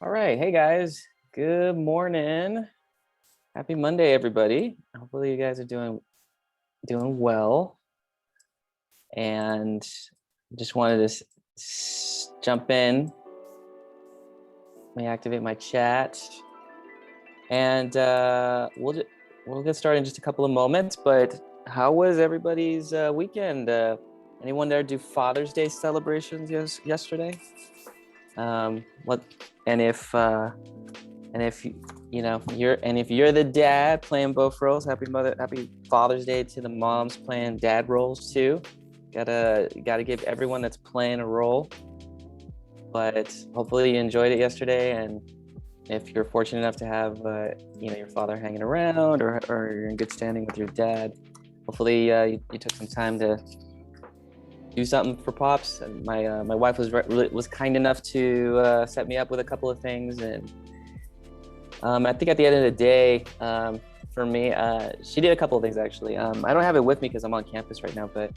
All right. Hey guys. Good morning. Happy Monday, everybody. Hopefully you guys are doing well. And just wanted to jump in. Let me activate my chat. And we'll get started in just a couple of moments. But how was everybody's weekend? Anyone there do Father's Day celebrations yesterday? What and if if you're the dad playing both roles, happy Father's Day to the moms playing dad roles too. Gotta give everyone that's playing a role. But hopefully you enjoyed it yesterday, and if you're fortunate enough to have your father hanging around, or you're in good standing with your dad, hopefully you took some time to do something for Pops. And my wife was kind enough to set me up with a couple of things, and I think at the end of the day, for me, she did a couple of things actually. I don't have it with me because I'm on campus right now, but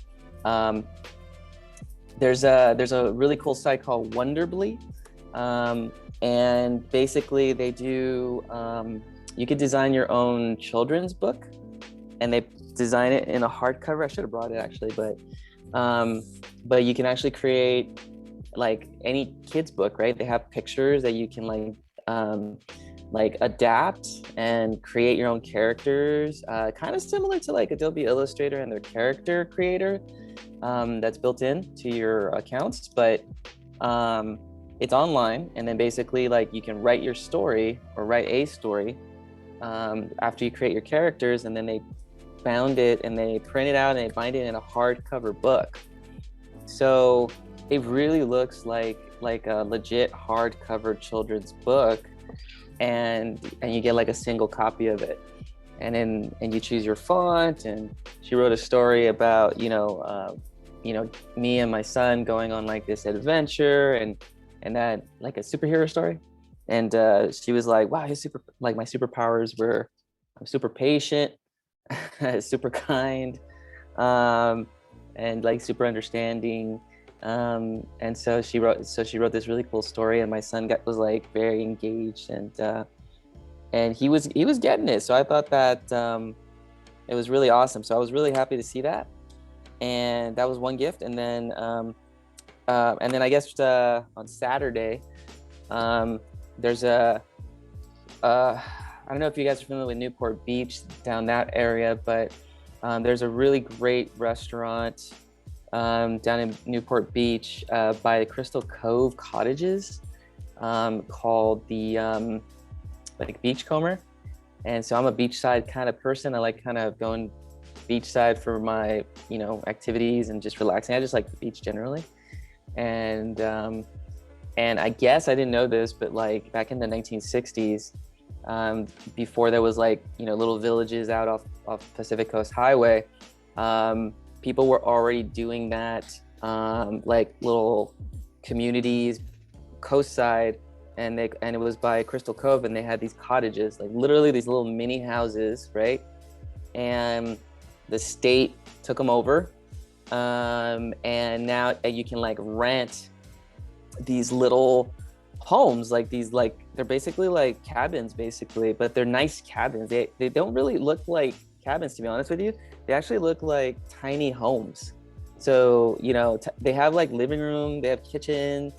there's a really cool site called Wonderbly, and basically they do you could design your own children's book, and they design it in a hardcover. I should have brought it actually, but you can actually create like any kid's book, right? They have pictures that you can like adapt and create your own characters, kind of similar to like Adobe Illustrator and their character creator that's built in to your accounts, but it's online. And then basically like you can write your story or write a story after you create your characters, and then they bound it and they print it out and they bind it in a hardcover book. So it really looks like a legit hardcover children's book, and you get like a single copy of it, and you choose your font. And she wrote a story about me and my son going on like this adventure, and that like a superhero story. And she was like, wow, my superpowers were I'm super patient, super kind, and like super understanding. And so she wrote this really cool story, and my son was like very engaged, and he was getting it. So I thought that it was really awesome. So I was really happy to see that, and that was one gift. And then I guess on Saturday, there's I don't know if you guys are familiar with Newport Beach, down that area, but there's a really great restaurant down in Newport Beach by Crystal Cove Cottages, called the like Beachcomber. And so I'm a beachside kind of person. I like kind of going beachside for my activities and just relaxing. I just like the beach generally. And I guess I didn't know this, but like back in the 1960s, before there was like little villages out off Pacific Coast Highway, people were already doing that, like little communities coastside, and it was by Crystal Cove, and they had these cottages, like literally these little mini houses, right? And the state took them over, and now you can like rent these little homes, like they're basically like cabins basically, but they're nice cabins. They don't really look like cabins, to be honest with you. They actually look like tiny homes. So they have like living room, they have kitchen,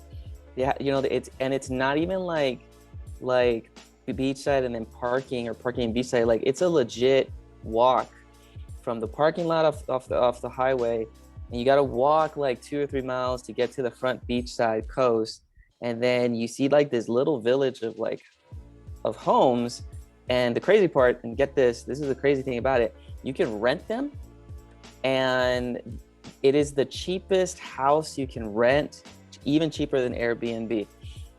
it's not even like beachside and then parking and beachside. Like it's a legit walk from the parking lot off the highway, and you got to walk like 2 or 3 miles to get to the front beachside coast. And then you see like this little village of homes. And the crazy part, and get this is the crazy thing about it, you can rent them, and it is the cheapest house you can rent, even cheaper than Airbnb.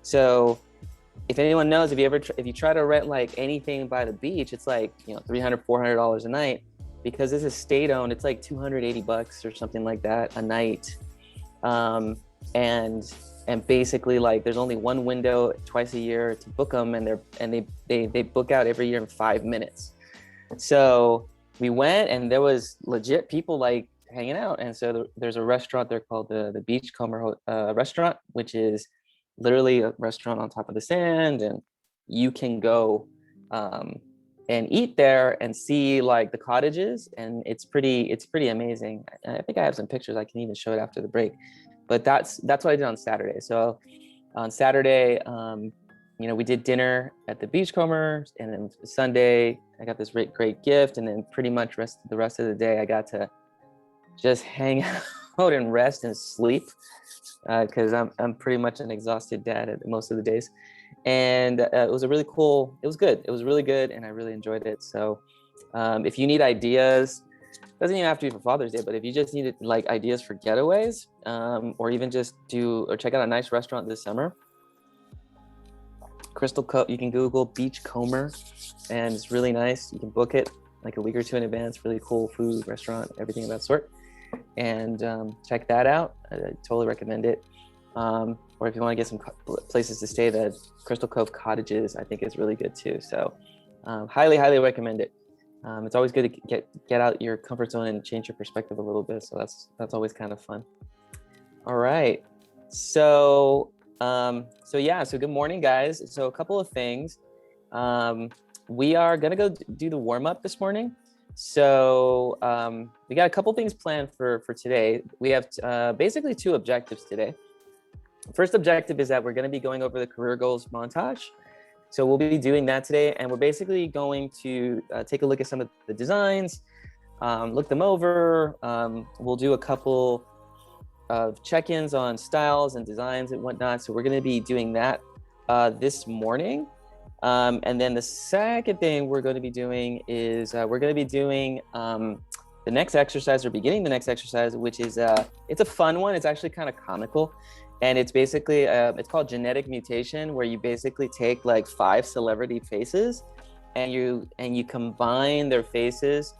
So if anyone knows, if you try to rent like anything by the beach, it's like $300-$400 a night. Because this is state owned, it's like $280 or something like that a night. And basically like there's only one window twice a year to book them, and they book out every year in 5 minutes. So we went, and there was legit people like hanging out. And so there's a restaurant there called the Beachcomber restaurant, which is literally a restaurant on top of the sand, and you can go and eat there and see like the cottages, and it's pretty amazing. I think I have some pictures. I can even show it after the break. But that's what I did on Saturday. So on Saturday, we did dinner at the Beachcomber, and then Sunday I got this great gift, and then pretty much the rest of the day I got to just hang out and rest and sleep, because I'm pretty much an exhausted dad at most of the days. And it was good. It was really good, and I really enjoyed it. So if you need ideas, doesn't even have to be for Father's Day, but if you just need like ideas for getaways, or even just check out a nice restaurant this summer, Crystal Cove, you can Google Beachcomber, and it's really nice. You can book it like a week or two in advance. Really cool food, restaurant, everything of that sort. And check that out. I totally recommend it. Or if you want to get some places to stay, the Crystal Cove Cottages, I think, is really good too. So highly recommend it. It's always good to get out your comfort zone and change your perspective a little bit. So that's always kind of fun. All right. So good morning, guys. So a couple of things. We are gonna go do the warm up this morning. So we got a couple things planned for today. We have basically two objectives today. First objective is that we're going to be going over the career goals montage. So we'll be doing that today, and we're basically going to take a look at some of the designs, look them over. We'll do a couple of check-ins on styles and designs and whatnot. So we're going to be doing that this morning. And then the second thing we're going to be doing is we're going to be doing the next exercise, or beginning the next exercise, which is it's a fun one. It's actually kind of comical. And it's basically, it's called genetic mutation, where you basically take like 5 celebrity faces and you combine their faces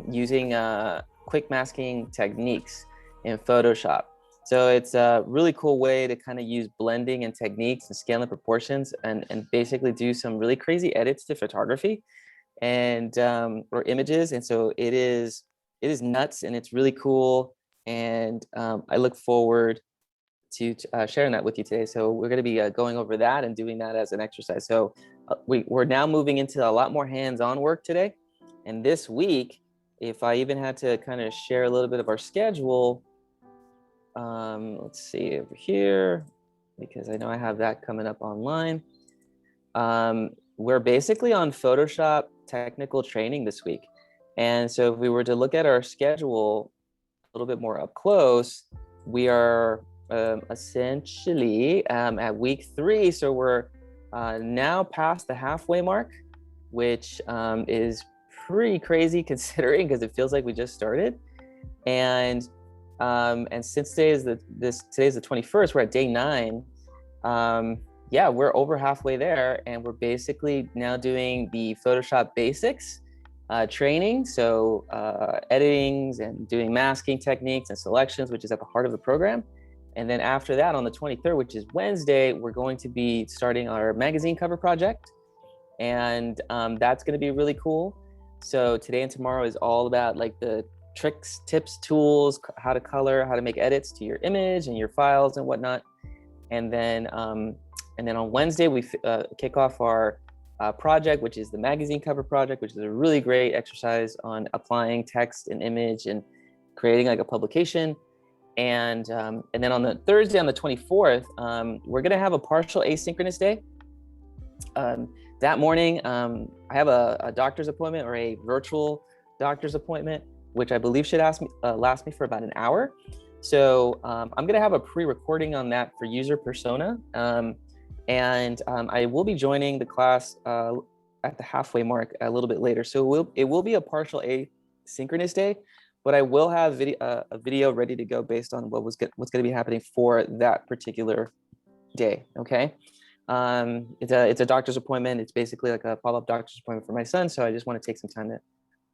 using quick masking techniques in Photoshop. So it's a really cool way to kind of use blending and techniques and scaling proportions and basically do some really crazy edits to photography and or images. And so it is nuts, and it's really cool. And I look forward to sharing that with you today. So we're going to be going over that and doing that as an exercise. So we're now moving into a lot more hands-on work today. And this week, if I even had to kind of share a little bit of our schedule, let's see over here, because I know I have that coming up online. We're basically on Photoshop technical training this week. And so if we were to look at our schedule a little bit more up close, we are essentially at week 3. So we're now past the halfway mark, which is pretty crazy considering, because it feels like we just started. And since today is the 21st, we're at day 9. Yeah, we're over halfway there, and we're basically now doing the Photoshop basics training. So editings and doing masking techniques and selections, which is at the heart of the program. And then after that, on the 23rd, which is Wednesday, we're going to be starting our magazine cover project. And that's going to be really cool. So today and tomorrow is all about like the tricks, tips, tools, how to color, how to make edits to your image and your files and whatnot. And then on Wednesday, we kick off our project, which is the magazine cover project, which is a really great exercise on applying text and image and creating like a publication. And then on the Thursday, on the 24th, we're going to have a partial asynchronous day. That morning, I have a doctor's appointment, or a virtual doctor's appointment, which I believe should last me for about an hour. So I'm going to have a pre-recording on that for user persona. And I will be joining the class at the halfway mark a little bit later. So it will be a partial asynchronous day, but I will have a video ready to go based on what's going to be happening for that particular day. Okay. It's a doctor's appointment. It's basically like a follow-up doctor's appointment for my son. So I just want to take some time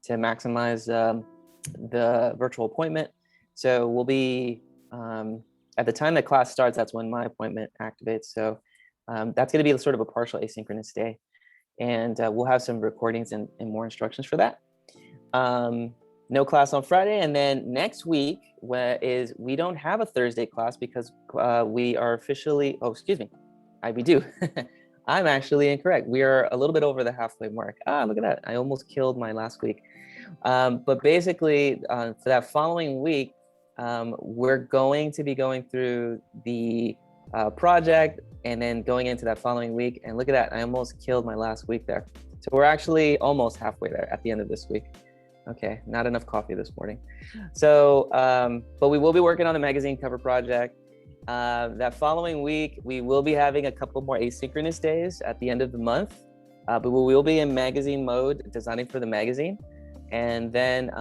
to maximize the virtual appointment. So we'll be, at the time that class starts, that's when my appointment activates. So that's going to be sort of a partial asynchronous day. And we'll have some recordings and more instructions for that. no class on Friday. And then next week we don't have a Thursday class because we are officially, oh, excuse me, we do. I'm actually incorrect. We are a little bit over the halfway mark. Look at that. I almost killed my last week. But basically, for that following week, we're going to be going through the project and then going into that following week. And look at that. I almost killed my last week there. So we're actually almost halfway there at the end of this week. Okay, not enough coffee this morning. So, but we will be working on the magazine cover project. That following week, we will be having a couple more asynchronous days at the end of the month, but we will be in magazine mode, designing for the magazine. And then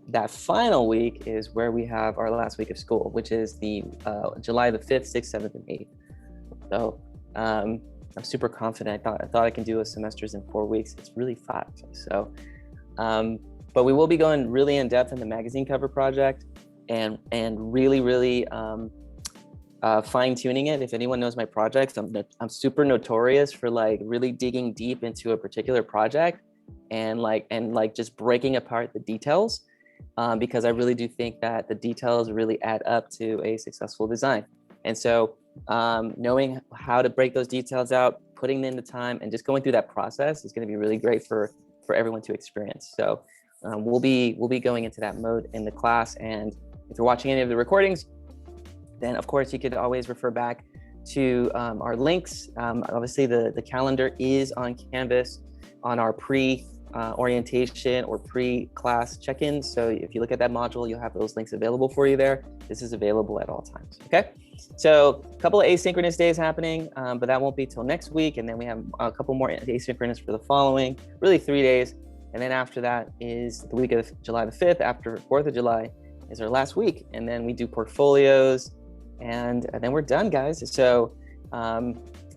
that final week is where we have our last week of school, which is the July the 5th, 6th, 7th, and 8th. So I'm super confident. I thought I can do a semesters in 4 weeks. It's really fast. So, but we will be going really in depth in the magazine cover project and really fine tuning it. If anyone knows my projects, I'm super notorious for like really digging deep into a particular project and just breaking apart the details, because I really do think that the details really add up to a successful design. And so knowing how to break those details out, putting in the time, and just going through that process is going to be really great for everyone to experience. So we'll be going into that mode in the class. And if you're watching any of the recordings, then of course you could always refer back to our links. Obviously the calendar is on Canvas on our pre-orientation or pre-class check-ins. So if you look at that module, you'll have those links available for you there. This is available at all times, okay? So a couple of asynchronous days happening, but that won't be till next week. And then we have a couple more asynchronous for the following, really 3 days. And then after that is the week of July the 5th, after 4th of July is our last week. And then we do portfolios, and then we're done, guys. So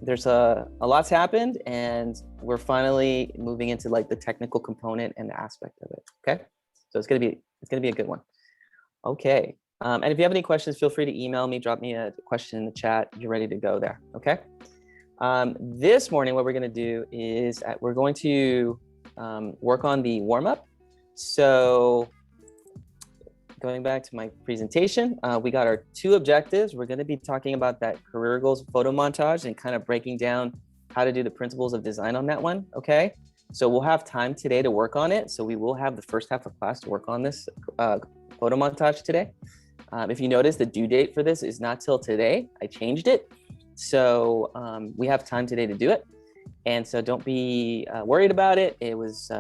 there's a lot's happened, and we're finally moving into like the technical component and the aspect of it. Okay, so it's gonna be a good one. Okay, and if you have any questions, feel free to email me, drop me a question in the chat. You're ready to go there. Okay. This morning, what we're gonna do is we're going to work on the warm up. So going back to my presentation, we got our 2 objectives. We're going to be talking about that career goals photo montage and kind of breaking down how to do the principles of design on that one. Okay, so we'll have time today to work on it. So we will have the first half of class to work on this photo montage today. If you notice, the due date for this is not till today. I changed it. So we have time today to do it. And so don't be worried about it. It was,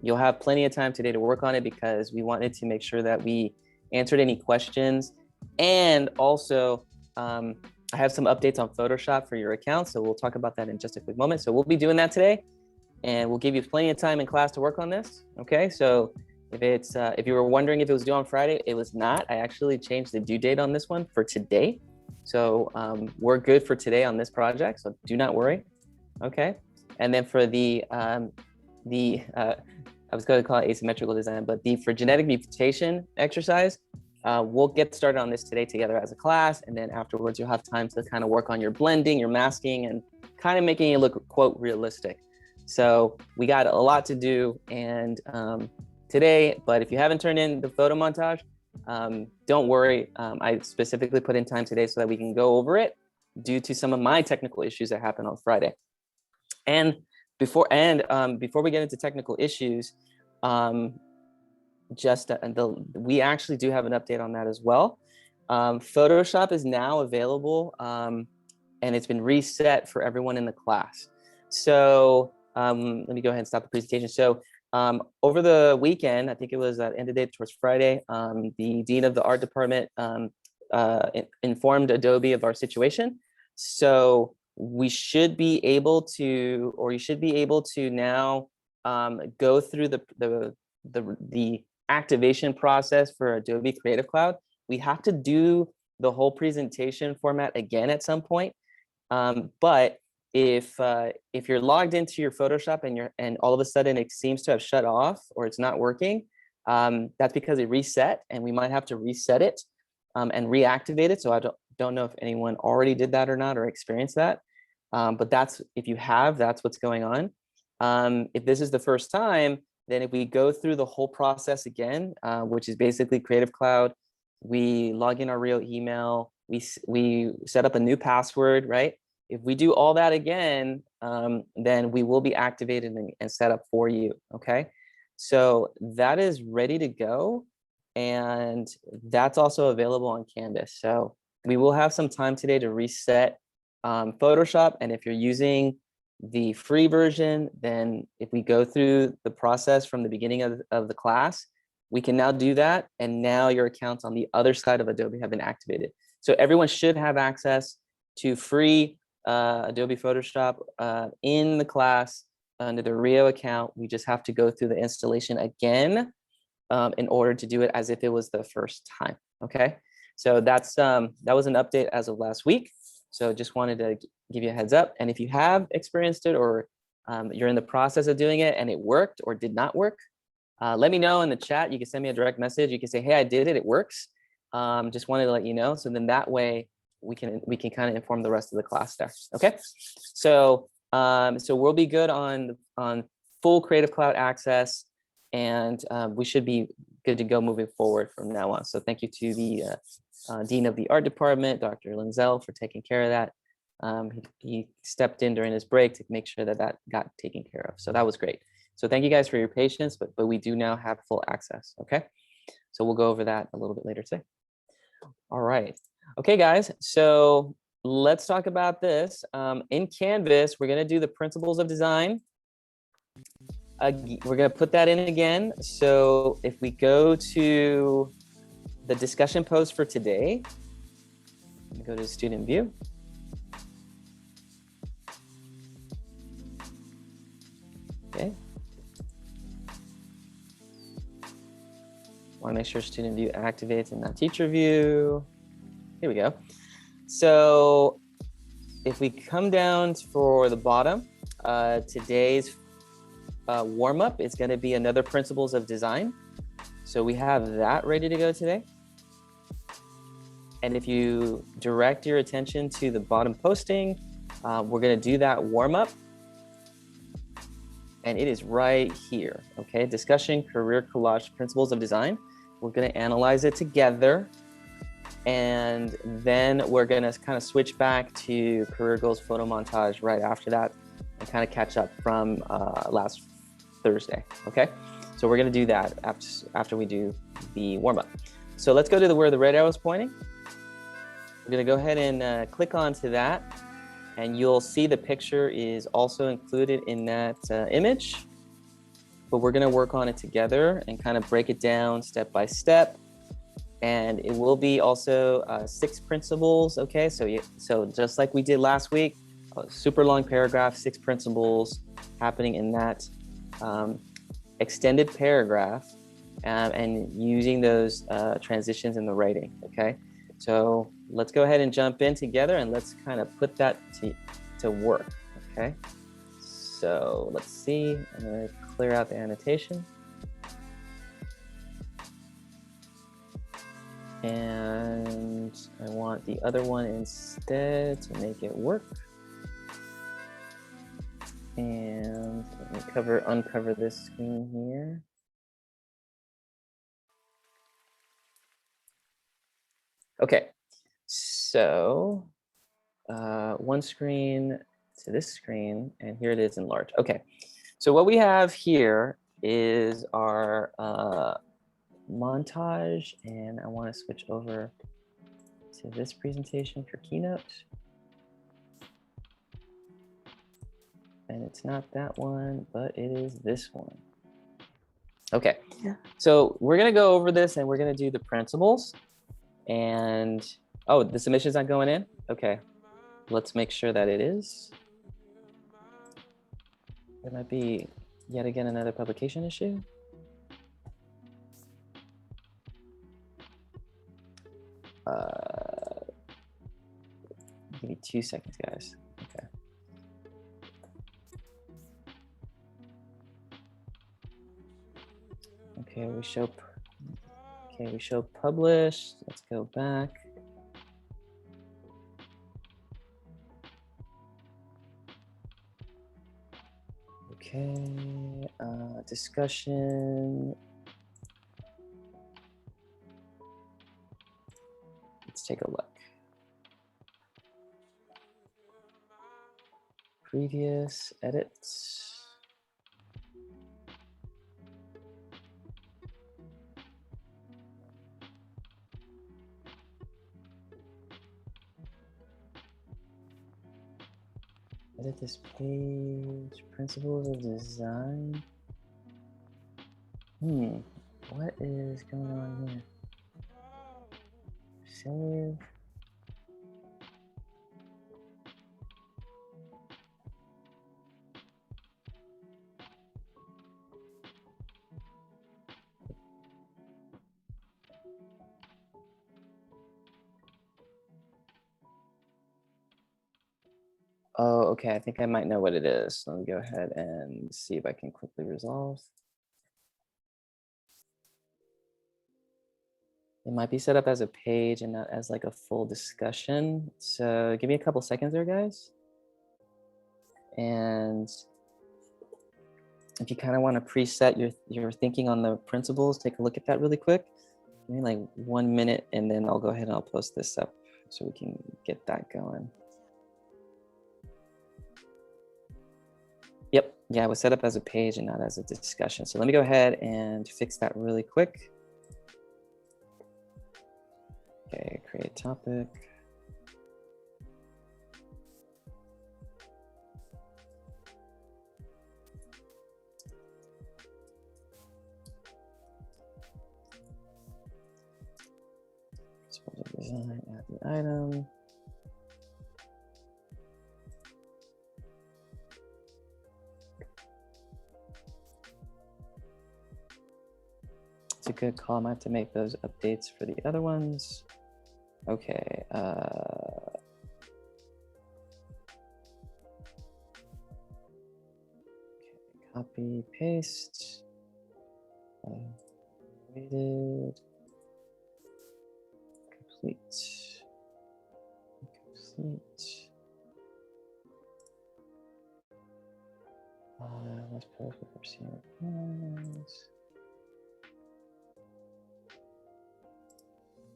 you'll have plenty of time today to work on it because we wanted to make sure that we answered any questions. And also, I have some updates on Photoshop for your account. So we'll talk about that in just a quick moment. So we'll be doing that today, and we'll give you plenty of time in class to work on this. Okay, so if you were wondering if it was due on Friday, it was not. I actually changed the due date on this one for today. So we're good for today on this project, so do not worry. Okay, and then for the I was going to call it asymmetrical design, but for genetic mutation exercise, we'll get started on this today together as a class, and then afterwards you'll have time to kind of work on your blending, your masking, and kind of making it look, quote, realistic. So we got a lot to do and today, but if you haven't turned in the photo montage, don't worry. I specifically put in time today so that we can go over it due to some of my technical issues that happened on Friday. And before we get into technical issues, we actually do have an update on that as well. Photoshop is now available, and it's been reset for everyone in the class. So let me go ahead and stop the presentation. So over the weekend, I think it was at end of day towards Friday, the dean of the art department informed Adobe of our situation. So we should be able to, or you should be able to now go through the activation process for Adobe Creative Cloud. We have to do the whole presentation format again at some point. But if you're logged into your Photoshop and all of a sudden it seems to have shut off or it's not working, that's because it reset, and we might have to reset it and reactivate it. So I don't know if anyone already did that or not, or experienced that. But if you have, that's what's going on. If this is the first time, then if we go through the whole process again, which is basically Creative Cloud, we log in our real email, we set up a new password, right? If we do all that again, then we will be activated and set up for you, okay? So that is ready to go. And that's also available on Canvas. So we will have some time today to reset Photoshop. And if you're using the free version, then if we go through the process from the beginning of the class, we can now do that. And now your accounts on the other side of Adobe have been activated. So everyone should have access to free Adobe Photoshop in the class under the Rio account. We just have to go through the installation again in order to do it as if it was the first time. Okay, so that was an update as of last week. So just wanted to give you a heads up. And if you have experienced it or you're in the process of doing it and it worked or did not work, let me know in the chat. You can send me a direct message. You can say, hey, I did it, it works. Just wanted to let you know. So then that way we can kind of inform the rest of the class there. Okay, so so we'll be good on full Creative Cloud access, and we should be good to go moving forward from now on. So thank you to the Dean of the Art Department, Dr. Linzel, for taking care of that. He stepped in during his break to make sure that that got taken care of. So that was great. So thank you guys for your patience, but we do now have full access, okay? So we'll go over that a little bit later today. All right. Okay, guys, so let's talk about this. In Canvas, we're gonna do the principles of design. We're gonna put that in again. So if we go to the discussion post for today, go to student view. Okay. Want to make sure student view activates and not teacher view. Here we go. So if we come down for the bottom, today's warm-up is going to be another principles of design. So we have that ready to go today. And if you direct your attention to the bottom posting, we're going to do that warm-up. And it is right here, okay? Discussion, career collage, principles of design. We're gonna analyze it together. And then we're gonna kind of switch back to career goals photo montage right after that and kind of catch up from last Thursday, okay? So we're gonna do that after we do the warm-up. So let's go to where the red arrow is pointing. We're gonna go ahead and click onto that. And you'll see the picture is also included in that image, but we're gonna work on it together and kind of break it down step by step. And it will be also 6 principles, okay? So just like we did last week, a super long paragraph, 6 principles happening in that extended paragraph, and using those transitions in the writing, okay? So let's go ahead and jump in together and let's kind of put that to work, okay? So let's see, I'm gonna clear out the annotation. And I want the other one instead to make it work. And let me uncover this screen here. Okay, so one screen to this screen, and here it is in large. Okay, so what we have here is our montage, and I want to switch over to this presentation for Keynote. And it's not that one, but it is this one. Okay, so we're gonna go over this and we're gonna do the principles. And, oh, the submission's not going in? Okay, let's make sure that it is. There might be yet again another publication issue. Give me 2 seconds, guys. Okay. Okay, we show published. Let's go back. Okay, discussion. Let's take a look. Previous edits. Edit this page, principles of design. What is going on here? Save. Oh, okay, I think I might know what it is. Let me go ahead and see if I can quickly resolve. It might be set up as a page and not as like a full discussion. So give me a couple seconds there, guys. And if you kind of want to preset your thinking on the principles, take a look at that really quick. Give me like 1 minute and then I'll go ahead and I'll post this up so we can get that going. Yep, yeah, it was set up as a page and not as a discussion. So let me go ahead and fix that really quick. Okay, create topic. Design, add the item. It's a good call. I might have to make those updates for the other ones. Okay. Copy, paste. Completed. Complete. Let's post before seeing replies.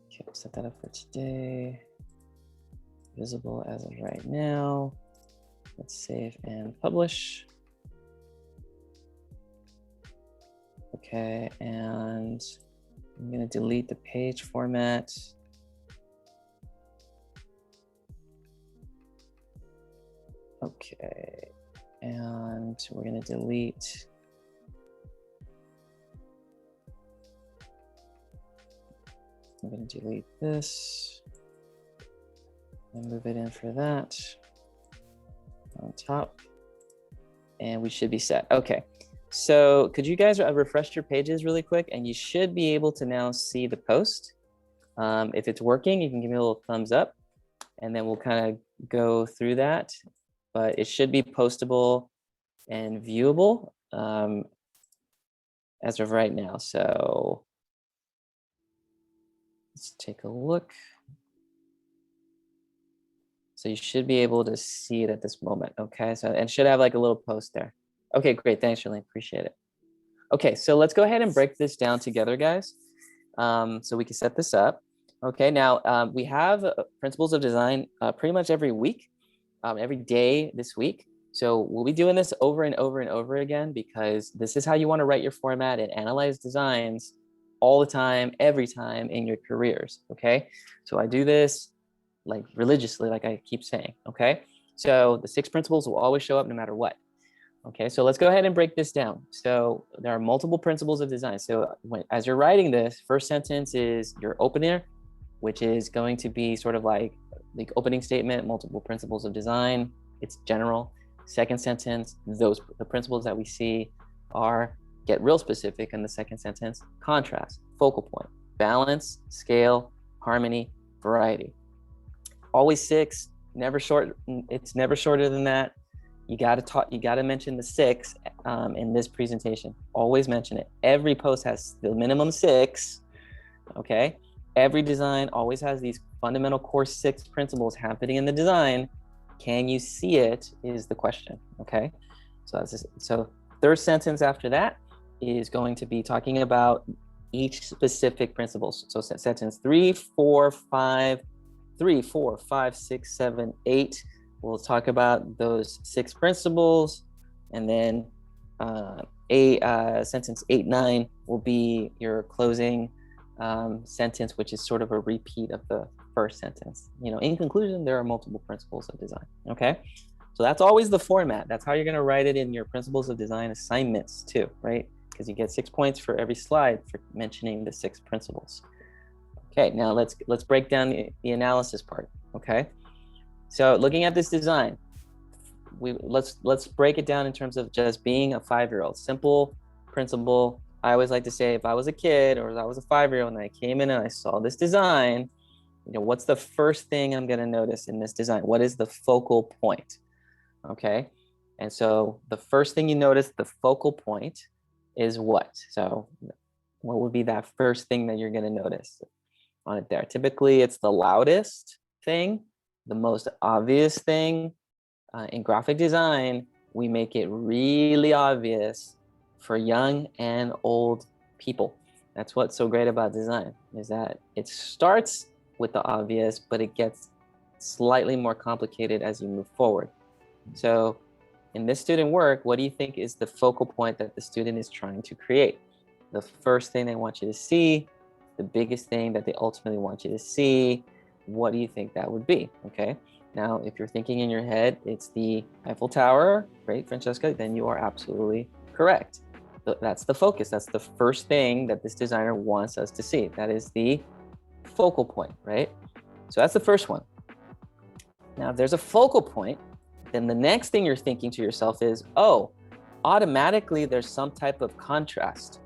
Okay, set that up for today. Visible as of right now. Let's save and publish. Okay, and I'm gonna delete the page format. Okay, and we're gonna delete I'm gonna delete this and move it in for that on top, and we should be set. Okay, so could you guys refresh your pages really quick, and you should be able to now see the post. If it's working, you can give me a little thumbs up, and then we'll kind of go through that. But it should be postable and viewable as of right now. So let's take a look. So you should be able to see it at this moment. Okay, so and should have like a little post there. Okay, great. Thanks, Charlene. Appreciate it. Okay, so let's go ahead and break this down together, guys. So we can set this up. Okay, now we have principles of design pretty much every week, every day this week. So we'll be doing this over and over and over again because this is how you want to write your format and analyze designs all the time, every time in your careers. Okay, so I do this like religiously, like I keep saying. Okay, so the 6 principles will always show up no matter what. Okay, so let's go ahead and break this down. So there are multiple principles of design. So as you're writing this, first sentence is your opener, which is going to be sort of like the opening statement, multiple principles of design. It's general. Second sentence, the principles that we see are get real specific in the second sentence: contrast, focal point, balance, scale, harmony, variety. Always 6, never short. It's never shorter than that. You got to mention the 6 in this presentation. Always mention it. Every post has the minimum 6. Okay. Every design always has these fundamental core 6 principles happening in the design. Can you see it is the question. Okay. So third sentence after that is going to be talking about each specific principles. So sentence 3, 4, 5, 3, 4, 5, 6, 7, 8. We'll talk about those 6 principles, and then sentence 8, 9 will be your closing sentence, which is sort of a repeat of the first sentence. In conclusion, there are multiple principles of design. Okay, so that's always the format. That's how you're going to write it in your principles of design assignments too, right? Because you get 6 points for every slide for mentioning the 6 principles. Okay, now let's break down the analysis part. Okay, so looking at this design, let's break it down in terms of just being a 5-year-old. Simple principle. I always like to say, if I was a kid or if I was a 5-year-old and I came in and I saw this design, what's the first thing I'm going to notice in this design? What is the focal point? Okay, and so the first thing you notice, the focal point, is what? So what would be that first thing that you're going to notice on it there? Typically, it's the loudest thing, the most obvious thing. In graphic design, we make it really obvious for young and old people. That's what's so great about design, is that it starts with the obvious, but it gets slightly more complicated as you move forward. So in this student work, what do you think is the focal point that the student is trying to create? The first thing they want you to see, the biggest thing that they ultimately want you to see, what do you think that would be? Okay, now if you're thinking in your head, it's the Eiffel Tower, right, Francesca, then you are absolutely correct. That's the focus. That's the first thing that this designer wants us to see. That is the focal point, right? So that's the first one. Now, if there's a focal point, then the next thing you're thinking to yourself is, oh, automatically there's some type of contrast,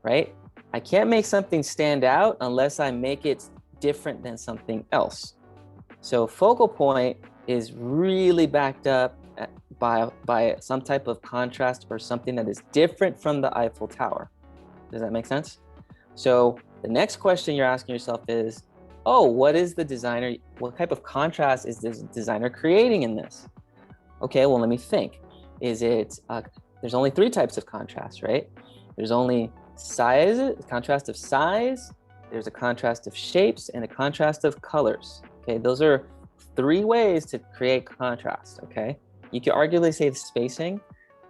right? I can't make something stand out unless I make it different than something else. So focal point is really backed up by some type of contrast or something that is different from the Eiffel Tower. Does that make sense? So the next question you're asking yourself is, oh, what type of contrast is this designer creating in this? Okay, well, let me think. There's only 3 types of contrast, right? There's only contrast of size, there's a contrast of shapes, and a contrast of colors. Okay, those are 3 ways to create contrast, okay? You could arguably say the spacing,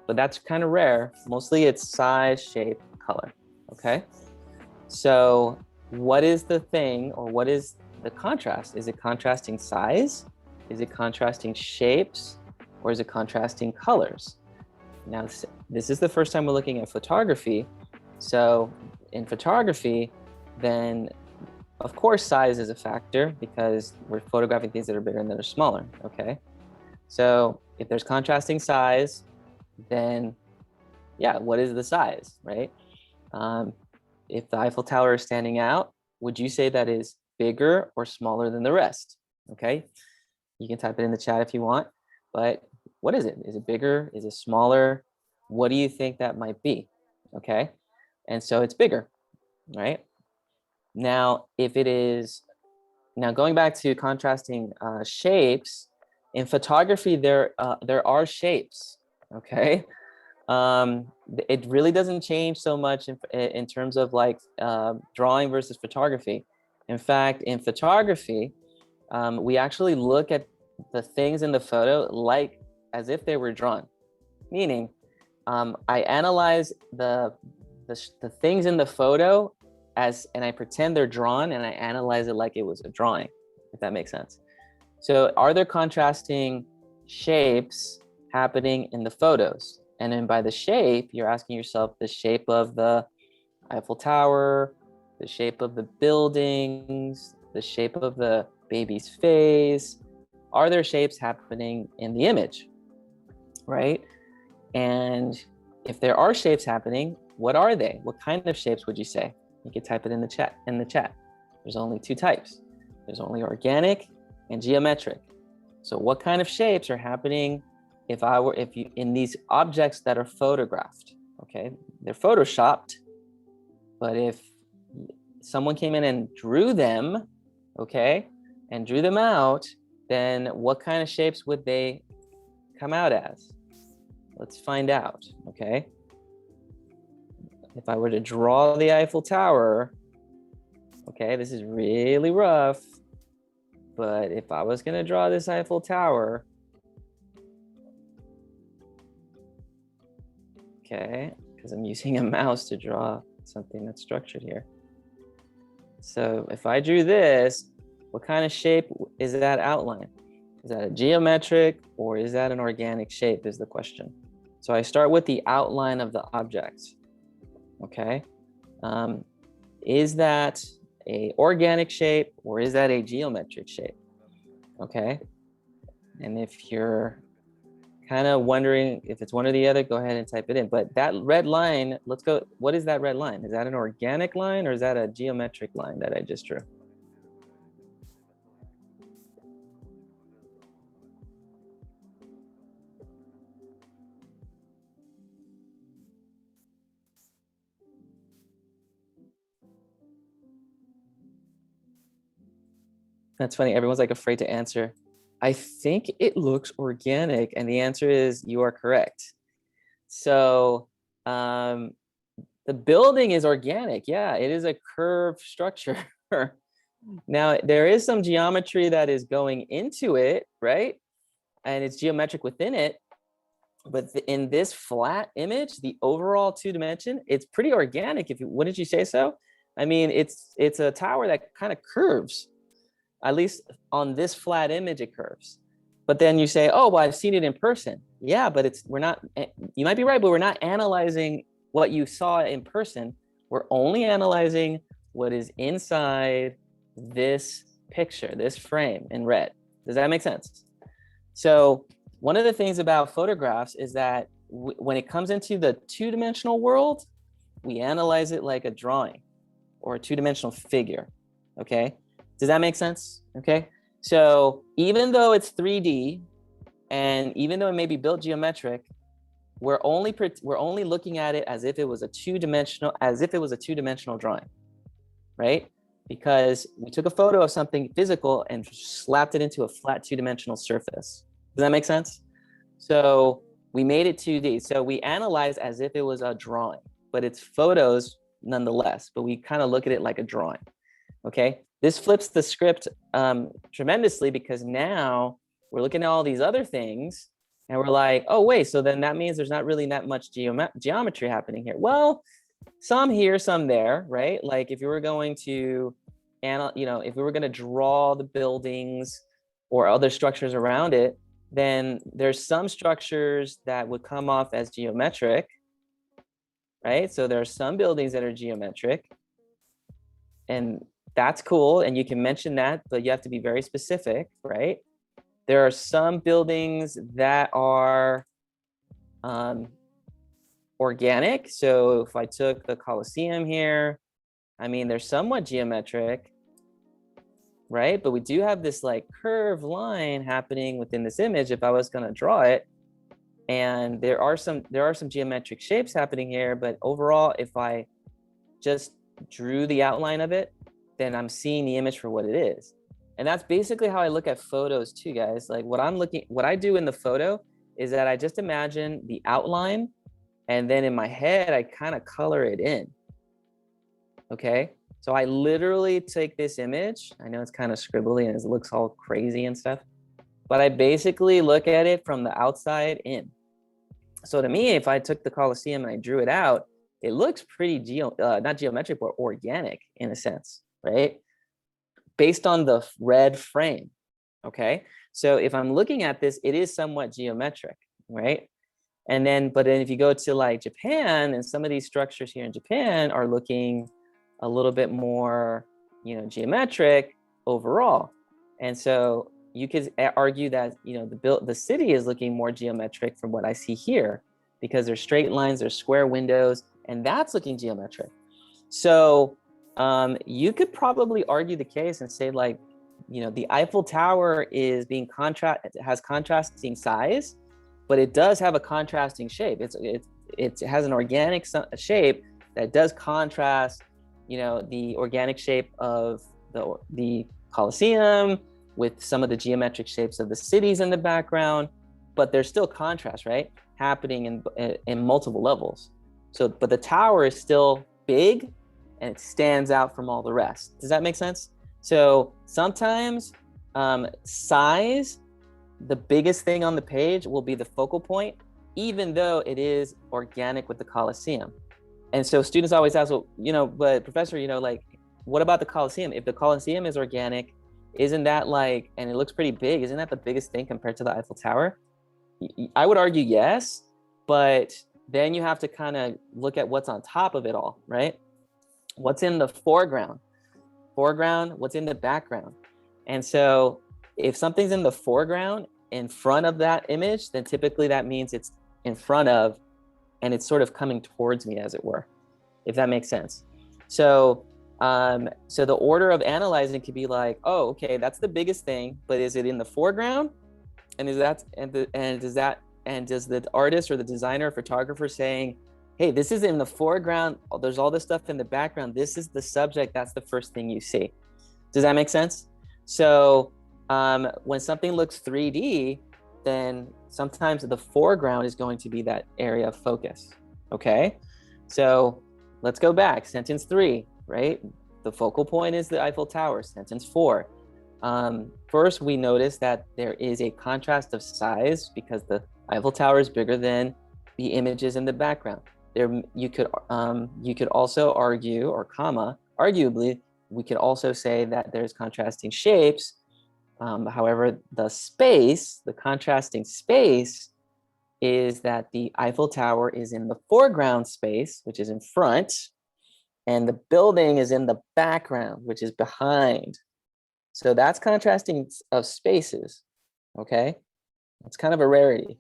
but that's kind of rare. Mostly it's size, shape, color, okay? So what is the thing, or what is the contrast? Is it contrasting size? Is it contrasting shapes? Or is it contrasting colors? Now, this is the first time we're looking at photography. So in photography, then of course size is a factor because we're photographing things that are bigger and that are smaller, okay? So if there's contrasting size, then yeah, what is the size, right? If the Eiffel Tower is standing out, would you say that is bigger or smaller than the rest? Okay, you can type it in the chat if you want, but what is it? Is it bigger? Is it smaller? What do you think that might be? Okay, and so it's bigger, right? Now, going back to contrasting shapes, in photography, there are shapes, okay? It really doesn't change so much in terms of like drawing versus photography. In fact, in photography, we actually look at the things in the photo like as if they were drawn, meaning I analyze the things in the photo and I pretend they're drawn and I analyze it like it was a drawing, if that makes sense. So are there contrasting shapes happening in the photos? And then by the shape, you're asking yourself the shape of the Eiffel Tower, the shape of the buildings, the shape of the baby's face. Are there shapes happening in the image, right? And if there are shapes happening, what are they? What kind of shapes would you say? You could type it in the chat. There's only 2 types. There's only organic and geometric. So what kind of shapes are happening in these objects that are photographed? Okay, they're photoshopped, but if someone came in and drew them, okay, and drew them out, then what kind of shapes would they come out as? Let's find out, okay? If I were to draw the Eiffel Tower, okay, this is really rough, but if I was gonna draw this Eiffel Tower, okay, because I'm using a mouse to draw something that's structured here. So if I drew this, what kind of shape is that outline? Is that a geometric or is that an organic shape is the question. So I start with the outline of the object, okay? Is that a organic shape or is that a geometric shape, okay? And if you're kind of wondering if it's one or the other, go ahead and type it in. But that red line, let's go, what is that red line? Is that an organic line or is that a geometric line that I just drew? That's funny, everyone's like afraid to answer. I think it looks organic, and the answer is you are correct. So the building is organic. Yeah, it is a curved structure. Now, there is some geometry that is going into it, right? And it's geometric within it. But in this flat image, the overall 2-dimension, it's pretty organic. If you, wouldn't you say so? I mean, it's a tower that kind of curves. At least on this flat image, it curves. But then you say, oh, well, I've seen it in person. Yeah, but we're not, you might be right, but we're not analyzing what you saw in person. We're only analyzing what is inside this picture, this frame in red. Does that make sense? So one of the things about photographs is that when it comes into the 2-dimensional world, we analyze it like a drawing or a 2-dimensional figure, okay? Does that make sense? Okay. So even though it's 3D and even though it may be built geometric, we're only looking at it as if it was a two-dimensional drawing, right? Because we took a photo of something physical and slapped it into a flat 2-dimensional surface. Does that make sense? So we made it 2D. So we analyze as if it was a drawing, but it's photos nonetheless, but we kind of look at it like a drawing. Okay. This flips the script tremendously because now we're looking at all these other things and we're like, oh, wait, so then that means there's not really that much geometry happening here. Well, some here, some there, right? Like if you were going to, if we were going to draw the buildings or other structures around it, then there's some structures that would come off as geometric, right? So there are some buildings that are geometric, and that's cool, and you can mention that, but you have to be very specific, right? There are some buildings that are organic. So if I took the Colosseum here, I mean, they're somewhat geometric, right? But we do have this like curved line happening within this image if I was going to draw it. And there are some geometric shapes happening here, but overall, if I just drew the outline of it, then I'm seeing the image for what it is. And that's basically how I look at photos too, guys. Like what I do in the photo is that I just imagine the outline, and then in my head, I kind of color it in. Okay. So I literally take this image. I know it's kind of scribbly and it looks all crazy and stuff, but I basically look at it from the outside in. So to me, if I took the Colosseum and I drew it out, it looks pretty not geometric, but organic in a sense, right? Based on the red frame, okay? So if I'm looking at this, it is somewhat geometric, right? And then, but then if you go to like Japan, and some of these structures here in Japan are looking a little bit more, geometric overall. And so you could argue that, the city is looking more geometric from what I see here, because there's straight lines, there's square windows, and that's looking geometric. So you could probably argue the case and say like, the Eiffel Tower is has contrasting size, but it does have a contrasting shape. It has an organic shape that does contrast, the organic shape of the Colosseum with some of the geometric shapes of the cities in the background, but there's still contrast, right? happening in multiple levels. So, but the tower is still big and it stands out from all the rest. Does that make sense? So sometimes size, the biggest thing on the page, will be the focal point, even though it is organic with the Colosseum. And so students always ask, well, but professor, like, what about the Colosseum? If the Colosseum is organic, isn't that like, and it looks pretty big, isn't that the biggest thing compared to the Eiffel Tower? I would argue yes, but then you have to kind of look at what's on top of it all, right? What's in the foreground, what's in the background. And so if something's in the foreground in front of that image, then typically that means it's in front of, and it's sort of coming towards me, as it were, if that makes sense. So so the order of analyzing could be like, oh, okay, that's the biggest thing, but is it in the foreground? And does the artist or the designer or photographer saying, hey, this is in the foreground, there's all this stuff in the background, this is the subject, that's the first thing you see. Does that make sense? So when something looks 3D, then sometimes the foreground is going to be that area of focus, okay? So let's go back, sentence 3, right? The focal point is the Eiffel Tower. Sentence 4. First, we notice that there is a contrast of size because the Eiffel Tower is bigger than the images in the background. You could also argue, or arguably, we could also say that there's contrasting shapes. However, the contrasting space is that the Eiffel Tower is in the foreground space, which is in front, and the building is in the background, which is behind. So that's contrasting of spaces, okay? It's kind of a rarity.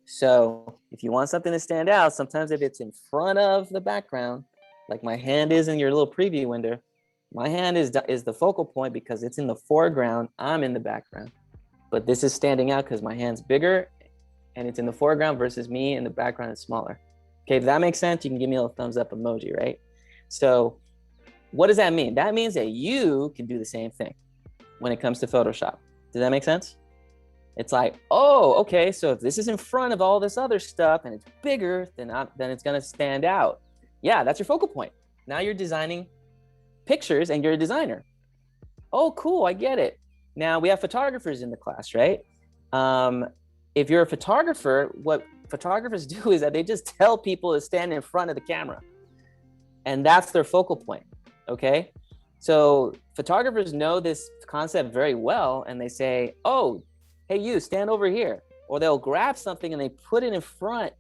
So if you want something to stand out, sometimes if it's in front of the background, like my hand is in your little preview window, my hand is the focal point because it's in the foreground, I'm in the background. But this is standing out because my hand's bigger and it's in the foreground versus me and the background is smaller. Okay, if that makes sense, you can give me a little thumbs up emoji, right? So what does that mean? That means that you can do the same thing when it comes to Photoshop. Does that make sense? It's like, oh, okay, so if this is in front of all this other stuff and it's bigger, then it's gonna stand out. Yeah, that's your focal point. Now you're designing pictures and you're a designer. Oh, cool, I get it. Now we have photographers in the class, right? If you're a photographer, what photographers do is that they just tell people to stand in front of the camera. And that's their focal point, okay? So photographers know this concept very well, and they say, oh, hey, you stand over here. Or they'll grab something and they put it in front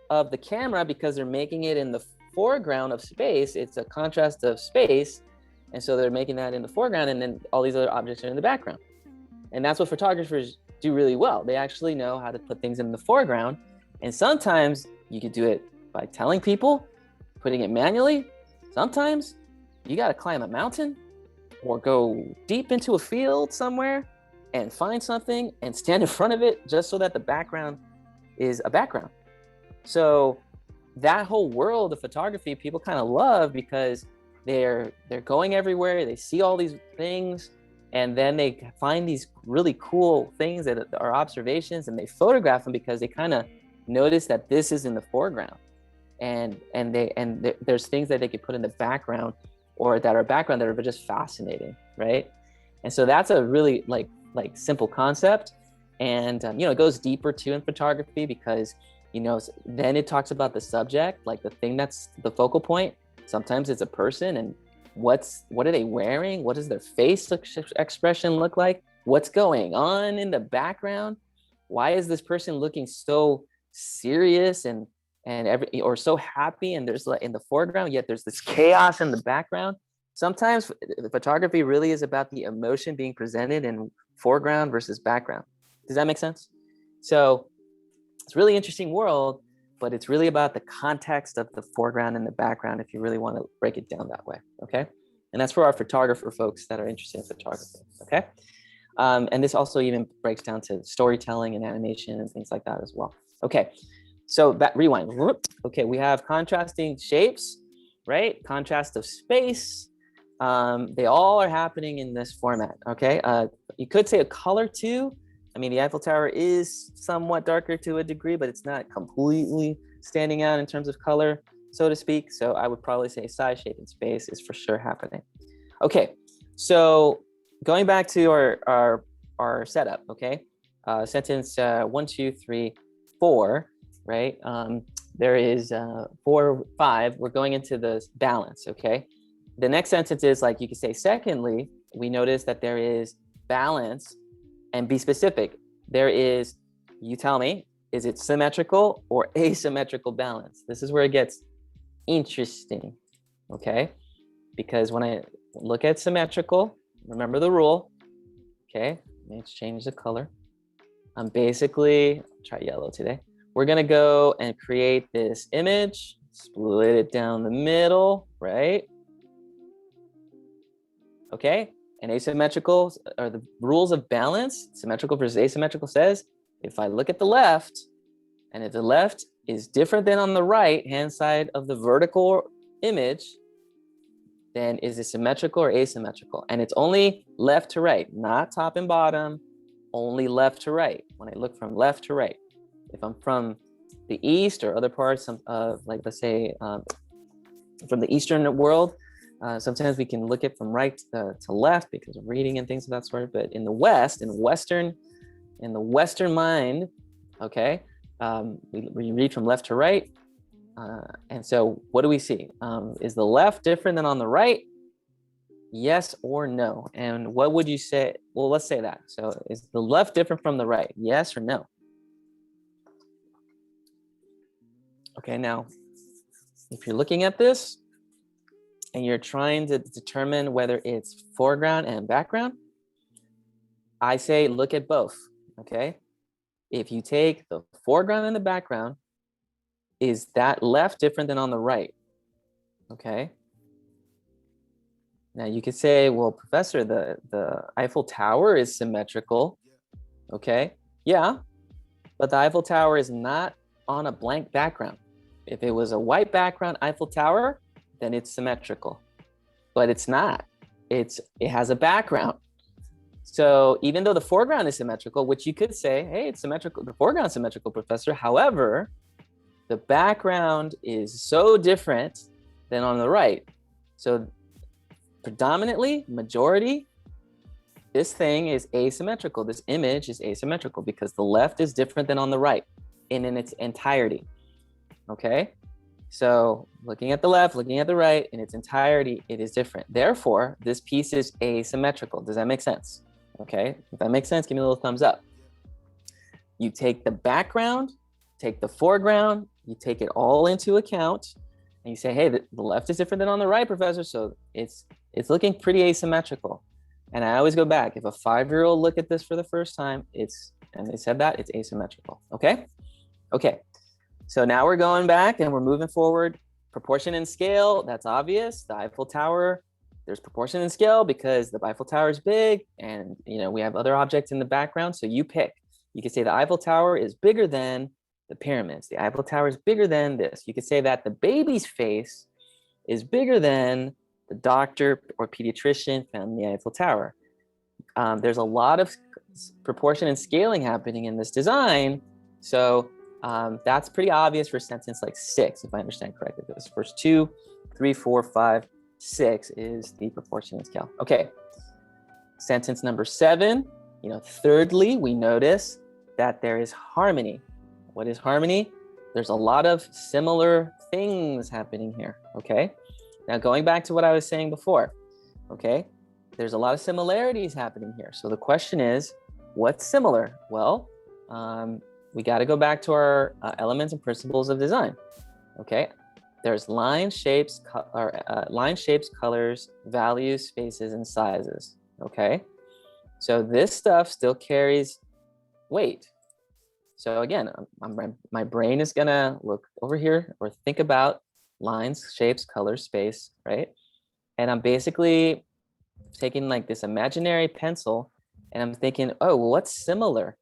of the camera because they're making it in the foreground of space. It's a contrast of space. And so they're making that in the foreground, and then all these other objects are in the background. And that's what photographers do really well. They actually know how to put things in the foreground. And sometimes you could do it by telling people, putting it manually. Sometimes you got to climb a mountain or go deep into a field somewhere and find something and stand in front of it just so that the background is a background. So that whole world of photography, people kind of love because they're going everywhere. They see all these things, and then they find these really cool things that are observations, and they photograph them because they kind of notice that this is in the foreground. And there's things that they could put in the background or that are background that are just fascinating, right? And so that's a really like simple concept. And it goes deeper too in photography because then it talks about the subject, like the thing that's the focal point. Sometimes it's a person, and what are they wearing? What does their face expression look like? What's going on in the background? Why is this person looking so serious or so happy, and there's in the foreground, yet there's this chaos in the background? Sometimes the photography really is about the emotion being presented in foreground versus background. Does that make sense? So it's a really interesting world, but it's really about the context of the foreground and the background if you really want to break it down that way, okay? And that's for our photographer folks that are interested in photography, okay? And this also even breaks down to storytelling and animation and things like that as well. Okay, so rewind. Okay, we have contrasting shapes, right? Contrast of space. They all are happening in this format, okay? You could say a color too, I mean, the Eiffel Tower is somewhat darker to a degree, but it's not completely standing out in terms of color, so to speak. So I would probably say size, shape, and space is for sure happening. Okay, so going back to our setup, okay? Sentence 1, 2, 3, 4, right? There is 4, 5. We're going into the balance, okay? The next sentence is like, you could say, secondly, we notice that there is balance, and be specific. There is, you tell me, is it symmetrical or asymmetrical balance? This is where it gets interesting, okay? Because when I look at symmetrical, remember the rule, okay? Let's change the color. I'm basically, try yellow today. We're gonna go and create this image, split it down the middle, right? Okay, and asymmetrical are the rules of balance. Symmetrical versus asymmetrical says, if I look at the left, and if the left is different than on the right hand side of the vertical image, then is it symmetrical or asymmetrical? And it's only left to right, not top and bottom, only left to right. When I look from left to right, if I'm from the East or other parts of like, let's say, from the Eastern world, sometimes we can look at from right to left because of reading and things of that sort. But in the West, in the Western mind, okay, we read from left to right. And so what do we see? Is the left different than on the right? Yes or no? And what would you say? Well, let's say that. So is the left different from the right? Yes or no? Okay, now, if you're looking at this and you're trying to determine whether it's foreground and background, I say look at both, okay? If you take the foreground and the background, is that left different than on the right? Okay. Now you could say, well, Professor, the Eiffel Tower is symmetrical. Okay. Yeah, but the Eiffel Tower is not on a blank background. If it was a white background Eiffel Tower, then it's symmetrical. But it's not. It has a background. So even though the foreground is symmetrical, which you could say, hey, it's symmetrical, the foreground is symmetrical, Professor. However, the background is so different than on the right. So predominantly, majority, this thing is asymmetrical. This image is asymmetrical because the left is different than on the right in its entirety. Okay? So looking at the left, looking at the right, in its entirety, it is different. Therefore, this piece is asymmetrical. Does that make sense? Okay? If that makes sense, give me a little thumbs up. You take the background, take the foreground, you take it all into account, and you say, hey, the left is different than on the right, Professor, so it's looking pretty asymmetrical. And I always go back, if a 5-year-old look at this for the first time, and they said that, it's asymmetrical, okay? Okay, so now we're going back and we're moving forward. Proportion and scale, that's obvious. The Eiffel Tower, there's proportion and scale because the Eiffel Tower is big and we have other objects in the background, so you pick. You could say the Eiffel Tower is bigger than the pyramids. The Eiffel Tower is bigger than this. You could say that the baby's face is bigger than the doctor or pediatrician found in the Eiffel Tower. There's a lot of proportion and scaling happening in this design. So that's pretty obvious for sentence like 6, if I understand correctly. This first 2, 3, 4, 5, 6 is the proportion and scale. Okay, sentence number 7, thirdly, we notice that there is harmony. What is harmony? There's a lot of similar things happening here, okay? Now going back to what I was saying before, okay? There's a lot of similarities happening here. So the question is, what's similar? Well, we gotta go back to our elements and principles of design, okay? There's lines, shapes, colors, values, spaces, and sizes, okay? So this stuff still carries weight. So again, my brain is gonna look over here or think about lines, shapes, colors, space, right? And I'm basically taking like this imaginary pencil and I'm thinking, oh, well, what's similar?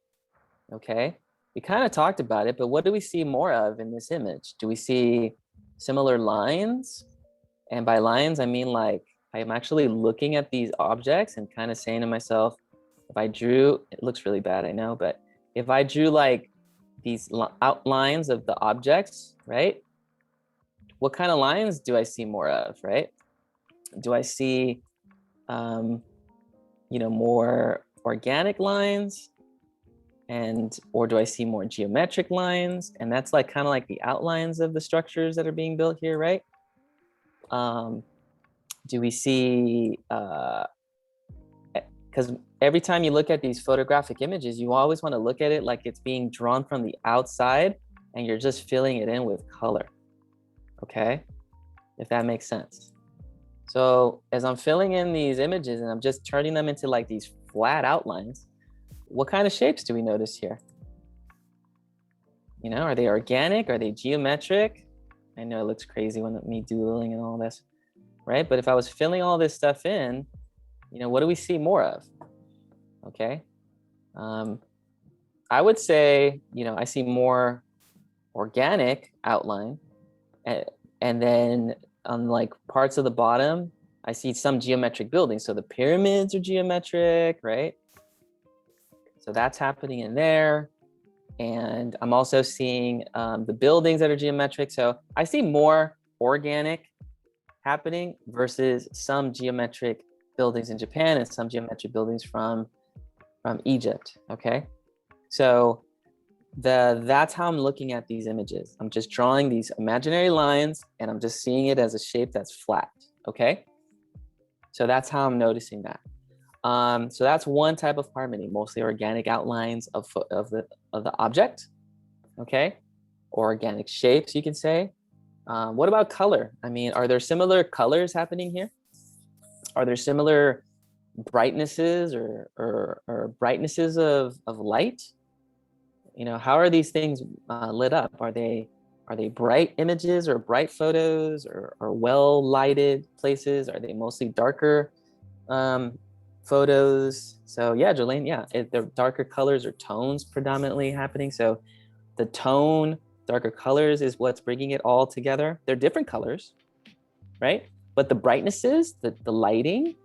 Okay, we kind of talked about it, but what do we see more of in this image? Do we see similar lines? And by lines, I mean like I'm actually looking at these objects and kind of saying to myself, if I drew, it looks really bad, I know, but if I drew like these outlines of the objects, right? What kind of lines do I see more of, right? Do I see, you know, more organic lines, and or do I see more geometric lines? And that's like kind of like the outlines of the structures that are being built here, right? Do we see, because every time you look at these photographic images, you always want to look at it like it's being drawn from the outside and you're just filling it in with color, okay? If that makes sense. So as I'm filling in these images and I'm just turning them into like these flat outlines, what kind of shapes do we notice here? You know, are they organic? Are they geometric? I know it looks crazy when me doodling and all this, right? But if I was filling all this stuff in, you know, what do we see more of? Okay. I would say, you know, I see more organic outline, and then on like parts of the bottom, I see some geometric buildings. So the pyramids are geometric, right? So that's happening in there. And I'm also seeing the buildings that are geometric. So I see more organic happening versus some geometric buildings in Japan and some geometric buildings from Egypt, okay? So that's how I'm looking at these images. I'm just drawing these imaginary lines and I'm just seeing it as a shape that's flat, okay? So that's how I'm noticing that. So that's one type of harmony, mostly organic outlines of the object, okay? Or organic shapes, you can say. What about color? I mean, are there similar colors happening here? Are there similar brightnesses or brightnesses of light? You know, how are these things lit up? Are they bright images or bright photos or well lighted places? Are they mostly darker photos? So yeah, Jolene, yeah, they're darker colors or tones predominantly happening. So the tone, darker colors is what's bringing it all together. They're different colors, right? But the brightnesses, the lighting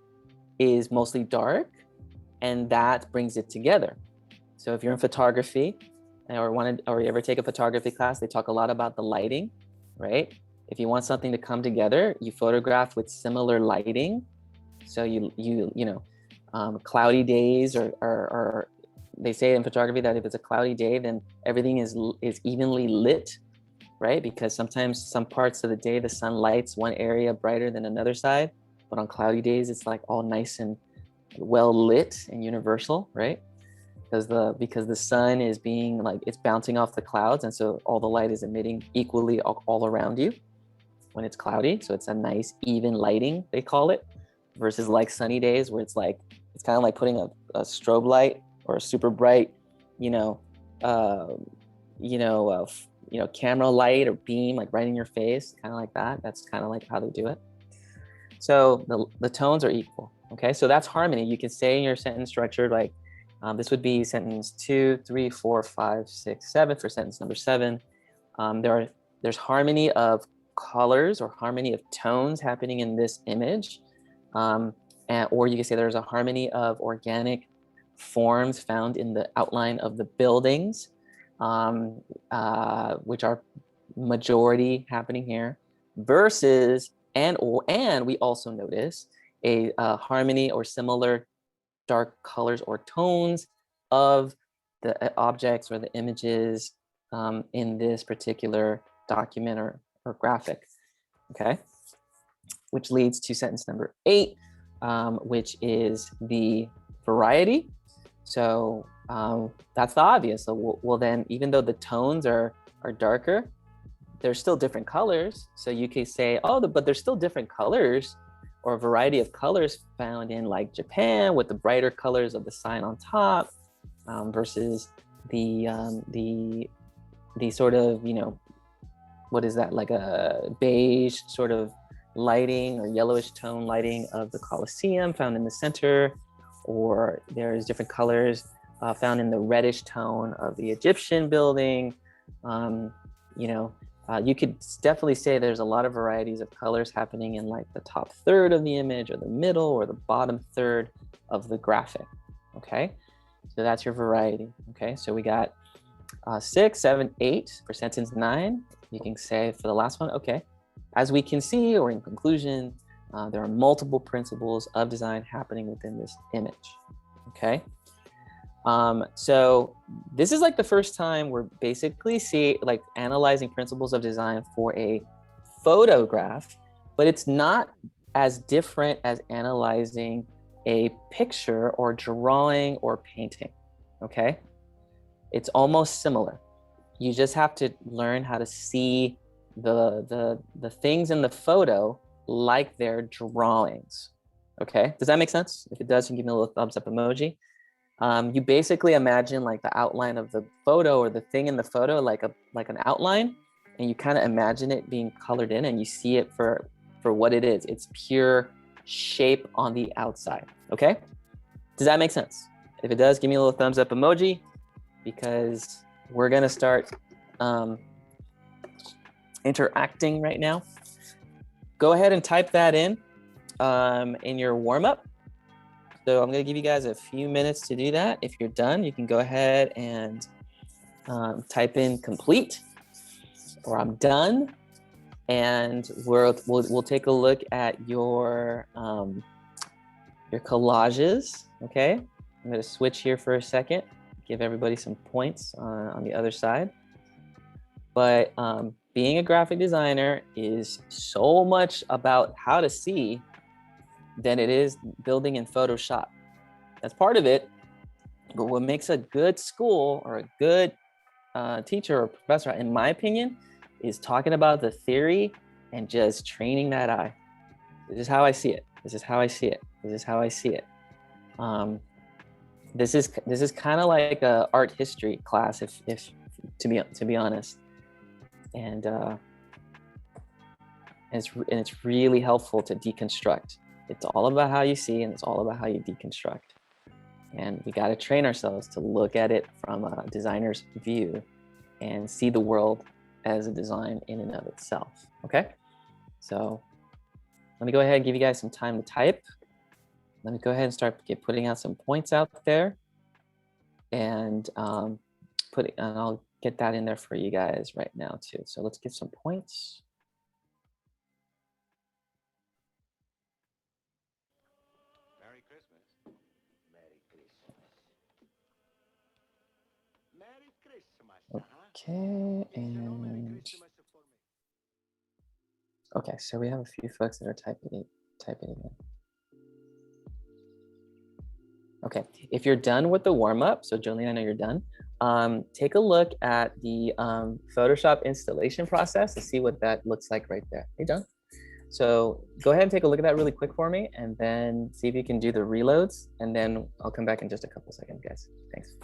is mostly dark, and that brings it together. So if you're in photography or you ever take a photography class, they talk a lot about the lighting, right? If you want something to come together, you photograph with similar lighting. So you know, cloudy days or they say in photography that if it's a cloudy day, then everything is evenly lit, right? Because sometimes some parts of the day, the sun lights one area brighter than another side, but on cloudy days, it's like all nice and well lit and universal, right? Because the sun is being like, it's bouncing off the clouds, and so all the light is emitting equally all around you when it's cloudy. So it's a nice even lighting, they call it, versus like sunny days where it's like, it's kind of like putting a strobe light or a super bright, camera light or beam like right in your face, kind of like that. That's kind of like how they do it. So the tones are equal. Okay, so that's harmony. You can say in your sentence structure, like this would be sentence 2, 3, 4, 5, 6, 7 for sentence number 7. There's harmony of colors or harmony of tones happening in this image. Or you can say there's a harmony of organic forms found in the outline of the buildings, which are majority happening here, versus and we also notice a harmony or similar dark colors or tones of the objects or the images in this particular document or graphic, okay? Which leads to sentence number 8, which is the variety. So that's the obvious. So well then, even though the tones are darker, there's still different colors. So you can say, but there's still different colors or a variety of colors found in like Japan with the brighter colors of the sign on top versus the sort of, what is that, like a beige sort of lighting or yellowish tone lighting of the Colosseum found in the center, or there's different colors found in the reddish tone of the Egyptian building. You could definitely say there's a lot of varieties of colors happening in like the top third of the image or the middle or the bottom third of the graphic, okay? So that's your variety, okay? So we got 6, 7, 8 for sentence 9. You can say for the last one, okay. As we can see, or in conclusion, there are multiple principles of design happening within this image, okay? So this is like the first time we're basically analyzing principles of design for a photograph, but it's not as different as analyzing a picture or drawing or painting, okay? It's almost similar. You just have to learn how to see the things in the photo like they're drawings, okay? Does that make sense? If it does, you can give me a little thumbs up emoji. You basically imagine like the outline of the photo or the thing in the photo like an outline, and you kind of imagine it being colored in, and you see it for what it is. It's pure shape on the outside, okay? Does that make sense? If it does, give me a little thumbs up emoji, because we're gonna start interacting right now. Go ahead and type that in your warm-up. So I'm gonna give you guys a few minutes to do that. If you're done, you can go ahead and type in complete, or I'm done. And we'll take a look at your collages, okay? I'm gonna switch here for a second, give everybody some points on the other side. But being a graphic designer is so much about how to see than it is building in Photoshop. That's part of it, but what makes a good school or a good teacher or professor, in my opinion, is talking about the theory and just training that eye. This is how I see it. This is how I see it. This is how I see it. This is kind of like a art history class, if to be honest, and it's really helpful to deconstruct. It's all about how you see, and it's all about how you deconstruct. And we got to train ourselves to look at it from a designer's view and see the world as a design in and of itself, okay? So let me go ahead and give you guys some time to type. Let me go ahead and start putting out some points out there, and I'll get that in there for you guys right now too. So let's get some points. Merry Christmas. Merry Christmas. Merry Christmas. Okay, and okay, so we have a few folks that are typing in. Okay, if you're done with the warm-up, so Jolene, I know you're done, take a look at the Photoshop installation process to see what that looks like right there. Hey, John. So go ahead and take a look at that really quick for me, and then see if you can do the reloads, and then I'll come back in just a couple seconds, guys. Thanks.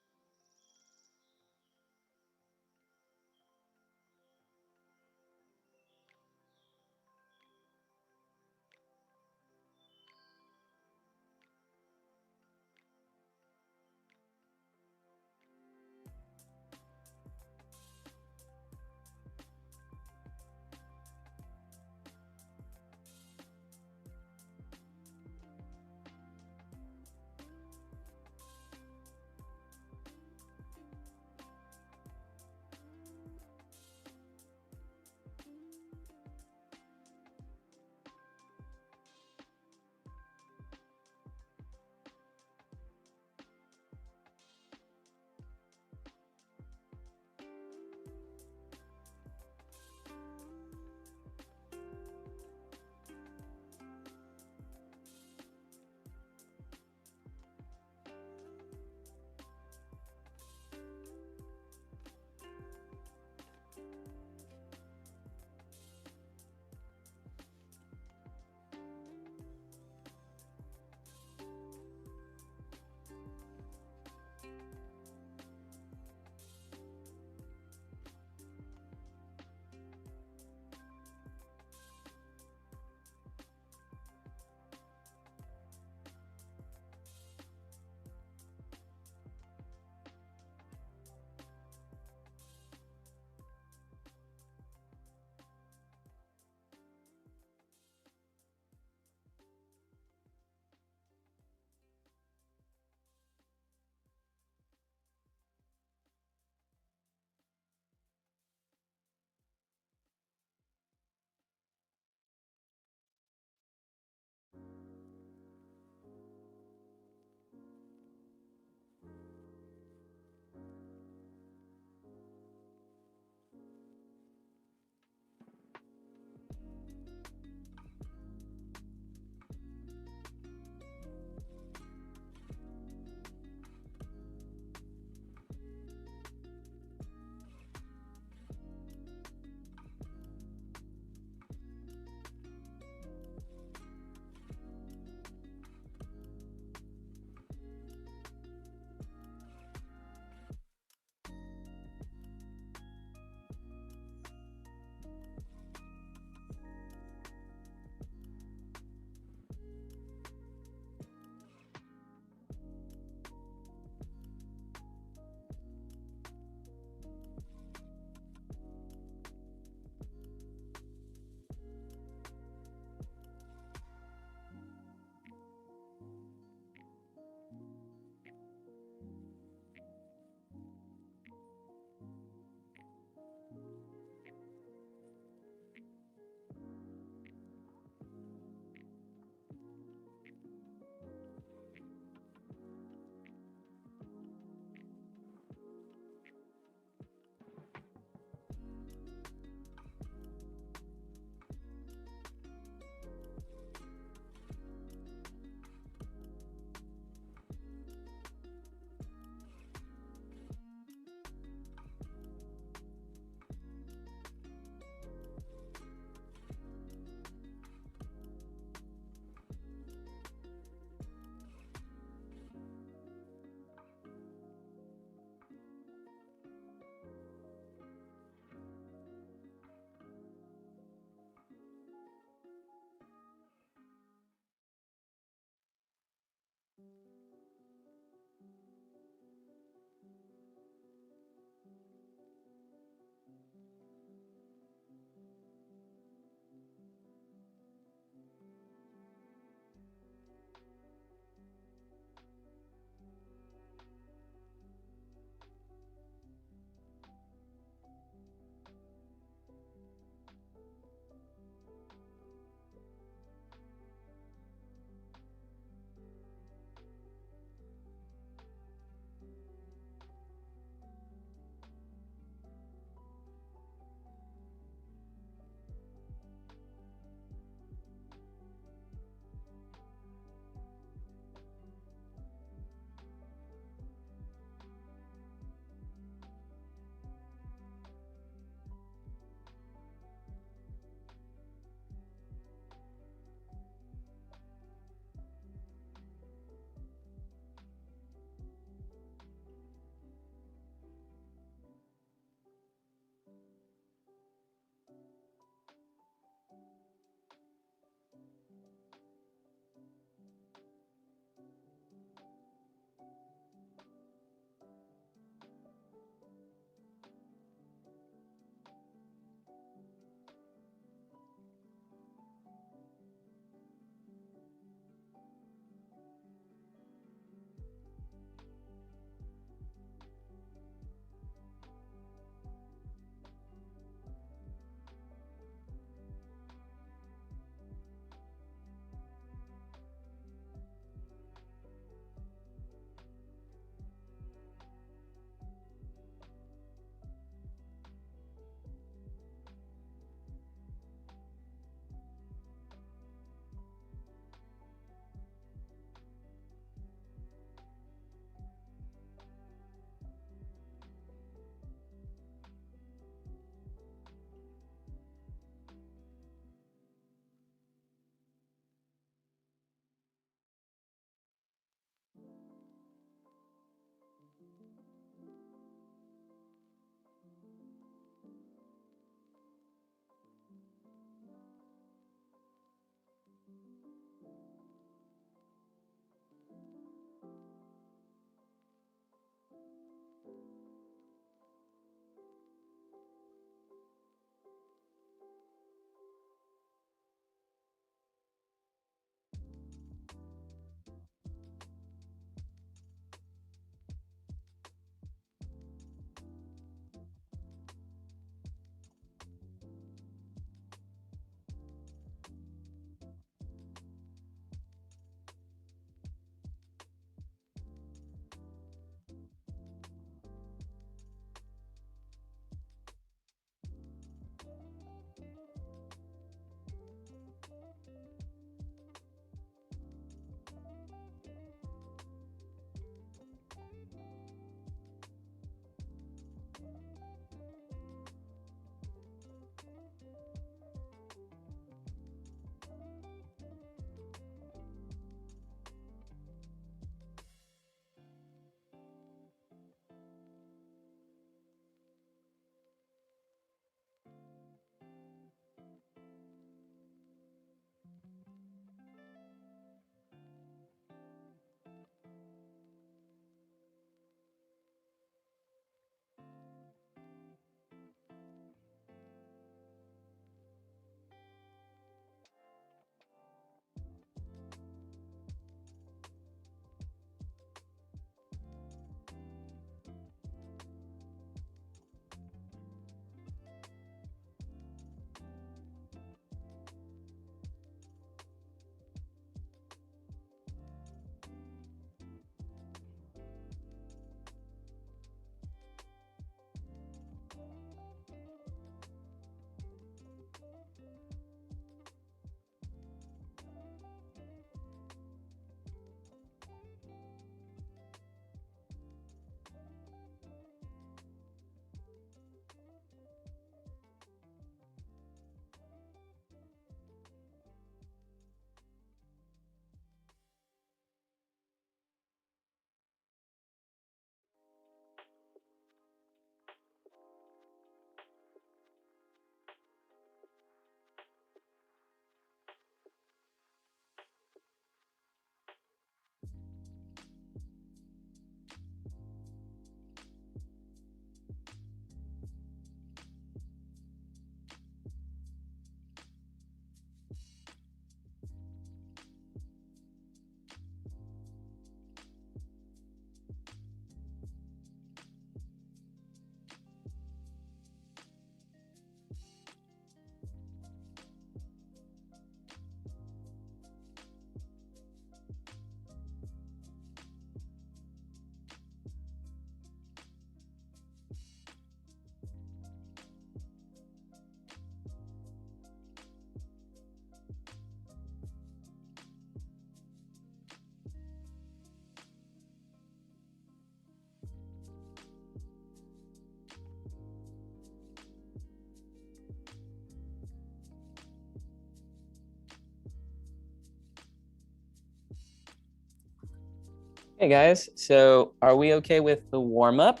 Hey guys, so are we okay with the warm up?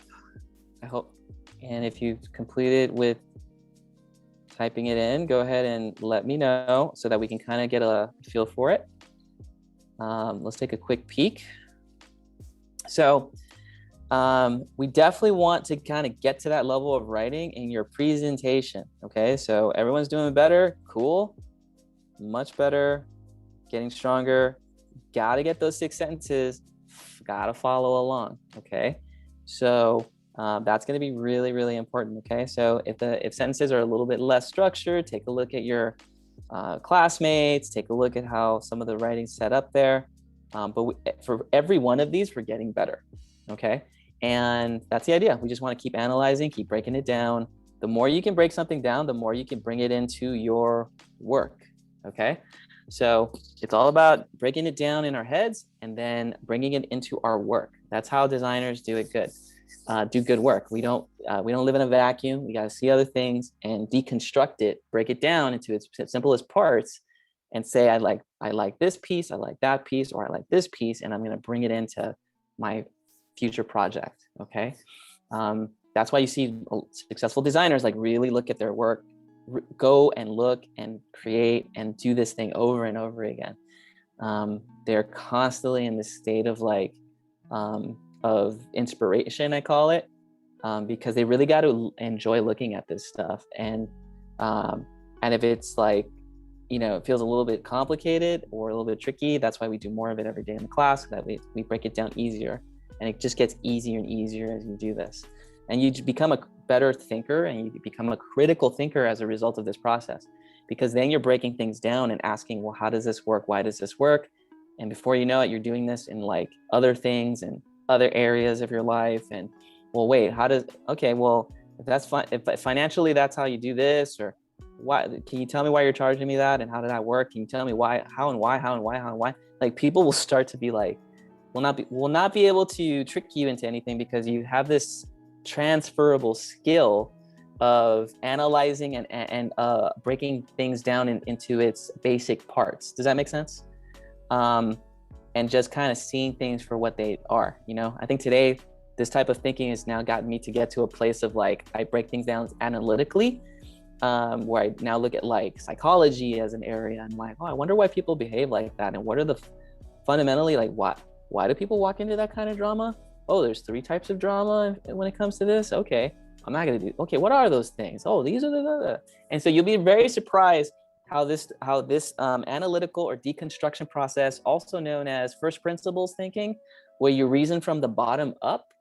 I hope, and if you've completed with typing it in, go ahead and let me know so that we can kind of get a feel for it. Let's take a quick peek. So we definitely want to kind of get to that level of writing in your presentation. Okay, so everyone's doing better, cool, much better, getting stronger. Got to get those 6 sentences, got to follow along. Okay, so that's going to be really, really important. Okay, so if sentences are a little bit less structured, take a look at your classmates, take a look at how some of the writing's set up there. For every one of these, we're getting better. Okay, and that's the idea. We just want to keep analyzing, keep breaking it down. The more you can break something down, the more you can bring it into your work. Okay, so it's all about breaking it down in our heads and then bringing it into our work. That's how designers do it good. Do good work. We don't live in a vacuum. We got to see other things and deconstruct it, break it down into its simplest parts, and say I like this piece, I like that piece, or I like this piece, and I'm going to bring it into my future project. Okay, that's why you see successful designers like really look at their work, go and look and create and do this thing over and over again. They're constantly in this state of like of inspiration, I call it, because they really got to enjoy looking at this stuff. And if it's like, it feels a little bit complicated or a little bit tricky, that's why we do more of it every day in the class, so that we break it down easier. And it just gets easier and easier as you do this. And you become a better thinker and you become a critical thinker as a result of this process, because then you're breaking things down and asking, well, how does this work? Why does this work? And before you know it, you're doing this in like other things and other areas of your life. And well, wait, okay, well, if that's fine, if financially that's how you do this, or why, can you tell me why you're charging me that? And how did that work? Can you tell me why, how and why? Like people will start to be like, will not be able to trick you into anything, because you have this transferable skill of analyzing and breaking things down into its basic parts. Does that make sense? And just kind of seeing things for what they are. I think today this type of thinking has now gotten me to get to a place of like, I break things down analytically, where I now look at like psychology as an area and like, oh, I wonder why people behave like that, and what are the fundamentally like why do people walk into that kind of drama? Oh, there's 3 types of drama when it comes to this. Okay, I'm not gonna do. Okay, what are those things? Oh, these are the. And so you'll be very surprised how this analytical or deconstruction process, also known as first principles thinking, where you reason from the bottom up.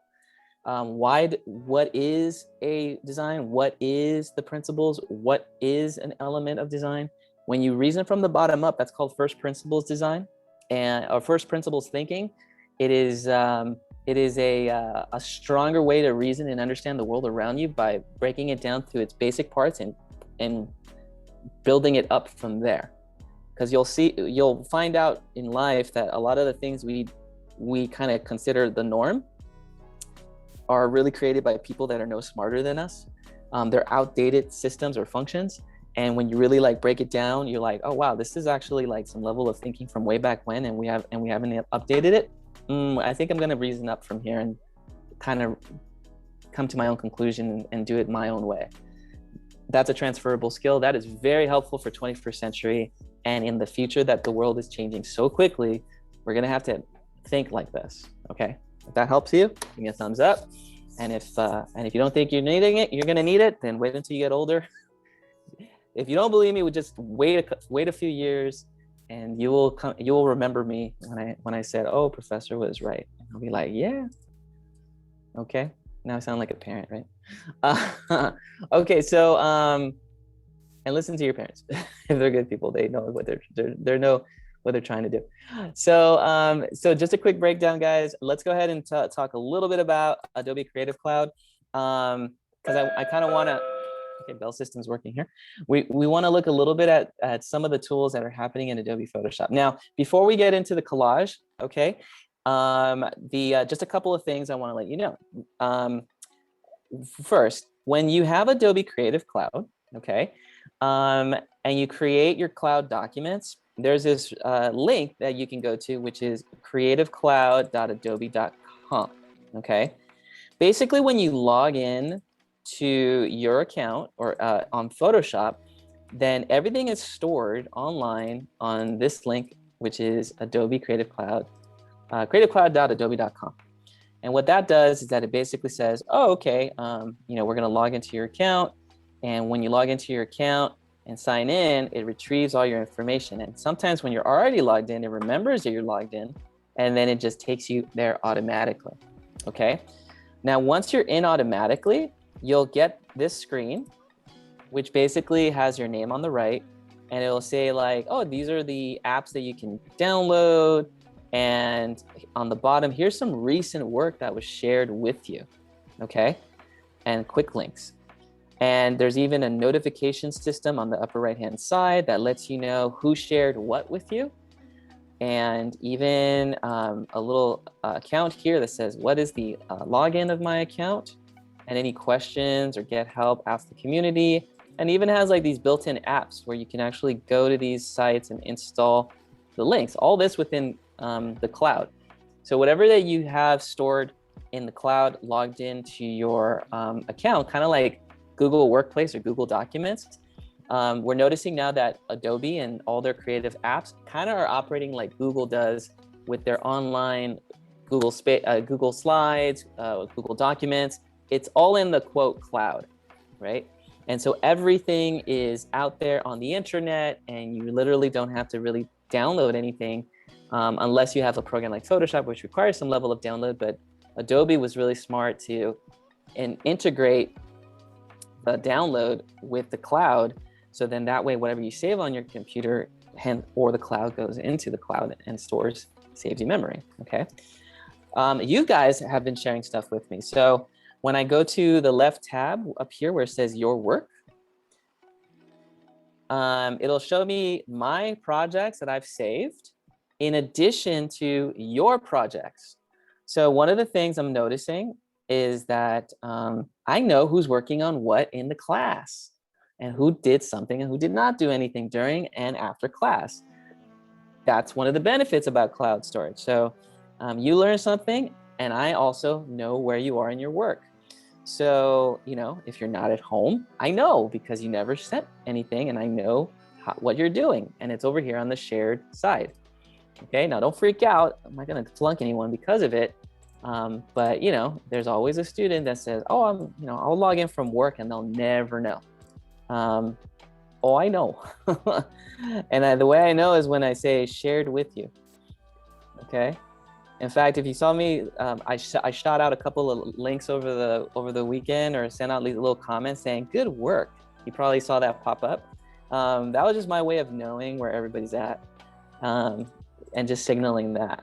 What is a design? What is the principles? What is an element of design? When you reason from the bottom up, that's called first principles design, or first principles thinking. It is a stronger way to reason and understand the world around you by breaking it down to its basic parts and building it up from there. Because you'll find out in life that a lot of the things we kind of consider the norm are really created by people that are no smarter than us. They're outdated systems or functions. And when you really like break it down, you're like, oh wow, this is actually like some level of thinking from way back when, and we haven't updated it. I think I'm gonna reason up from here and kind of come to my own conclusion and do it my own way. That's a transferable skill that is very helpful for 21st century. And in the future that the world is changing so quickly, we're gonna have to think like this, okay? If that helps you, give me a thumbs up. And if you don't think you're needing it, you're gonna need it, then wait until you get older. If you don't believe me, we just wait a few years, and you will remember me when I said, "Oh, Professor was right." And I'll be like, "Yeah, okay." Now I sound like a parent, right? Okay, so and listen to your parents. If they're good people, they know what they know what they're trying to do. So just a quick breakdown, guys. Let's go ahead and talk a little bit about Adobe Creative Cloud, because I kind of want to. Okay, Bell System's working here. We want to look a little bit at some of the tools that are happening in Adobe Photoshop. Now, before we get into the collage, okay, just a couple of things I want to let you know. First, when you have Adobe Creative Cloud, okay, and you create your cloud documents, there's this link that you can go to, which is creativecloud.adobe.com. Okay. Basically, when you log in to your account or on Photoshop, then everything is stored online on this link, which is Adobe Creative Cloud, creativecloud.adobe.com. And what that does is that it basically says, oh, okay, we're going to log into your account. And when you log into your account and sign in, it retrieves all your information. And sometimes when you're already logged in, it remembers that you're logged in, and then it just takes you there automatically. Okay. Now, once you're in automatically, you'll get this screen, which basically has your name on the right. And it'll say like, oh, these are the apps that you can download. And on the bottom, here's some recent work that was shared with you, okay? And quick links. And there's even a notification system on the upper right-hand side that lets you know who shared what with you. And even a little account here that says, what is the login of my account? And any questions or get help, ask the community. And even has like these built-in apps where you can actually go to these sites and install the links, all this within the cloud. So whatever that you have stored in the cloud logged into your account, kind of like Google Workplace or Google Documents, we're noticing now that Adobe and all their creative apps kind of are operating like Google does with their online Google Slides, Google Documents. It's all in the quote cloud, right? And so everything is out there on the internet, and you literally don't have to really download anything unless you have a program like Photoshop, which requires some level of download. But Adobe was really smart to integrate the download with the cloud. So then that way, whatever you save on your computer or the cloud goes into the cloud and saves you memory, okay? You guys have been sharing stuff with me. So when I go to the left tab up here where it says your work, it'll show me my projects that I've saved in addition to your projects. So one of the things I'm noticing is that I know who's working on what in the class and who did something and who did not do anything during and after class. That's one of the benefits about cloud storage. So you learn something, and I also know where you are in your work. So, if you're not at home, I know because you never sent anything, and I know what you're doing, and it's over here on the shared side. Okay, now don't freak out. I'm not going to flunk anyone because of it. But there's always a student that says, oh, I'll log in from work, and they'll never know. Oh, I know. And the way I know is when I say shared with you. Okay. In fact, if you saw me, I shot out a couple of links over the weekend, or sent out little comments saying good work. You probably saw that pop up. That was just my way of knowing where everybody's at, and just signaling that.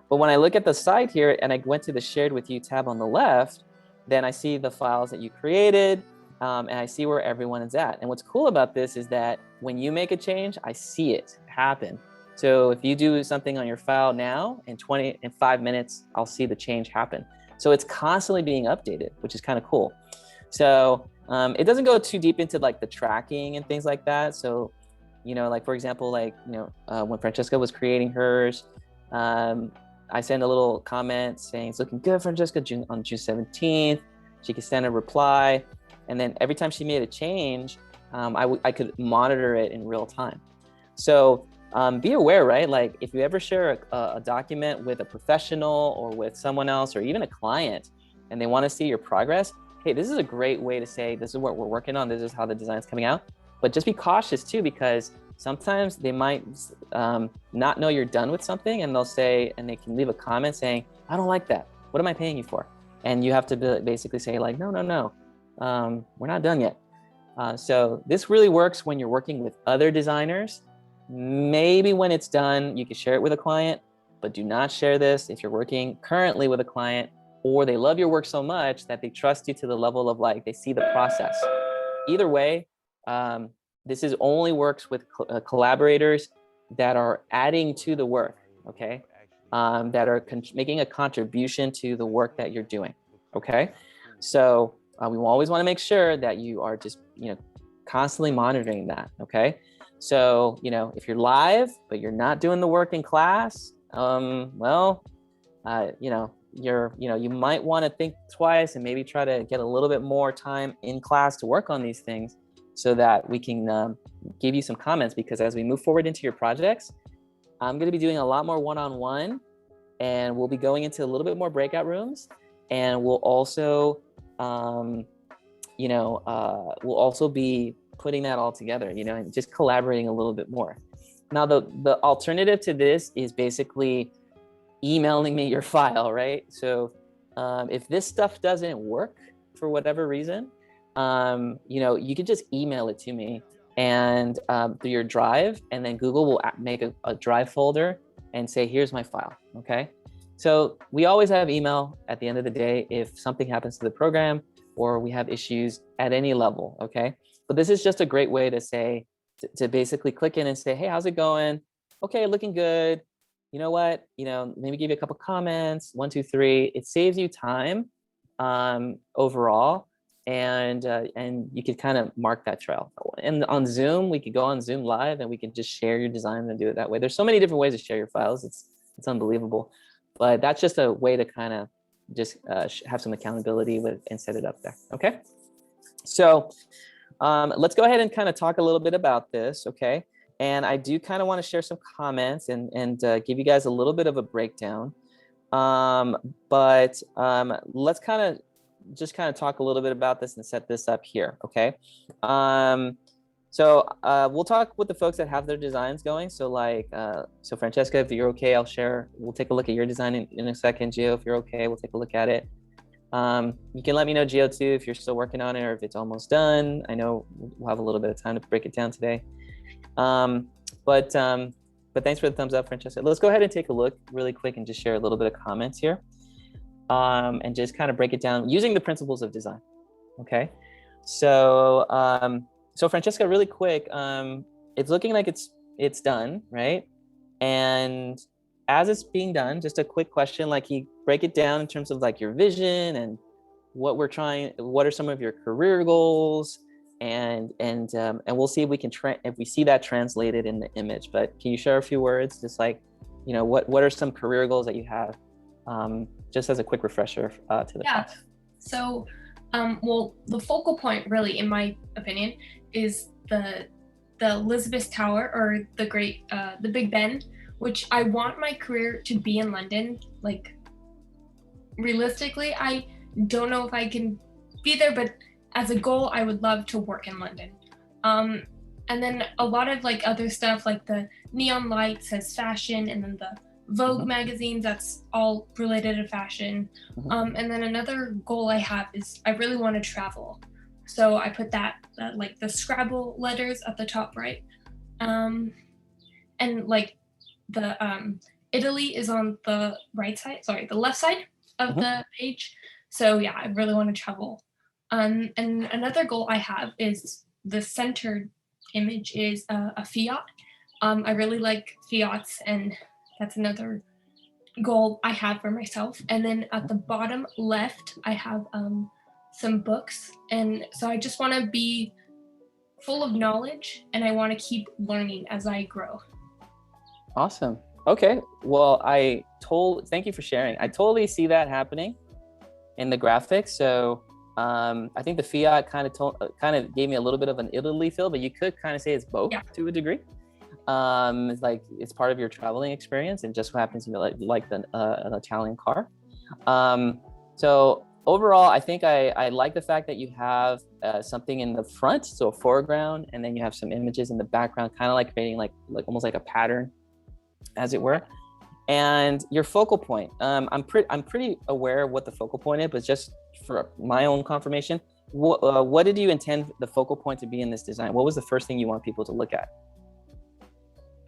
But when I look at the side here and I went to the shared with you tab on the left, then I see the files that you created, and I see where everyone is at. And what's cool about this is that when you make a change, I see it happen. So if you do something on your file now, in 5 minutes, I'll see the change happen. So it's constantly being updated, which is kind of cool. So it doesn't go too deep into like the tracking and things like that. So, like for example, when Francesca was creating hers, I sent a little comment saying, it's looking good, Francesca, on June 17th. She could send a reply. And then every time she made a change, I could monitor it in real time. So be aware, right? Like if you ever share a document with a professional or with someone else or even a client, and they want to see your progress, hey, this is a great way to say, this is what we're working on. This is how the design's coming out. But just be cautious too, because sometimes they might not know you're done with something, and they'll say, and they can leave a comment saying, I don't like that. What am I paying you for? And you have to basically say like, no, we're not done yet. So this really works when you're working with other designers. Maybe when it's done, you can share it with a client, but do not share this if you're working currently with a client, or they love your work so much that they trust you to the level of like, they see the process. Either way, this only works with collaborators that are adding to the work, okay? That are making a contribution to the work that you're doing, okay? So we always want to make sure that you are just, constantly monitoring that, okay? So, you know, if you're live, but you're not doing the work in class, well, you know, you might want to think twice and maybe try to get a little bit more time in class to work on these things so that we can give you some comments, because as we move forward into your projects, I'm going to be doing a lot more one-on-one, and we'll be going into a little bit more breakout rooms, and we'll also, we'll also be putting that all together, you know, and just collaborating a little bit more. Now, the alternative to this is basically emailing me your file, right? So if this stuff doesn't work for whatever reason, you know, you could just email it to me and through your drive, and then Google will make a drive folder and say, here's my file, okay? So we always have email at the end of the day if something happens to the program or we have issues at any level, okay? But this is just a great way to say, to basically click in and say, hey, how's it going? Okay, looking good. You know what, you know, maybe give you a couple comments, 1, 2, 3. It saves you time overall, and you could kind of mark that trail. And on Zoom, we could go on Zoom Live and we can just share your design and do it that way. There's so many different ways to share your files. It's unbelievable, but that's just a way to kind of just have some accountability with and set it up there. Okay, so let's go ahead and kind of talk a little bit about this. Okay. And I do kind of want to share some comments and give you guys a little bit of a breakdown. But let's kind of talk a little bit about this and set this up here, okay? So we'll talk with the folks that have their designs going. So like, so Francesca, if you're okay, we'll take a look at your design in a second. Gio, if you're okay, we'll take a look at it. You can let me know, Gio, too, if you're still working on it or if it's almost done. I know we'll have a little bit of time to break it down today. But thanks for the thumbs up, Francesca. Let's go ahead and take a look really quick and just share a little bit of comments here, and just kind of break it down using the principles of design. Okay, so so Francesca, really quick, it's looking like it's done, right? And as it's being done, just a quick question, like, you break it down in terms of like your vision and what are some of your career goals, and we'll see if we can if we see that translated in the image. But can you share a few words, just like, you know, what are some career goals that you have, just as a quick refresher to the class? So well, the focal point, really, in my opinion, is the Elizabeth Tower, or the Big Ben, which I want my career to be in London. Like, realistically, I don't know if I can be there, but as a goal, I would love to work in London. And then a lot of like other stuff, like the neon lights says fashion, and then the Vogue magazines, that's all related to fashion. And then another goal I have is I really want to travel. So I put that like the Scrabble letters at the top right. And like the Italy is on the the left side of the page. So yeah, I really want to travel. And another goal I have is the centered image is a Fiat. I really like Fiats, and that's another goal I have for myself. And then at the bottom left, I have some books. And so I just want to be full of knowledge, and I want to keep learning as I grow. Awesome. Okay. Well, thank you for sharing. I totally see that happening in the graphics. So I think the Fiat kind of gave me a little bit of an Italy feel, but you could kind of say it's both to a degree. It's like it's part of your traveling experience, and just so happens you like an Italian car. So overall, I think I like the fact that you have something in the front, so a foreground, and then you have some images in the background, kind of like creating like almost like a pattern, as it were. And your focal point, I'm pretty aware of what the focal point is, but just for my own confirmation, what did you intend the focal point to be in this design? What was the first thing you want people to look at?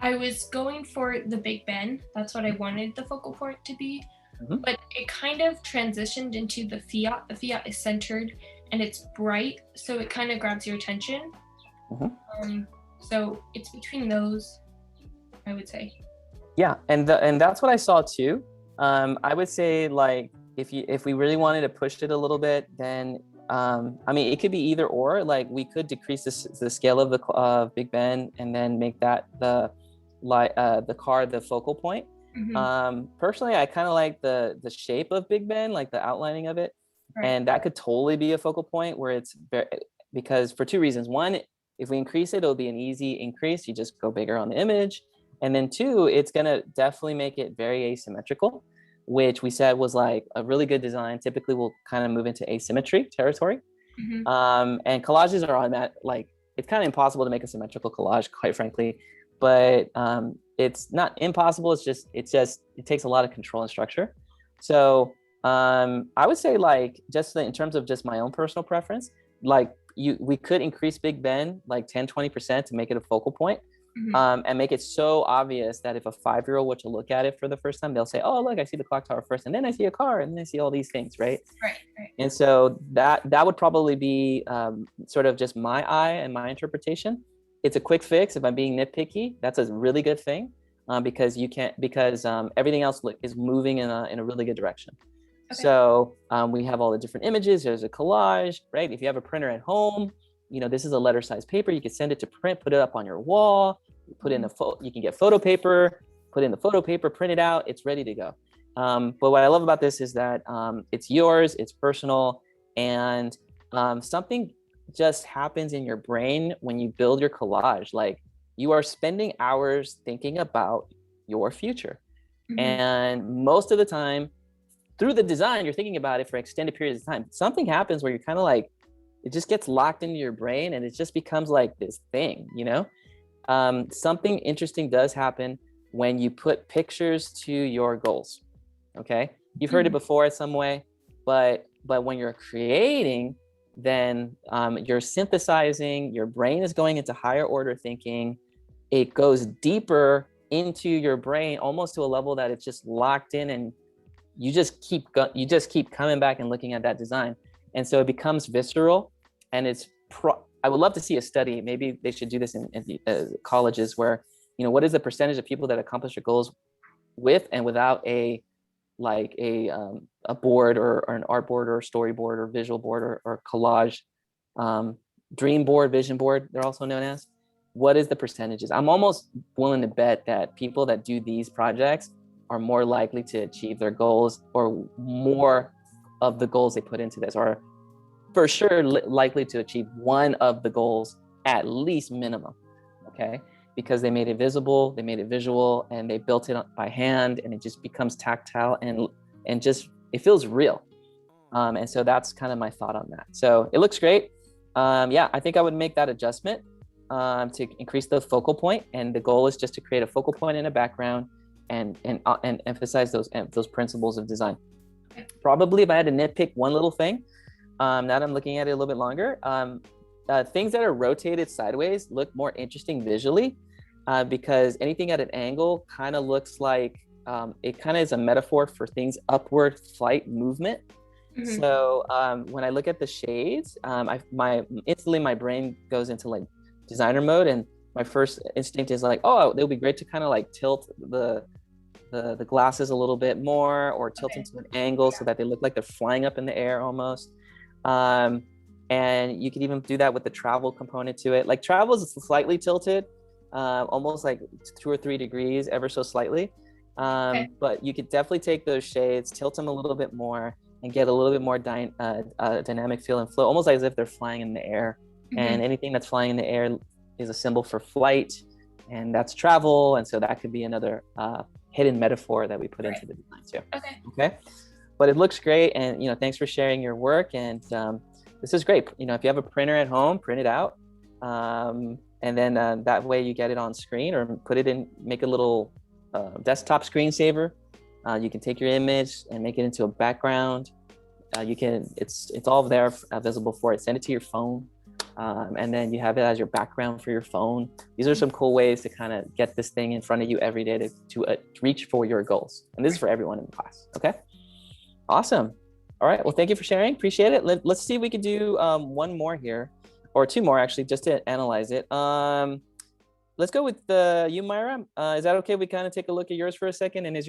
I was going for the Big Ben. That's what I wanted the focal point to be. But it kind of transitioned into the Fiat. The Fiat is centered and it's bright, so it kind of grabs your attention. So it's between those, I would say. Yeah, and that's what I saw too. I would say, like, if we really wanted to push it a little bit, then I mean, it could be either or. Like we could decrease the scale of the Big Ben and then make that the car the focal point. Personally, I kind of like the shape of Big Ben, like the outlining of it, and that could totally be a focal point where it's very, because for two reasons. One, if we increase it, it'll be an easy increase. You just go bigger on the image, and then two, it's gonna definitely make it very asymmetrical, which we said was like a really good design. Typically, we'll kind of move into asymmetry territory. And collages are on that. Like it's kind of impossible to make a symmetrical collage, quite frankly, but it's not impossible. It takes a lot of control and structure. So I would say, like, just in terms of just my own personal preference, like we could increase Big Ben like 10-20% to make it a focal point. And make it so obvious that if a 5-year-old were to look at it for the first time, they'll say, oh, look, I see the clock tower first, and then I see a car, and then I see all these things, right? And so that would probably be sort of just my eye and my interpretation. It's a quick fix. If I'm being nitpicky, that's a really good thing, because everything else is moving in a really good direction. So we have all the different images. There's a collage, right? If you have a printer at home, this is a letter size paper. You can send it to print, put it up on your wall, put in you can get photo paper, put in the photo paper, print it out. It's ready to go. But what I love about this is that it's yours, it's personal, and something just happens in your brain when you build your collage. Like you are spending hours thinking about your future. And most of the time through the design, you're thinking about it for extended periods of time. Something happens where you're kind of like, it just gets locked into your brain and it just becomes like this thing, something interesting does happen when you put pictures to your goals. Okay. You've heard it before in some way, but when you're creating, then you're synthesizing, your brain is going into higher order thinking. It goes deeper into your brain, almost to a level that it's just locked in, and you just keep coming back and looking at that design. And so it becomes visceral, and I would love to see a study. Maybe they should do this in colleges where, what is the percentage of people that accomplish their goals with and without a board or an art board or storyboard or visual board or collage, dream board, vision board, they're also known as. What is the percentages? I'm almost willing to bet that people that do these projects are more likely to achieve their goals, or more of the goals they put into this, or for sure likely to achieve one of the goals at least minimum. Okay, because they made it visible, they made it visual, and they built it by hand, and it just becomes tactile and just it feels real. And so that's kind of my thought on that. So it looks great. Yeah, I think I would make that adjustment to increase the focal point, and the goal is just to create a focal point in a background and emphasize those principles of design. Probably if I had to nitpick one little thing, now that I'm looking at it a little bit longer, things that are rotated sideways look more interesting visually, because anything at an angle kind of looks like it kind of is a metaphor for things upward flight movement. So when I look at the shades, instantly my brain goes into like designer mode, and my first instinct is like, oh, it would be great to kind of like tilt the glasses a little bit more, or tilt them to an angle so that they look like they're flying up in the air almost. And you could even do that with the travel component to it. Like travel is slightly tilted, almost like 2 or 3 degrees, ever so slightly. But you could definitely take those shades, tilt them a little bit more, and get a little bit more dynamic feel and flow, almost as if they're flying in the air. And anything that's flying in the air is a symbol for flight, and that's travel. And so that could be another hidden metaphor that we put into the design too. Okay. But it looks great, and thanks for sharing your work. And this is great. If you have a printer at home, print it out, and then that way you get it on screen, or put it in, make a little desktop screensaver. You can take your image and make it into a background. It's all there visible for it. Send it to your phone, and then you have it as your background for your phone. These are some cool ways to kind of get this thing in front of you every day to reach for your goals. And this is for everyone in the class. Okay. Awesome. All right. Well, thank you for sharing. Appreciate it. Let's see if we could do one more here, or 2 more actually, just to analyze it. Let's go with you, Myra. Is that okay? We kind of take a look at yours for a second. And is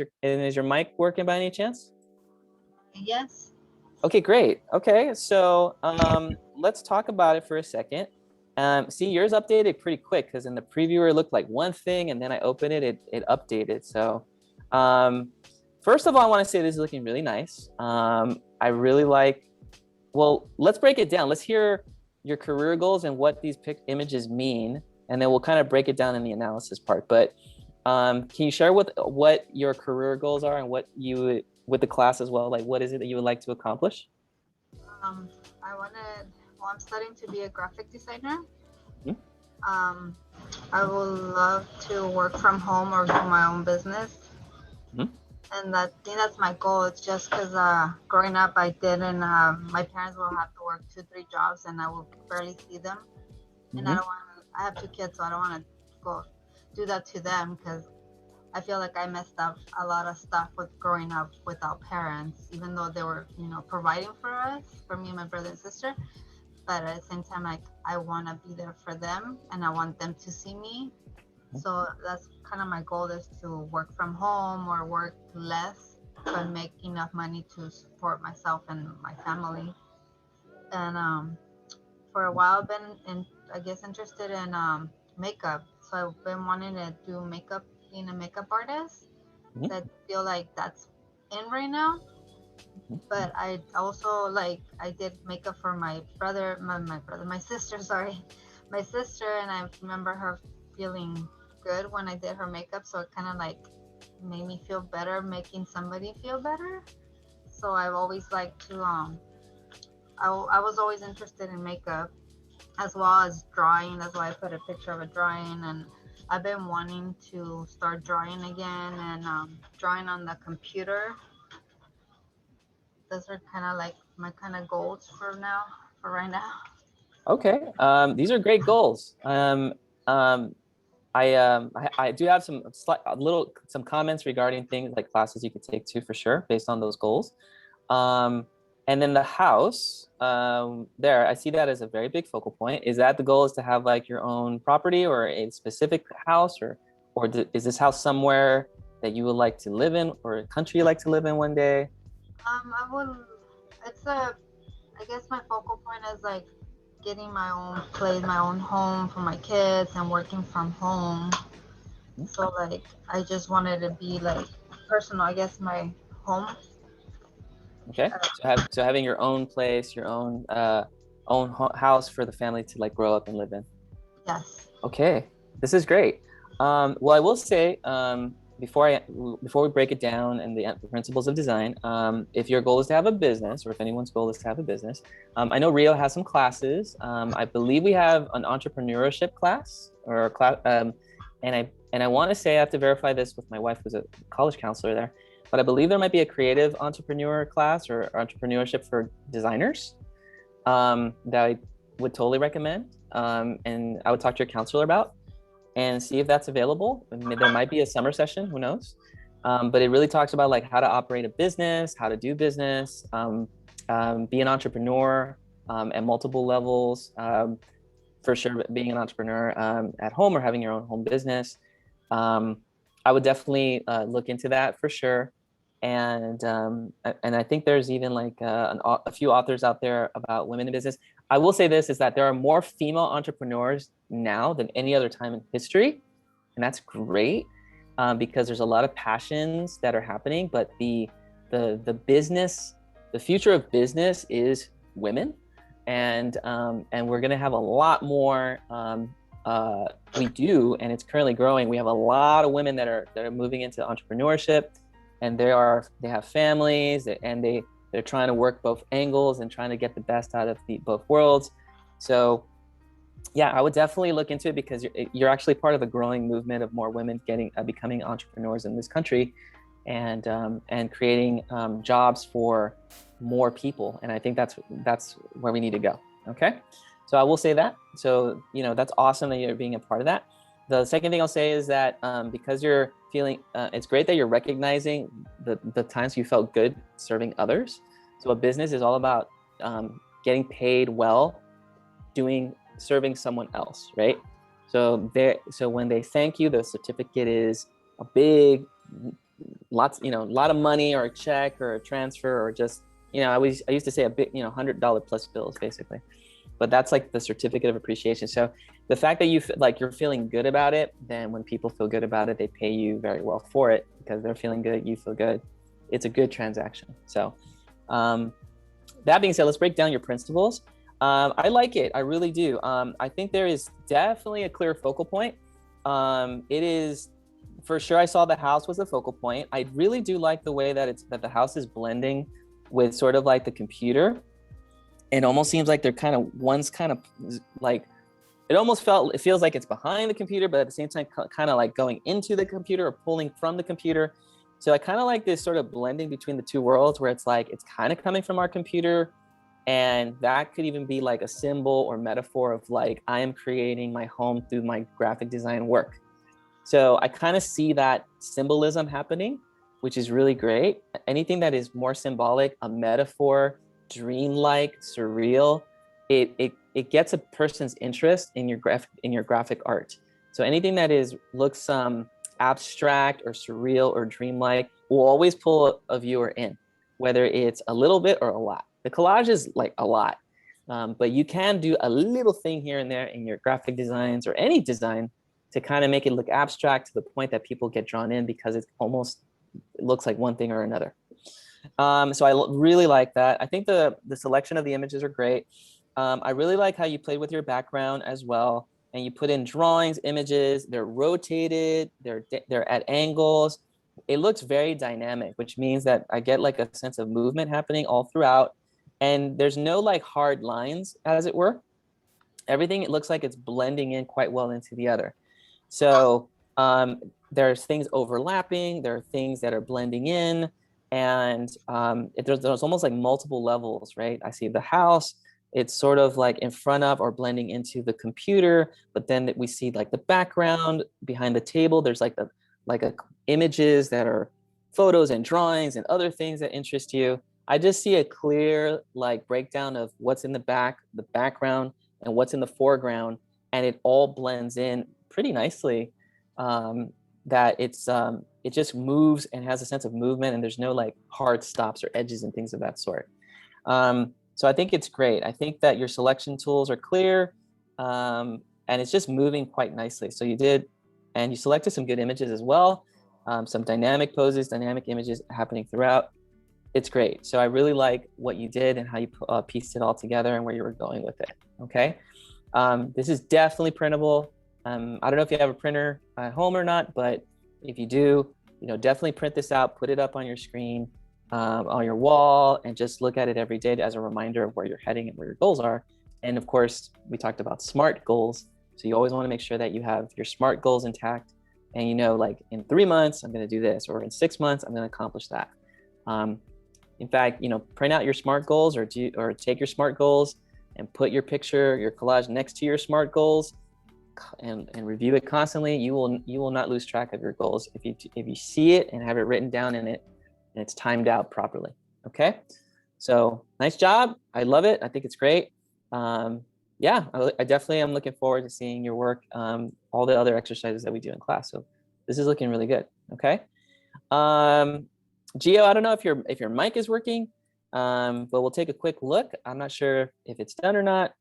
your mic working by any chance? Yes. Okay, great. Okay, so let's talk about it for a second. See, yours updated pretty quick because in the previewer it looked like one thing, and then I opened it, it updated. So um, first of all, I want to say this is looking really nice. I really like, well, let's break it down. Let's hear your career goals and what these images mean, and then we'll kind of break it down in the analysis part. But can you share what your career goals are and what you with the class as well? Like, what is it that you would like to accomplish? Um, I'm studying to be a graphic designer. Mhm. Um, I would love to work from home or do my own business. Mhm. And I think that's my goal. It's just because growing up, I didn't, my parents will have to work 2, 3 jobs and I will barely see them. And Mhm. I have 2 kids, so I don't want to go do that to them because I feel like I messed up a lot of stuff with growing up without parents, even though they were, providing for us, for me and my brother and sister. But at the same time, like I want to be there for them and I want them to see me. So that's kind of my goal, is to work from home or work less, but make enough money to support myself and my family. And for a while, I've been I guess, interested in makeup. So I've been wanting to do makeup, being a makeup artist. Mhm. So I feel like that's in right now. But I also, like, I did makeup for my sister, sorry, my sister, and I remember her feeling good when I did her makeup. So it kind of like made me feel better, making somebody feel better. So I've always liked to I was always interested in makeup as well as drawing. That's why I put a picture of a drawing, and I've been wanting to start drawing again and drawing on the computer. Those are kind of like my kind of goals for now, for right now. Okay, these are great goals. I do have some comments regarding things like classes you could take too, for sure, based on those goals. Um, and then the house, there, I see that as a very big focal point. Is that the goal, is to have like your own property or a specific house, or is this house somewhere that you would like to live in, or a country you like to live in one day? I would. It's a. I guess my focal point is like getting my own place, my own home for my kids, and working from home. So like, I just wanted to be like personal. I guess my home. Okay, so having your own place, your own house for the family to like grow up and live in. Yes. Okay, this is great. Well, I will say, before we break it down and the principles of design, if your goal is to have a business, or if anyone's goal is to have a business, I know Rio has some classes. I believe we have an entrepreneurship class or a class, and I want to say, I have to verify this with my wife, who's a college counselor there, but I believe there might be a creative entrepreneur class or entrepreneurship for designers, that I would totally recommend. And I would talk to your counselor about and see if that's available. I mean, there might be a summer session, who knows? But it really talks about like how to operate a business, how to do business, be an entrepreneur at multiple levels. For sure, being an entrepreneur at home or having your own home business. Um, I would definitely look into that for sure. And I think there's even like a few authors out there about women in business. I will say this, is that there are more female entrepreneurs now than any other time in history, and that's great, because there's a lot of passions that are happening. But the business, the future of business is women, and we're gonna have a lot more. We do, and it's currently growing. We have a lot of women that are moving into entrepreneurship, and they have families, and they're trying to work both angles and trying to get the best out of both worlds. So yeah, I would definitely look into it, because you're actually part of the growing movement of more women becoming entrepreneurs in this country, and creating jobs for more people. And I think that's where we need to go. Okay, so I will say that. So that's awesome that you're being a part of that. The second thing I'll say is that because you're feeling, it's great that you're recognizing the times you felt good serving others. So a business is all about getting paid well, serving someone else, right? So when they thank you, the certificate is a big, a lot of money, or a check, or a transfer, or just I used to say a big, $100 plus bills basically, but that's like the certificate of appreciation. So the fact that you're feeling good about it, then when people feel good about it, they pay you very well for it because they're feeling good, you feel good. It's a good transaction. So that being said, let's break down your principles. I like it, I really do. I think there is definitely a clear focal point. It is, for sure, I saw the house was a focal point. I really do like the way that the house is blending with sort of like the computer. It almost seems like one's kind of like, it feels like it's behind the computer, but at the same time, kind of like going into the computer or pulling from the computer. So I kind of like this sort of blending between the two worlds where it's like, it's kind of coming from our computer. And that could even be like a symbol or metaphor of like, I am creating my home through my graphic design work. So I kind of see that symbolism happening, which is really great. Anything that is more symbolic, a metaphor, dreamlike, surreal, it gets a person's interest in your graphic art. So anything that looks abstract or surreal or dreamlike will always pull a viewer in, whether it's a little bit or a lot. The collage is like a lot, but you can do a little thing here and there in your graphic designs or any design to kind of make it look abstract to the point that people get drawn in because it looks like one thing or another. So I really like that. I think the selection of the images are great. I really like how you played with your background as well. And you put in drawings, images, they're rotated, they're at angles. It looks very dynamic, which means that I get like a sense of movement happening all throughout. And there's no like hard lines, as it were. Everything, it looks like it's blending in quite well into the other. So there's things overlapping, there are things that are blending in, and there's almost like multiple levels, right? I see the house, it's sort of like in front of or blending into the computer, but then we see like the background behind the table. There's like images that are photos and drawings and other things that interest you. I just see a clear like breakdown of what's in the background and what's in the foreground, and it all blends in pretty nicely. That it just moves and has a sense of movement, and there's no like hard stops or edges and things of that sort. So I think it's great. I think that your selection tools are clear, and it's just moving quite nicely. So you selected some good images as well, some dynamic poses, dynamic images happening throughout. It's great. So I really like what you did and how you pieced it all together and where you were going with it. Okay. This is definitely printable. I don't know if you have a printer at home or not, but if you do, definitely print this out, put it up on your screen, on your wall, and just look at it every day as a reminder of where you're heading and where your goals are. And of course, we talked about SMART goals. So you always want to make sure that you have your SMART goals intact, and like in 3 months, I'm going to do this, or in 6 months, I'm going to accomplish that. In fact, print out your SMART goals or take your SMART goals and put your picture, your collage next to your SMART goals, and review it constantly. You will not lose track of your goals if you see it and have it written down in it, and it's timed out properly. Okay, so nice job. I love it. I think it's great. Yeah, I definitely am looking forward to seeing your work, all the other exercises that we do in class. So this is looking really good. Okay. Gio, I don't know if your mic is working, but we'll take a quick look. I'm not sure if it's done or not,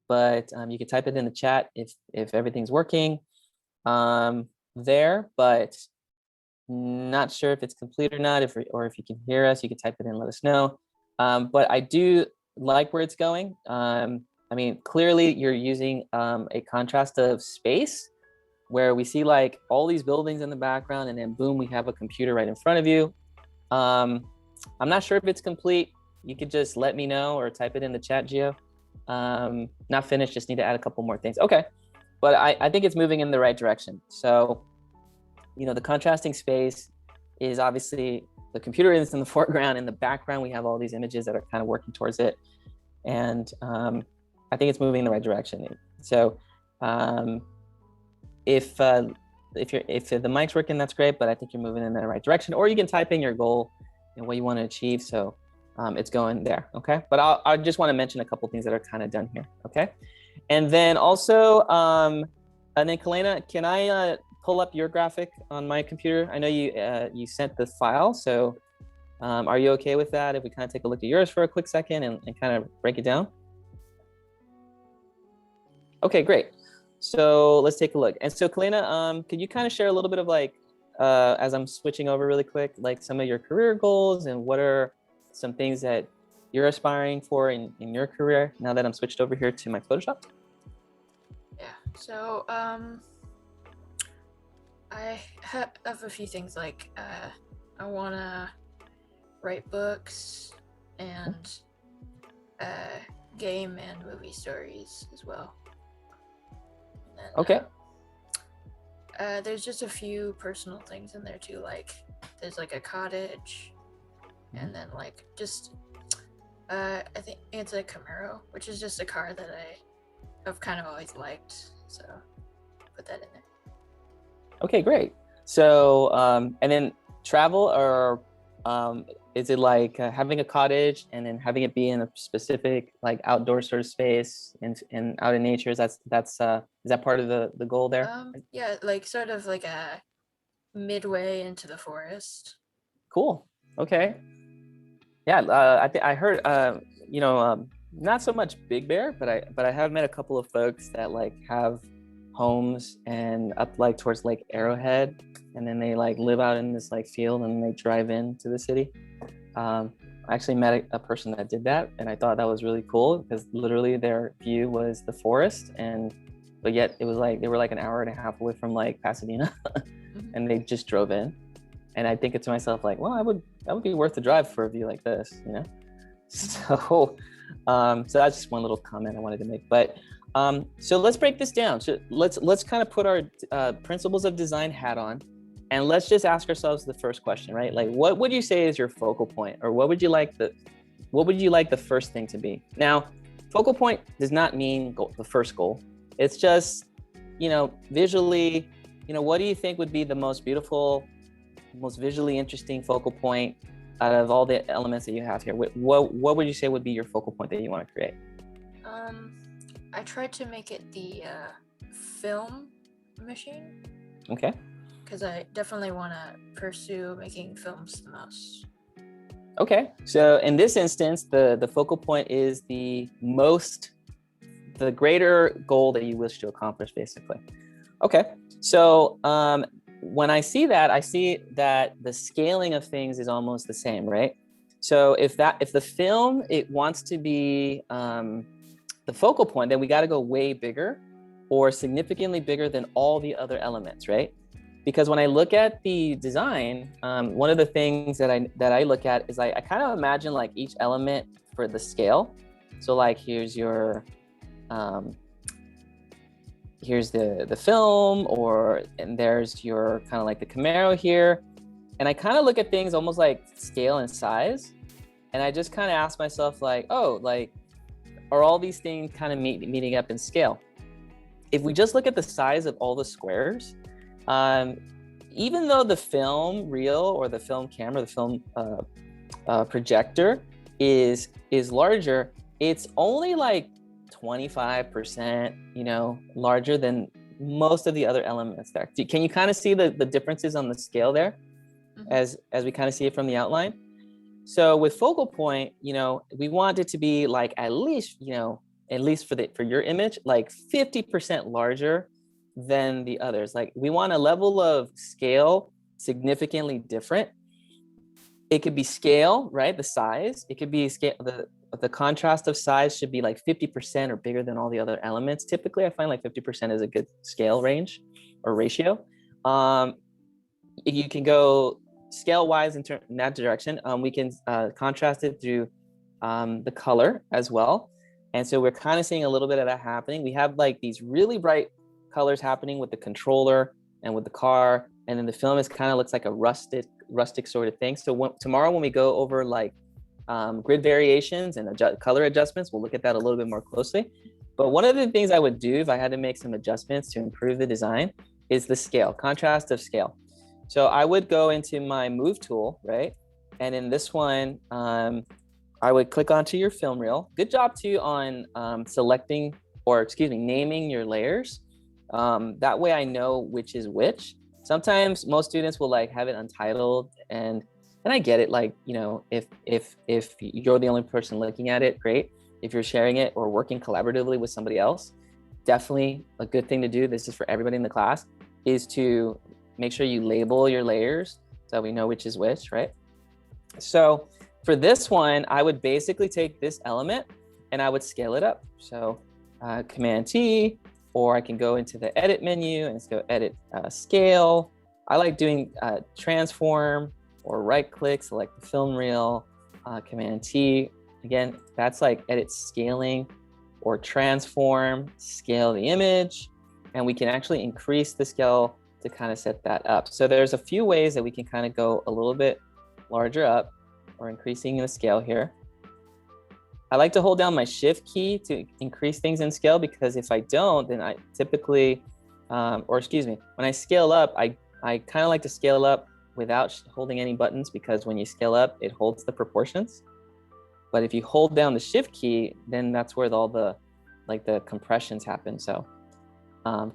but you can type it in the chat if everything's working there, but not sure if it's complete or not, or if you can hear us, you can type it in and let us know. But I do like where it's going. I mean, clearly you're using a contrast of space where we see like all these buildings in the background, and then boom, we have a computer right in front of you. I'm not sure if it's complete. You could just let me know or type it in the chat, Gio. Not finished, just need to add a couple more things. Okay, but I think it's moving in the right direction. So, the contrasting space is obviously the computer is in the foreground. In the background, we have all these images that are kind of working towards it. And I think it's moving in the right direction. So if the mic's working, that's great, but I think you're moving in the right direction. Or you can type in your goal and what you want to achieve. So it's going there, okay? But I just want to mention a couple things that are kind of done here, okay? And then also, and then Kalena, can I pull up your graphic on my computer? I know you sent the file, so Are you okay with that if we kind of take a look at yours for a quick second and kind of break it down? Okay, great. So let's take a look. And so Kalena, could you kind of share a little bit of like, as I'm switching over really quick, like some of your career goals and what are some things that you're aspiring for in your career now that I'm switched over here to my Photoshop? Yeah, so I have a few things like I want to write books and game and movie stories as well. And then, Okay. There's just a few personal things in there too, like there's like a cottage, and then like just I think it's a Camaro, which is just a car that I have kind of always liked, so put that in there. Okay, great. So and then travel, or is it like having a cottage and then having it be in a specific like outdoor sort of space and out in nature? Is that part of the goal there? Yeah, like sort of like a midway into the forest. Cool. Okay. Yeah, I heard not so much Big Bear, but I have met a couple of folks that like have homes and up like towards Lake Arrowhead, and then they like live out in this like field and they drive into the city. I actually met a person that did that, and I thought that was really cool because literally their view was the forest, but yet it was like they were like an hour and a half away from like Pasadena, and they just drove in. And I think to myself like, well, that would be worth the drive for a view like this, you know? So that's just one little comment I wanted to make. But so let's break this down. So let's kind of put our principles of design hat on, and let's just ask ourselves the first question, right? Like, what would you say is your focal point, or what would you like the first thing to be? Now, focal point does not mean the first goal. It's just, visually, what do you think would be the most beautiful, most visually interesting focal point out of all the elements that you have here? What would you say would be your focal point that you want to create? I tried to make it the film machine. Okay. Because I definitely want to pursue making films the most. Okay. So in this instance, the focal point is the greater goal that you wish to accomplish, basically. Okay. So when I see that the scaling of things is almost the same, right? So if the film, it wants to be the focal point, then we got to go way bigger or significantly bigger than all the other elements, right? Because when I look at the design, one of the things that I look at is I kind of imagine like each element for the scale. So like here's your here's the film, and there's your kind of like the Camaro here. And I kind of look at things almost like scale and size. And I just kind of ask myself like, oh, like, are all these things kind of meeting up in scale? If we just look at the size of all the squares, even though the film reel or the film camera, the film projector is larger, it's only like 25%, larger than most of the other elements there. Can you kind of see the differences on the scale there, as we kind of see it from the outline? So with focal point, we want it to be like at least for your image, like 50% larger than the others. Like we want a level of scale significantly different. It could be scale, right? The size. It could be scale. The contrast of size should be like 50% or bigger than all the other elements. Typically, I find like 50% is a good scale range or ratio. You can go scale-wise in that direction. We can contrast it through the color as well. And so we're kind of seeing a little bit of that happening. We have like these really bright colors happening with the controller and with the car. And then the film is kind of looks like a rustic sort of thing. So tomorrow when we go over like grid variations and color adjustments, we'll look at that a little bit more closely. But one of the things I would do if I had to make some adjustments to improve the design is the scale, contrast of scale. So I would go into my move tool, right? And in this one, I would click onto your film reel. Good job too on naming your layers. That way I know which is which. Sometimes most students will like have it untitled, and And I get it, like, you know, if you're the only person looking at it, great. If you're sharing it or working collaboratively with somebody else, definitely a good thing to do, this is for everybody in the class, is to make sure you label your layers so we know which is which, right? So for this one, I would basically take this element and I would scale it up. So Command T, or I can go into the edit menu and let's go edit scale. I like doing transform or right click, select the film reel, Command T. Again, that's like edit scaling or transform, scale the image, and we can actually increase the scale to kind of set that up. So there's a few ways that we can kind of go a little bit larger up or increasing the scale here. I like to hold down my shift key to increase things in scale, because if I don't, then I typically, or excuse me, when I scale up, I kind of like to scale up without holding any buttons, because when you scale up, it holds the proportions. But if you hold down the shift key, then that's where all the, like the compressions happen. So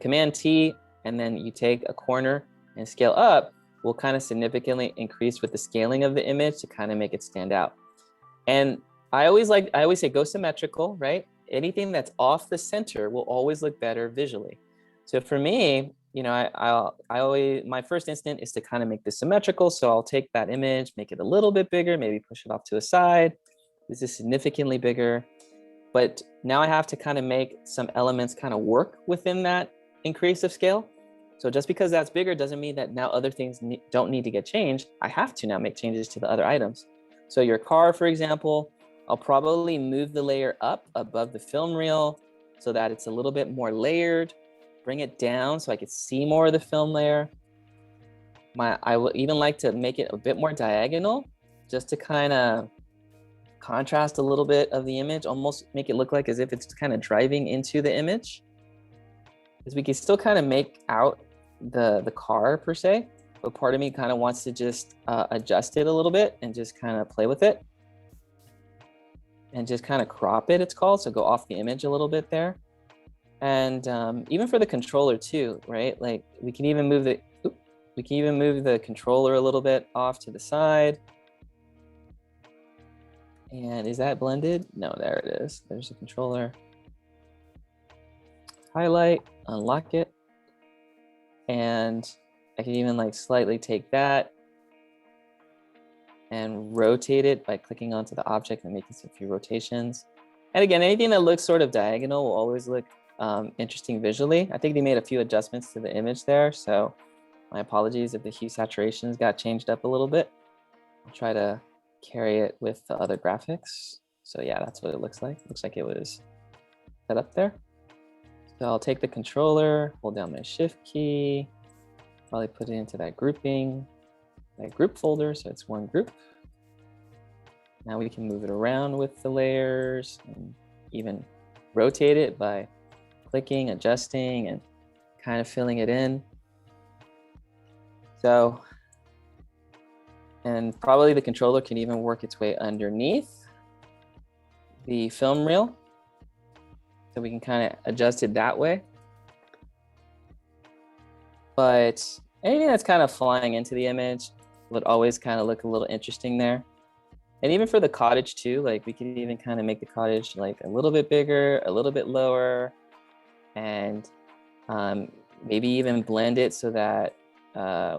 Command T, and then you take a corner and scale up, will kind of significantly increase with the scaling of the image to kind of make it stand out. And I always say go symmetrical, right? Anything that's off the center will always look better visually. So for me, you know, I always, my first instinct is to kind of make this symmetrical. So I'll take that image, make it a little bit bigger, maybe push it off to a side. This is significantly bigger. But now I have to kind of make some elements kind of work within that increase of scale. So just because that's bigger doesn't mean that now other things don't need to get changed. I have to now make changes to the other items. So your car, for example, I'll probably move the layer up above the film reel so that it's a little bit more layered, bring it down so I could see more of the film layer. I will even like to make it a bit more diagonal, just to kind of contrast a little bit of the image, almost make it look like as if it's kind of driving into the image. Because we can still kind of make out the car per se, but part of me kind of wants to just adjust it a little bit and just kind of play with it. And just kind of crop it, it's called. So go off the image a little bit there. And even for the controller too, right? Like we can even move the controller a little bit off to the side. And is that blended? No, there it is. There's the controller. Highlight, unlock it. And I can even like slightly take that and rotate it by clicking onto the object and making a few rotations. And again, anything that looks sort of diagonal will always look interesting visually. I think they made a few adjustments to the image there. So my apologies if the hue saturations got changed up a little bit. I'll try to carry it with the other graphics. So yeah, that's what it looks like. Looks like it was set up there. So I'll take the controller, hold down my shift key, probably put it into that grouping, that group folder, so it's one group. Now we can move it around with the layers and even rotate it by clicking, adjusting, and kind of filling it in. So, and probably the controller can even work its way underneath the film reel. So we can kind of adjust it that way. But anything that's kind of flying into the image would always kind of look a little interesting there. And even for the cottage too, like we could even kind of make the cottage like a little bit bigger, a little bit lower, and maybe even blend it so that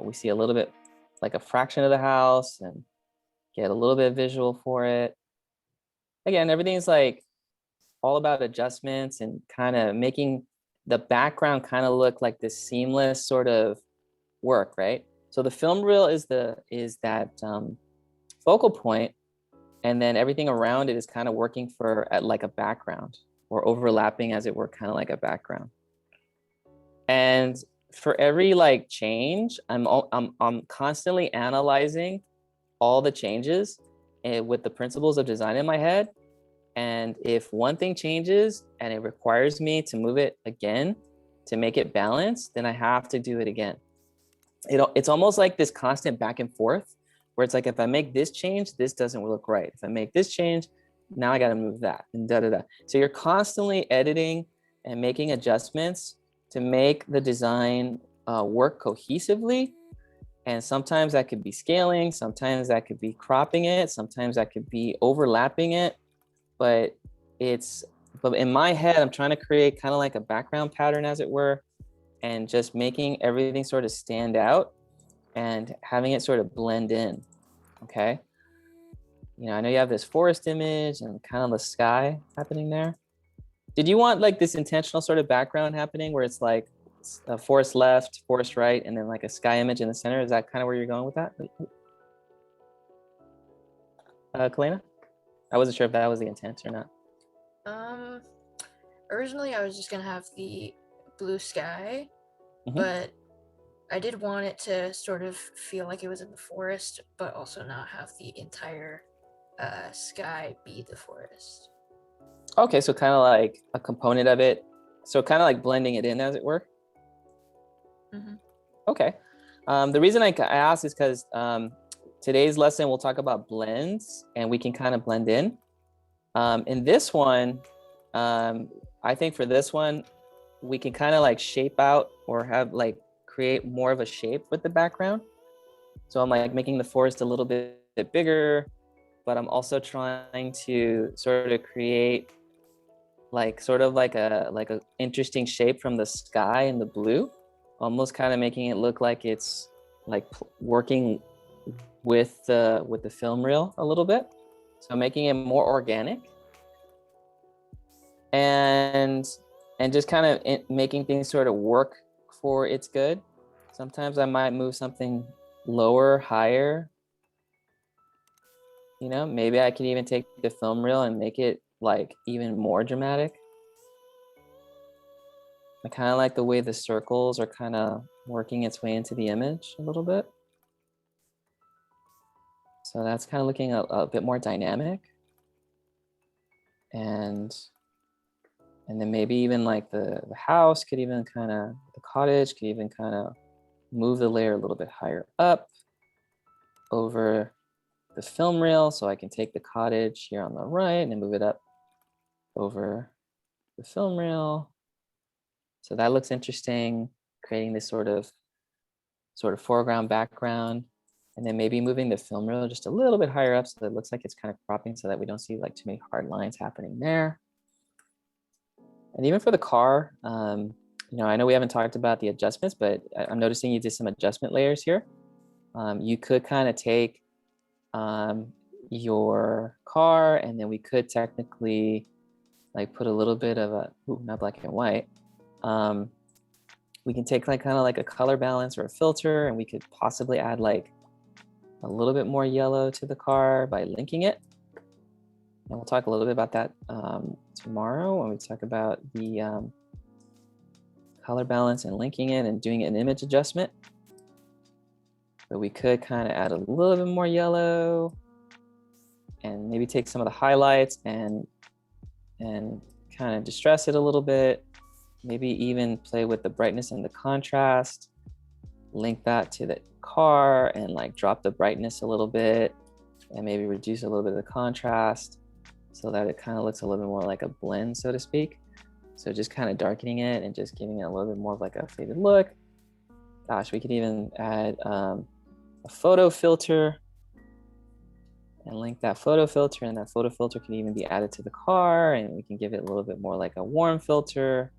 we see a little bit like a fraction of the house and get a little bit visual for it. Again, everything's like all about adjustments and kind of making the background kind of look like this seamless sort of work, right? So the film reel is that focal point, and then everything around it is kind of working at like a background, or overlapping as it were, kind of like a background. And for every like change, I'm constantly analyzing all the changes with the principles of design in my head. And if one thing changes and it requires me to move it again to make it balanced, then I have to do it again. It's almost like this constant back and forth, where it's like, if I make this change, this doesn't look right. If I make this change, now I got to move that, and da da da. So you're constantly editing and making adjustments to make the design work cohesively. And sometimes that could be scaling, sometimes that could be cropping it, sometimes that could be overlapping it. But in my head, I'm trying to create kind of like a background pattern, as it were, and just making everything sort of stand out and having it sort of blend in. Okay. I know you have this forest image and kind of the sky happening there. Did you want like this intentional sort of background happening where it's like a forest left, forest right, and then like a sky image in the center? Is that kind of where you're going with that? Kalena? I wasn't sure if that was the intent or not. Originally I was just gonna have the blue sky, Mhm. but I did want it to sort of feel like it was in the forest, but also not have the entire sky be the forest. Okay, so kind of like a component of it. So kind of like blending it in, as it were. Mm-hmm. Okay. The reason I asked is because today's lesson, we'll talk about blends and we can kind of blend in. In this one, I think for this one, we can kind of like shape out or have like create more of a shape with the background. So I'm like making the forest a little bit bigger, but I'm also trying to sort of create like sort of like a interesting shape from the sky and the blue, almost kind of making it look like it's like working with the film reel a little bit. So making it more organic and just kind of making things sort of work for its good. Sometimes I might move something lower, higher. Maybe I can even take the film reel and make it like even more dramatic. I kind of like the way the circles are kind of working its way into the image a little bit. So that's kind of looking a bit more dynamic. And then maybe even like the house could even kind of, the cottage could even kind of move the layer a little bit higher up over the film reel. So I can take the cottage here on the right and move it up over the film reel. So that looks interesting, creating this sort of foreground, background, and then maybe moving the film reel just a little bit higher up so that it looks like it's kind of cropping so that we don't see like too many hard lines happening there. And even for the car, I know we haven't talked about the adjustments, but I'm noticing you did some adjustment layers here. You could kind of take your car and then we could technically like put a little bit of a, not black and white. We can take like kind of like a color balance or a filter, and we could possibly add like a little bit more yellow to the car by linking it. And we'll talk a little bit about that tomorrow when we talk about the color balance and linking it and doing an image adjustment. But we could kind of add a little bit more yellow and maybe take some of the highlights and kind of distress it a little bit. Maybe even play with the brightness and the contrast, link that to the car and like drop the brightness a little bit and maybe reduce a little bit of the contrast so that it kind of looks a little bit more like a blend, so to speak. So just kind of darkening it and just giving it a little bit more of like a faded look. Gosh, we could even add a photo filter and link that photo filter, and that photo filter can even be added to the car, and we can give it a little bit more like a warm filter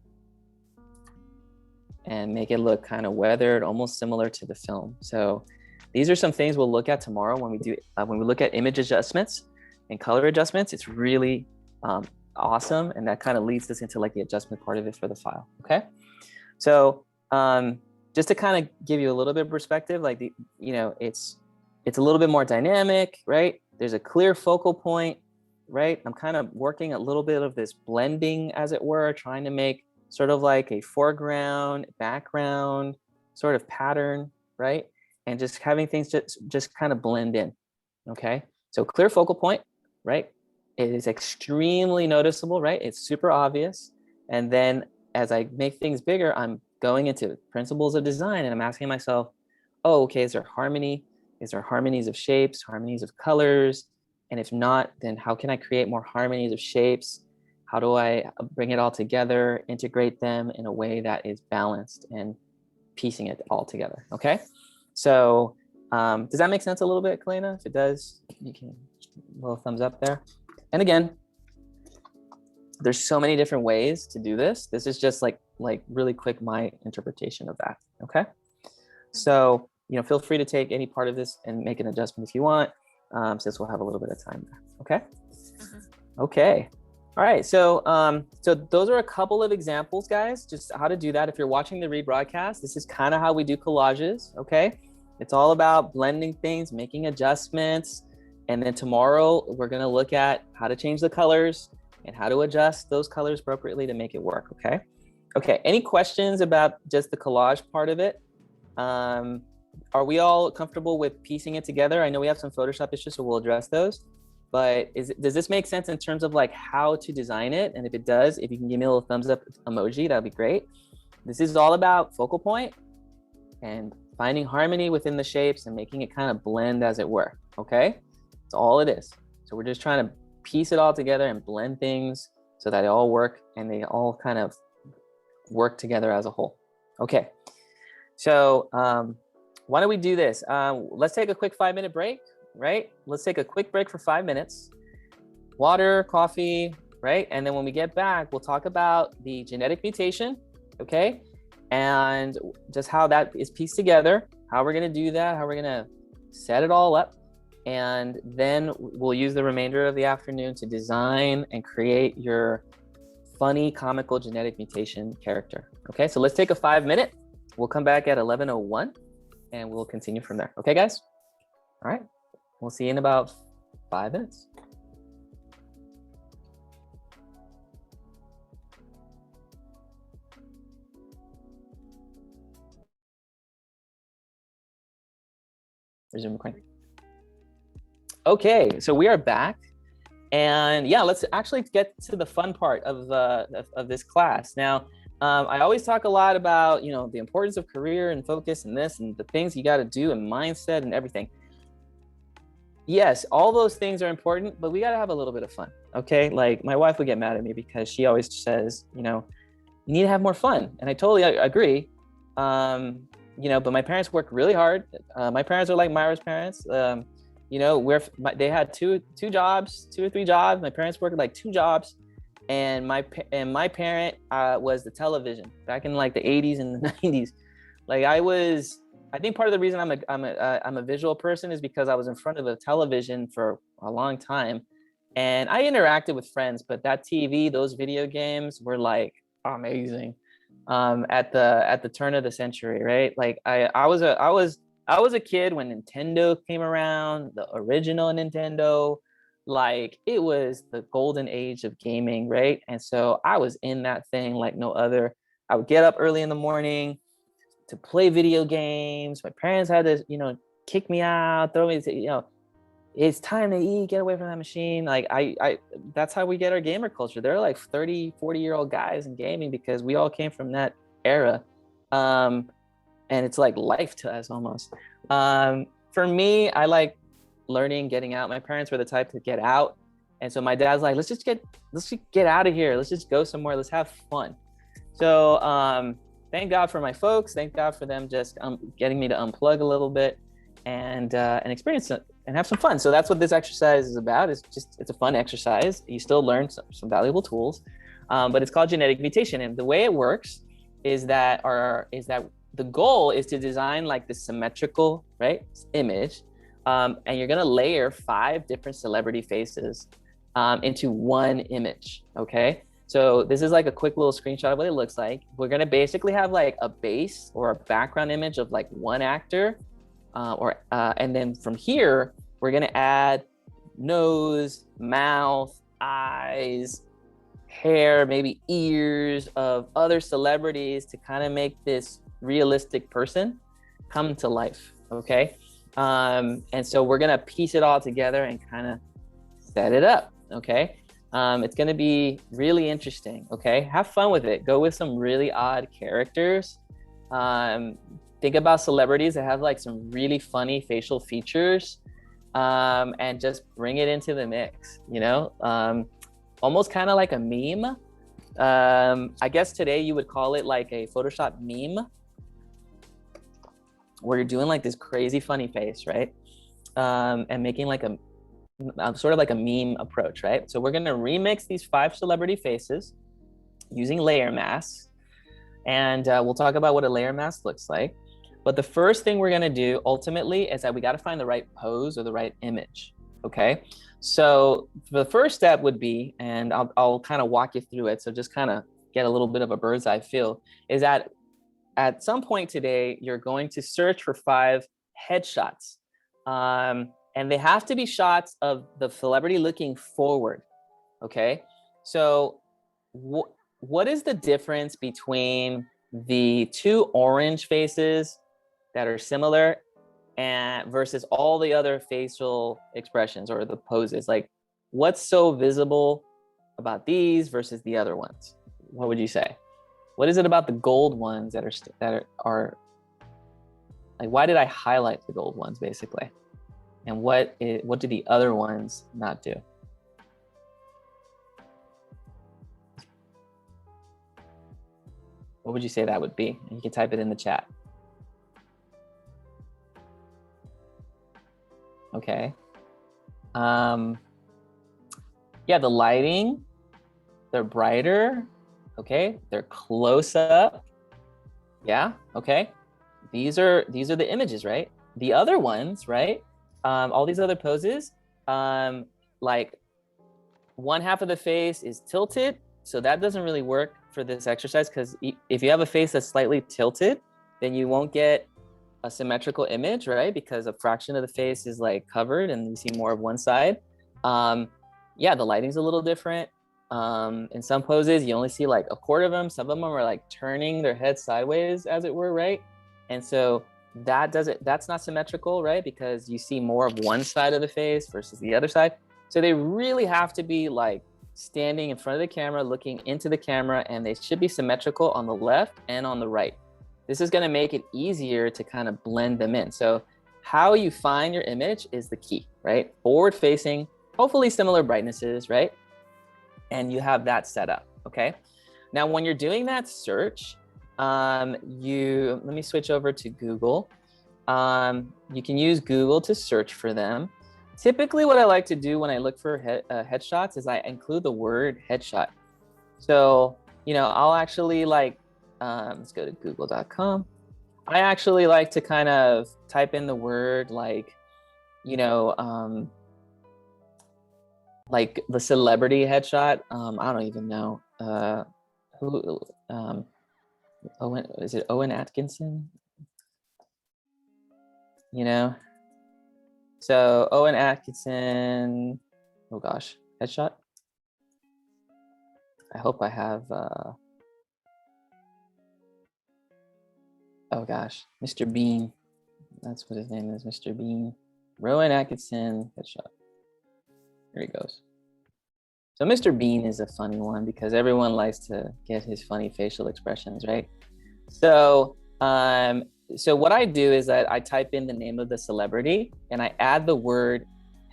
and make it look kind of weathered, almost similar to the film. So these are some things we'll look at tomorrow when we look at image adjustments and color adjustments. It's really awesome, and that kind of leads us into like the adjustment part of it for the file. Okay, so just to kind of give you a little bit of perspective, like it's a little bit more dynamic, right? There's a clear focal point, right? I'm kind of working a little bit of this blending, as it were, trying to make sort of like a foreground, background sort of pattern, right? And just having things just kind of blend in, okay? So clear focal point, right? It is extremely noticeable, right? It's super obvious. And then as I make things bigger, I'm going into principles of design and I'm asking myself, oh, okay, is there harmony? Is there harmonies of shapes, harmonies of colors? And if not, then how can I create more harmonies of shapes? How do I bring it all together, integrate them in a way that is balanced and piecing it all together, okay? So does that make sense a little bit, Kalena? If it does, you can a little thumbs up there. And again, there's so many different ways to do this. This is just like really quick my interpretation of that. Okay. So, feel free to take any part of this and make an adjustment if you want, since we'll have a little bit of time there. Okay. Okay. All right. So, so those are a couple of examples, guys, just how to do that. If you're watching the rebroadcast, this is kind of how we do collages. Okay. It's all about blending things, making adjustments. And then tomorrow we're going to look at how to change the colors and how to adjust those colors appropriately to make it work. Okay. Okay. Any questions about just the collage part of it? Are we all comfortable with piecing it together? I know we have some Photoshop issues, so we'll address those. But does this make sense in terms of like how to design it? And if it does, if you can give me a little thumbs up emoji, that'd be great. This is all about focal point and finding harmony within the shapes and making it kind of blend as it were. Okay. That's all it is. So we're just trying to piece it all together and blend things so that they all work and they all kind of work together as a whole. Okay. So why don't we do this? Let's take a quick 5-minute break, right? Let's take a quick break for 5 minutes. Water, coffee, right? And then when we get back, we'll talk about the genetic mutation, okay? And just how that is pieced together, how we're gonna do that, how we're gonna set it all up. And then we'll use the remainder of the afternoon to design and create your funny, comical genetic mutation character. Okay, so let's take a 5-minute. We'll come back at 11:01 and we'll continue from there. Okay, guys? All right, we'll see you in about 5 minutes. Resume recording. Okay, so we are back. And yeah, let's actually get to the fun part of this class. Now, I always talk a lot about, the importance of career and focus and this and the things you got to do and mindset and everything. Yes, all those things are important, but we got to have a little bit of fun. Okay. Like my wife would get mad at me because she always says, you need to have more fun. And I totally agree. But my parents worked really hard. My parents are like Myra's parents. They had two or three jobs. My parents worked like 2 jobs. And my parent was the television back in like the 80s and the 90s. Like I think part of the reason I'm a visual person is because I was in front of a television for a long time, and I interacted with friends. But that TV, those video games were like amazing at the turn of the century, right? Like I was a kid when Nintendo came around, the original Nintendo. Like it was the golden age of gaming, right? And so I was in that thing like no other. I would get up early in the morning to play video games. My parents had to, kick me out, throw me to, it's time to eat, get away from that machine. Like that's how we get our gamer culture. They're like 30, 40-year-old guys in gaming because we all came from that era. And it's like life to us almost. For me, I like learning, getting out. My parents were the type to get out, and so my dad's like, let's just get out of here, let's just go somewhere, let's have fun. So thank God for my folks, thank God for them just getting me to unplug a little bit and experience it and have some fun. So that's what this exercise is about. It's a fun exercise. You still learn some valuable tools, but it's called genetic mutation. And the way it works is that the goal is to design like the symmetrical, right, image. And you're gonna layer 5 different celebrity faces into one image, okay? So this is like a quick little screenshot of what it looks like. We're gonna basically have like a base or a background image of like one actor, and then from here, we're gonna add nose, mouth, eyes, hair, maybe ears of other celebrities to kind of make this realistic person come to life, okay? And so we're gonna piece it all together and kind of set it up, okay? It's gonna be really interesting, okay? Have fun with it. Go with some really odd characters. Think about celebrities that have like some really funny facial features, and just bring it into the mix, almost kind of like a meme. I guess today you would call it like a Photoshop meme. where you're doing like this crazy funny face, right? And making like a sort of like a meme approach, right? So we're gonna remix these 5 celebrity faces using layer masks, and we'll talk about what a layer mask looks like. But the first thing we're gonna do ultimately is that we gotta find the right pose or the right image, okay? So the first step would be, and I'll kind of walk you through it, so just kind of get a little bit of a bird's eye feel, is that at some point today, you're going to search for 5 headshots. And they have to be shots of the celebrity looking forward, okay? So what is the difference between the 2 orange faces that are similar and versus all the other facial expressions or the poses? Like, what's so visible about these versus the other ones? What would you say? What is it about the gold ones that are like, why did I highlight the gold ones basically? And what do the other ones not do? What would you say that would be? And you can type it in the chat. Okay. Yeah, the lighting, they're brighter. Okay, they're close up. Yeah, okay. These are the images, right? The other ones, right? All these other poses, like one half of the face is tilted, so that doesn't really work for this exercise, because if you have a face that's slightly tilted, then you won't get a symmetrical image, right? Because a fraction of the face is like covered and you see more of one side. Yeah, the lighting's a little different. In some poses, you only see like a quarter of them. Some of them are like turning their head sideways, as it were, right? And so that's not symmetrical, right? Because you see more of one side of the face versus the other side. So they really have to be like standing in front of the camera, looking into the camera, and they should be symmetrical on the left and on the right. This is gonna make it easier to kind of blend them in. So how you find your image is the key, right? Forward facing, hopefully similar brightnesses, right? And you have that set up, okay? Now, when you're doing that search, let me switch over to Google. You can use Google to search for them. Typically, what I like to do when I look for headshots is I include the word headshot. So, I'll actually let's go to google.com. I actually like to kind of type in the word like the celebrity headshot. I don't even know who. Is it Owen Atkinson? So Owen Atkinson. Oh gosh, headshot. I hope I have. Oh gosh, Mr. Bean. That's what his name is, Mr. Bean. Rowan Atkinson headshot. Here he goes. So Mr. Bean is a funny one because everyone likes to get his funny facial expressions, right? So, so what I do is that I type in the name of the celebrity and I add the word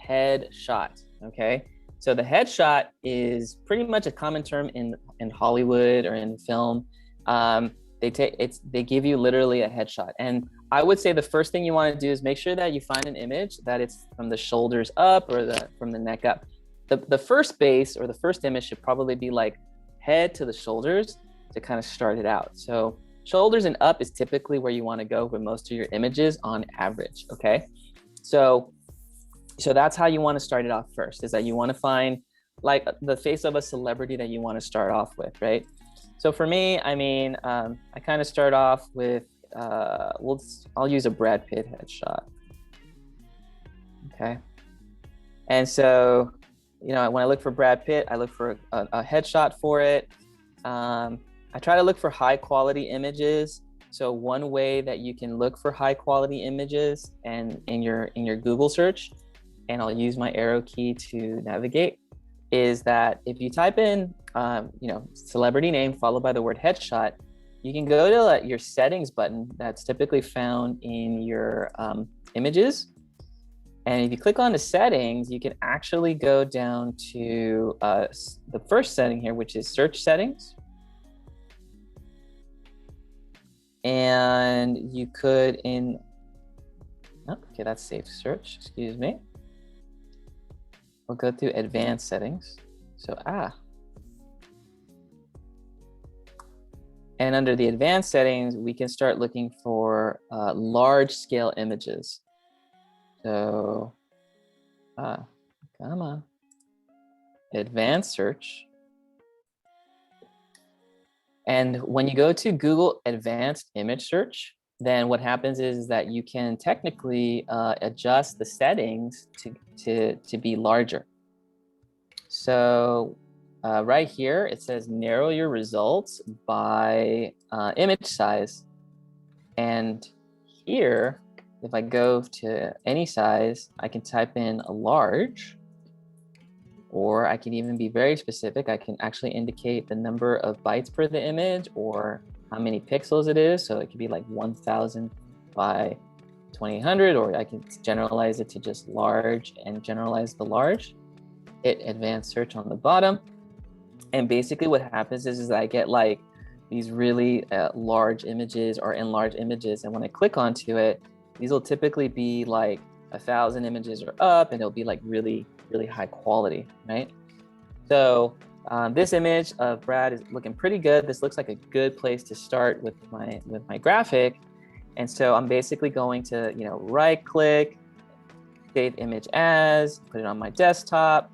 headshot, okay? So the headshot is pretty much a common term in Hollywood or in film. They give you literally a headshot. And I would say the first thing you want to do is make sure that you find an image that it's from the shoulders up or from the neck up. The first base or the first image should probably be like head to the shoulders to kind of start it out. So shoulders and up is typically where you want to go with most of your images on average, okay? So that's how you want to start it off first, is that you want to find like the face of a celebrity that you want to start off with, right? So for me, I mean, I kind of start off with, I'll use a Brad Pitt headshot, okay? And so, when I look for Brad Pitt, I look for a headshot for it. I try to look for high quality images. So one way that you can look for high quality images and in your Google search, and I'll use my arrow key to navigate, is that if you type in, celebrity name followed by the word headshot, you can go to your settings button that's typically found in your images. And if you click on the settings, you can actually go down to the first setting here, which is search settings. And you could, in Oh, okay, that's safe search, excuse me. We'll go through advanced settings. So, and under the advanced settings, we can start looking for large scale images. So, come on. Advanced search. And when you go to Google Advanced Image Search, then what happens is that you can technically adjust the settings to be larger. So right here, it says narrow your results by image size. And here, if I go to any size, I can type in a large, or I can even be very specific. I can actually indicate the number of bytes per the image or how many pixels it is. So it could be like 1000 by 2000, or I can generalize it to just large and generalize the large. Hit advanced search on the bottom. And basically what happens is I get like these really large images or enlarged images. And when I click onto it, these will typically be like 1000 images or up, and it'll be like really high quality, right? So this image of Brad is looking pretty good. This looks like a good place to start with my graphic. And so I'm basically going to, right click, save image as, put it on my desktop,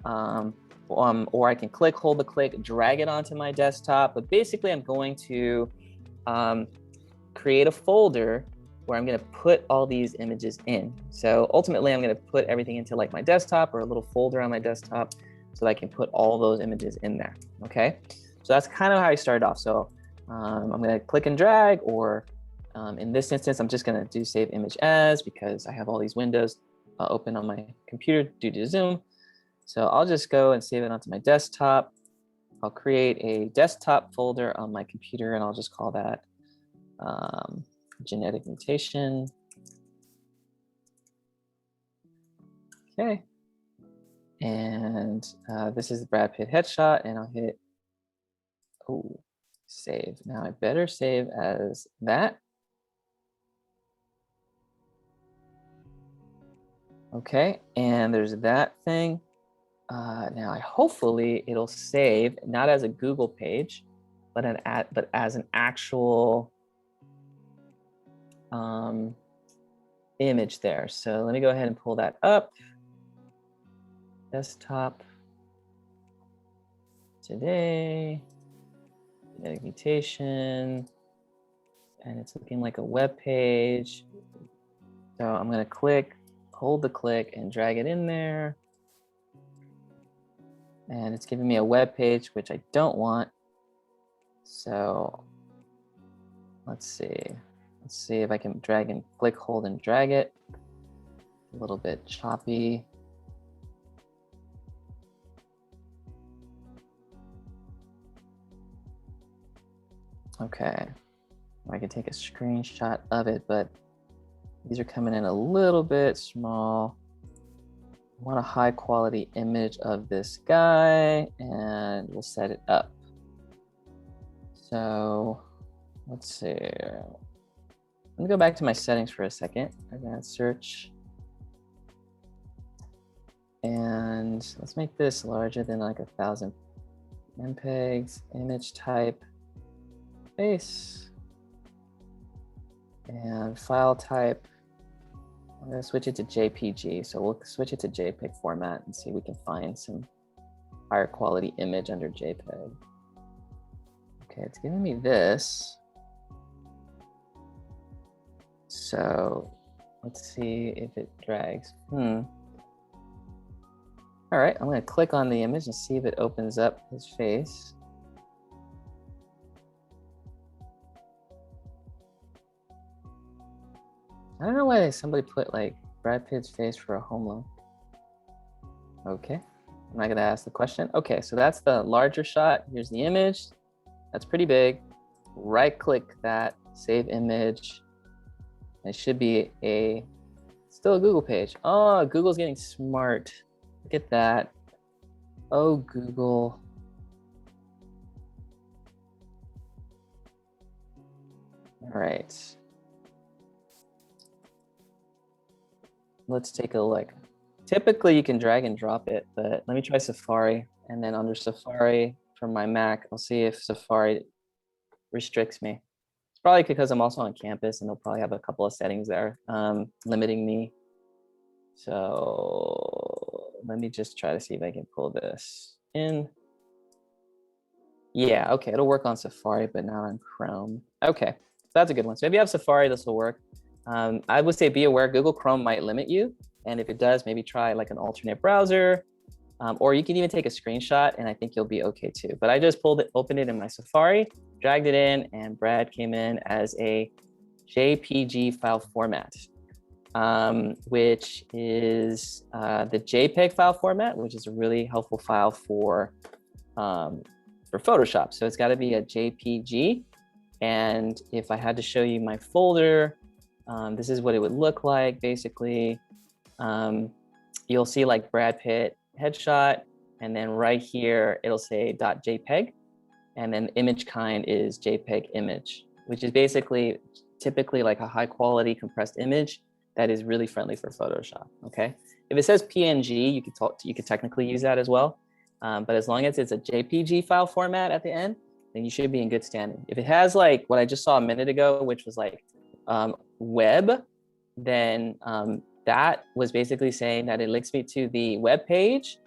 or I can hold the click, drag it onto my desktop. But basically I'm going to create a folder where I'm going to put all these images in. So ultimately I'm going to put everything into like my desktop or a little folder on my desktop so that I can put all those images in there. Okay, so that's kind of how I started off. So I'm going to click and drag, or in this instance, I'm just going to do save image as, because I have all these windows open on my computer due to Zoom. So I'll just go and save it onto my desktop. I'll create a desktop folder on my computer, and I'll just call that genetic mutation. Okay. And this is the Brad Pitt headshot, and I'll hit, save. Now I better save as that. Okay, and there's that thing. Now hopefully it'll save not as a Google page, but as an actual image there. So let me go ahead and pull that up. Desktop today, genetic mutation, and it's looking like a web page. So I'm going to hold the click and drag it in there. And it's giving me a web page, which I don't want. So let's see. Let's see if I can drag and click, hold and drag it. A little bit choppy. Okay, I can take a screenshot of it, but these are coming in a little bit small. I want a high quality image of this guy, and we'll set it up. So let's see. Let me go back to my settings for a second. Advanced search. And let's make this larger than like 1000 MPEGs. Image type, face, and file type. I'm going to switch it to JPG. So we'll switch it to JPEG format and see if we can find some higher quality image under JPEG. Okay, it's giving me this. So let's see if it drags. All right, I'm going to click on the image and see if it opens up his face. I don't know why somebody put like Brad Pitt's face for a home loan. Okay, I'm not gonna ask the question. Okay, so that's the larger shot. Here's the image. That's pretty big. Right click that, save image. It should be still a Google page. Oh, Google's getting smart. Look at that. Oh, Google. All right. let's take a look. Typically you can drag and drop it, but let me try Safari. And then under Safari from my Mac, I'll see if Safari restricts me. It's probably because I'm also on campus and they'll probably have a couple of settings there limiting me. So let me just try to see if I can pull this in. Yeah, okay, it'll work on Safari, but not on Chrome. Okay, so that's a good one. So if you have Safari, this will work. I would say be aware, Google Chrome might limit you. And if it does, maybe try like an alternate browser, or you can even take a screenshot and I think you'll be okay too. But I just opened it in my Safari, dragged it in, and Brad came in as a JPG file format, which is the JPEG file format, which is a really helpful file for Photoshop. So it's got to be a JPG. And if I had to show you my folder, this is what it would look like. Basically, you'll see like Brad Pitt headshot, and then right here, it'll say .jpeg. And then image kind is JPEG image, which is basically typically like a high quality compressed image that is really friendly for Photoshop, okay? If it says PNG, you could technically use that as well. But as long as it's a JPG file format at the end, then you should be in good standing. If it has like what I just saw a minute ago, which was like web, then that was basically saying that it links me to the web page,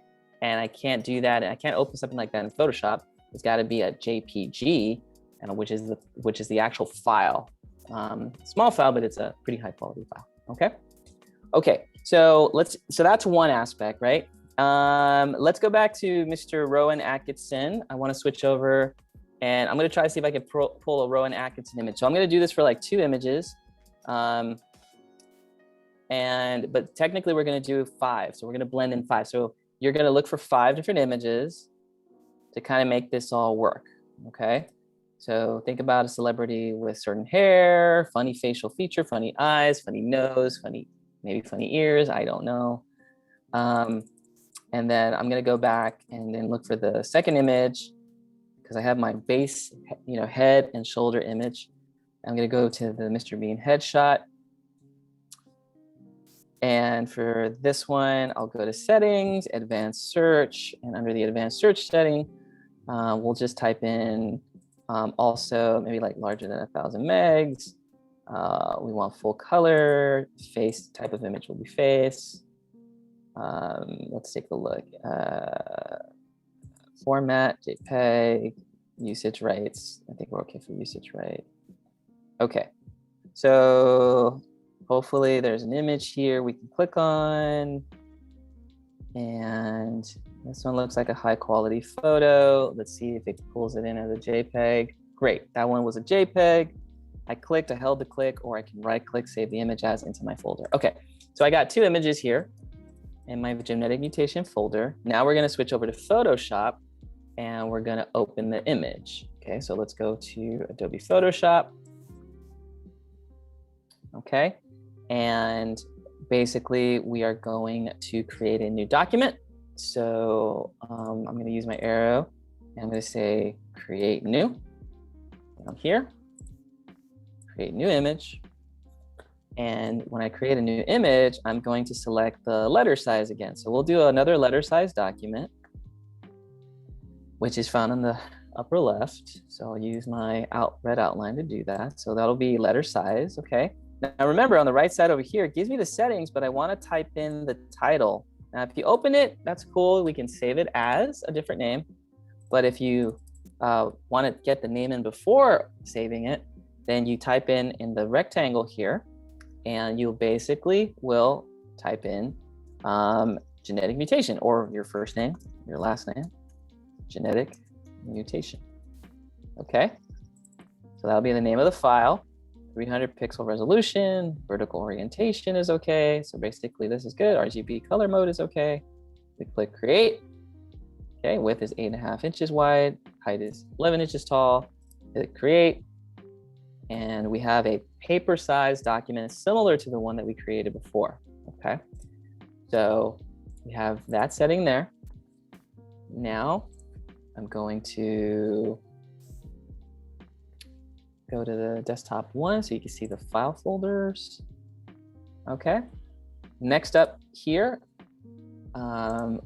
and I can't do that. I can't open something like that in Photoshop. It's got to be a JPG, which is the actual file. Small file, but it's a pretty high quality file. Okay. Okay. So that's one aspect, right? Let's go back to Mr. Rowan Atkinson. I want to switch over, and I'm going to try to see if I can pull a Rowan Atkinson image. So I'm going to do this for like 2 images. But technically we're going to do 5. So we're going to blend in 5. So you're going to look for 5 different images to kind of make this all work. Okay. So think about a celebrity with certain hair, funny facial feature, funny eyes, funny nose, maybe funny ears. I don't know. And then I'm going to go back and then look for the second image because I have my base, head and shoulder image. I'm going to go to the Mr. Bean headshot. And for this one, I'll go to settings, advanced search, and under the advanced search setting, we'll just type in also maybe like larger than 1,000 megs. We want full color, face type of image will be face. Let's take a look. Format, JPEG, usage rights. I think we're okay for usage right. Okay, so hopefully there's an image here we can click on. And this one looks like a high quality photo. Let's see if it pulls it in as a JPEG. Great, that one was a JPEG. I held the click, or I can right click, save the image as into my folder. Okay, so I got 2 images here in my genetic mutation folder. Now we're gonna switch over to Photoshop and we're gonna open the image. Okay, so let's go to Adobe Photoshop. Okay, and basically we are going to create a new document. So I'm going to use my arrow and I'm going to say create new down here, create new image. And when I create a new image, I'm going to select the letter size again. So we'll do another letter size document, which is found in the upper left. So I'll use my red outline to do that. So that'll be letter size. Okay. Now remember, on the right side over here, it gives me the settings, but I want to type in the title. Now, if you open it, that's cool. We can save it as a different name. But if you want to get the name in before saving it, then you type in the rectangle here, and you basically will type in genetic mutation, or your first name, your last name, genetic mutation. Okay, so that'll be the name of the file. 300 pixel resolution, vertical orientation is okay. So basically this is good. RGB color mode is okay. We click create. Okay, width is 8.5 inches wide. Height is 11 inches tall. Hit create. And we have a paper size document similar to the one that we created before. Okay, so we have that setting there. Now I'm going to go to the desktop one so you can see the file folders. Okay, next up here, I'm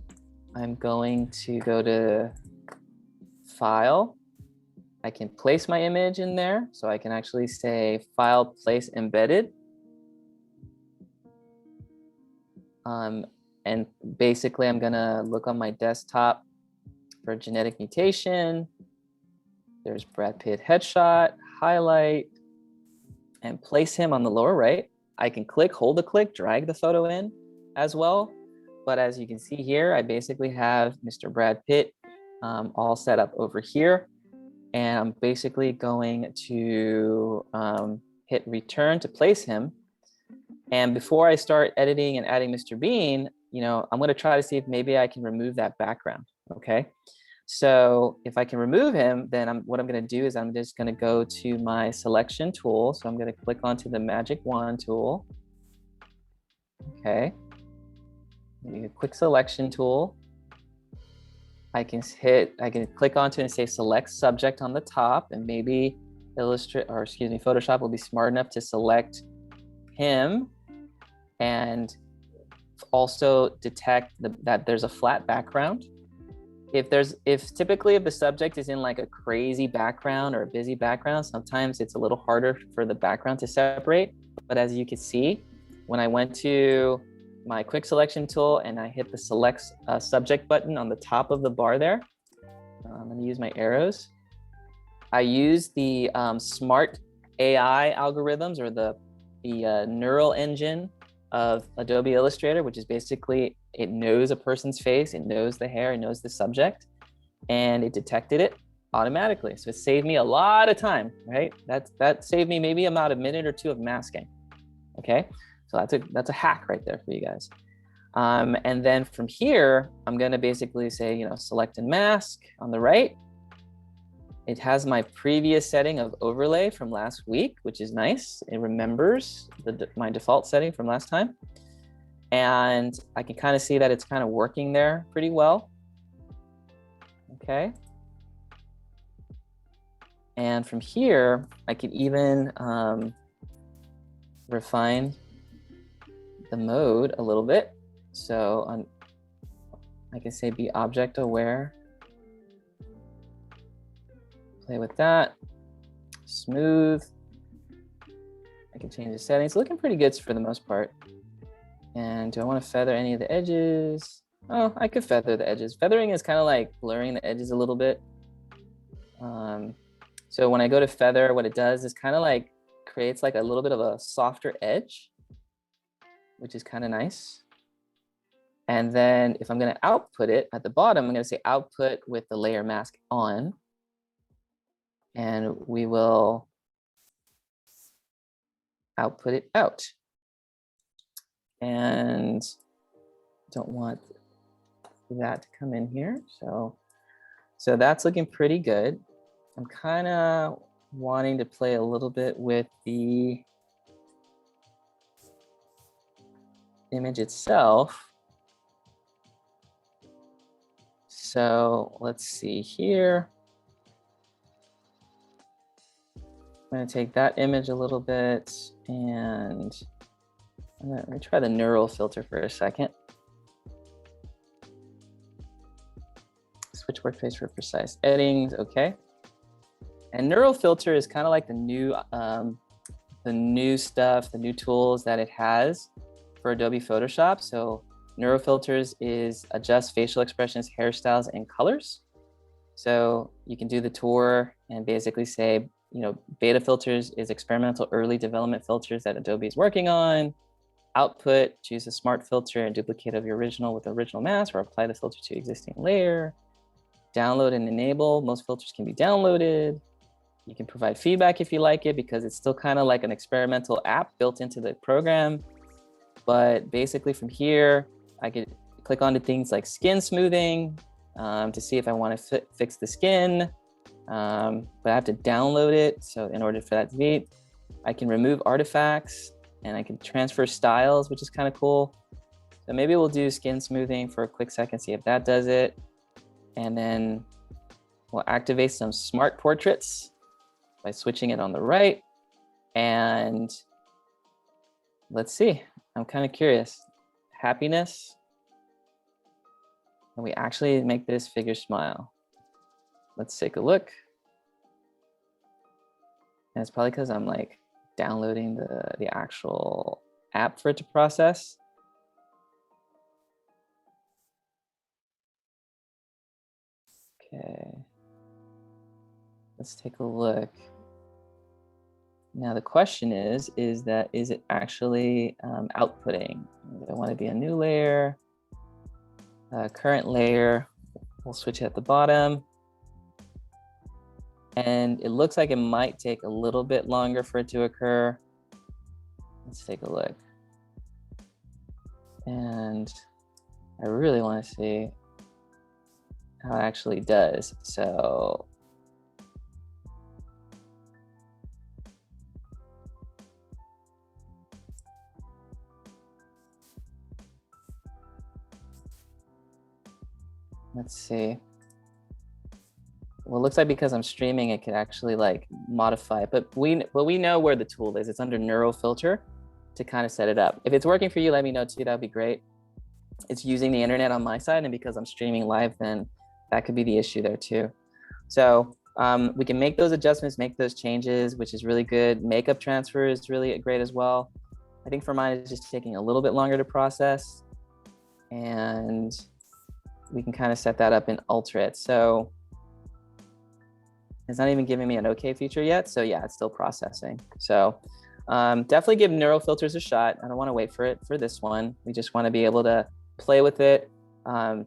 going to go to File. I can place my image in there, so I can actually say File, Place Embedded. And basically, I'm gonna look on my desktop for genetic mutation. There's Brad Pitt headshot, highlight, and place him on the lower right. I can click, hold a click, drag the photo in as well. But as you can see here, I basically have Mr. Brad Pitt all set up over here. And I'm basically going to hit return to place him. And before I start editing and adding Mr. Bean, I'm going to try to see if maybe I can remove that background. Okay. So if I can remove him, then what I'm going to do is I'm just going to go to my selection tool. So I'm going to click onto the magic wand tool. Okay. Maybe a quick selection tool. I can click onto it and say select subject on the top, and maybe Photoshop will be smart enough to select him and also detect that there's a flat background. If typically the subject is in like a crazy background or a busy background, sometimes it's a little harder for the background to separate. But as you can see, when I went to my quick selection tool and I hit the select subject button on the top of the bar there, let me use my arrows. I use the smart AI algorithms, or the neural engine of Adobe Illustrator, which is basically, it knows a person's face, it knows the hair, it knows the subject, and it detected it automatically. So it saved me a lot of time, right? That saved me maybe about a minute or two of masking. Okay, so that's a hack right there for you guys. And then from here, I'm gonna basically say, select and mask on the right. It has my previous setting of overlay from last week, which is nice. It remembers my default setting from last time. And I can kind of see that it's kind of working there pretty well. Okay. And from here, I can even refine the mode a little bit. So I can say be object aware. Play with that. Smooth. I can change the settings. Looking pretty good for the most part. And do I want to feather any of the edges? Oh, I could feather the edges. Feathering is kind of like blurring the edges a little bit. So when I go to feather, what it does is kind of like creates like a little bit of a softer edge, which is kind of nice. And then if I'm going to output it at the bottom, I'm going to say output with the layer mask on. And we will output it out. And don't want that to come in here. So that's looking pretty good. I'm kind of wanting to play a little bit with the image itself. So let's see here. I'm going to take that image a little bit, and let me try the neural filter for a second. Switch workspace for precise editings. Okay. And neural filter is kind of like the new stuff, the new tools that it has for Adobe Photoshop. So neural filters is adjust facial expressions, hairstyles, and colors. So you can do the tour and basically say, beta filters is experimental early development filters that Adobe is working on. Output, choose a smart filter and duplicate of your original with original mask, or apply the filter to existing layer. Download and enable, most filters can be downloaded. You can provide feedback if you like it, because it's still kind of like an experimental app built into the program. But basically from here, I could click on to things like skin smoothing to see if I want to fix the skin. But I have to download it. So in order for that to be, I can remove artifacts and I can transfer styles, which is kind of cool. So maybe we'll do skin smoothing for a quick second, see if that does it. And then we'll activate some smart portraits by switching it on the right. And let's see, I'm kind of curious. happiness. And we actually make this figure smile. Let's take a look. And it's probably because I'm like downloading the actual app for it to process. Okay. Let's take a look. Now the question is it actually outputting? I want to be a new layer, current layer. We'll switch it at the bottom. And it looks like it might take a little bit longer for it to occur. Let's take a look. And I really want to see how it actually does. So let's see. Well, it looks like because I'm streaming, it could actually like modify it, but we know where the tool is. It's under Neural Filter to kind of set it up. If it's working for you, let me know too. That'd be great. It's using the internet on my side, and because I'm streaming live, then that could be the issue there too. So we can make those adjustments, make those changes, which is really good. Makeup transfer is really great as well. I think for mine, it's just taking a little bit longer to process, and we can kind of set that up and alter it. So it's not even giving me an OK feature yet. So yeah, it's still processing. So definitely give neural filters a shot. I don't want to wait for it for this one. We just want to be able to play with it,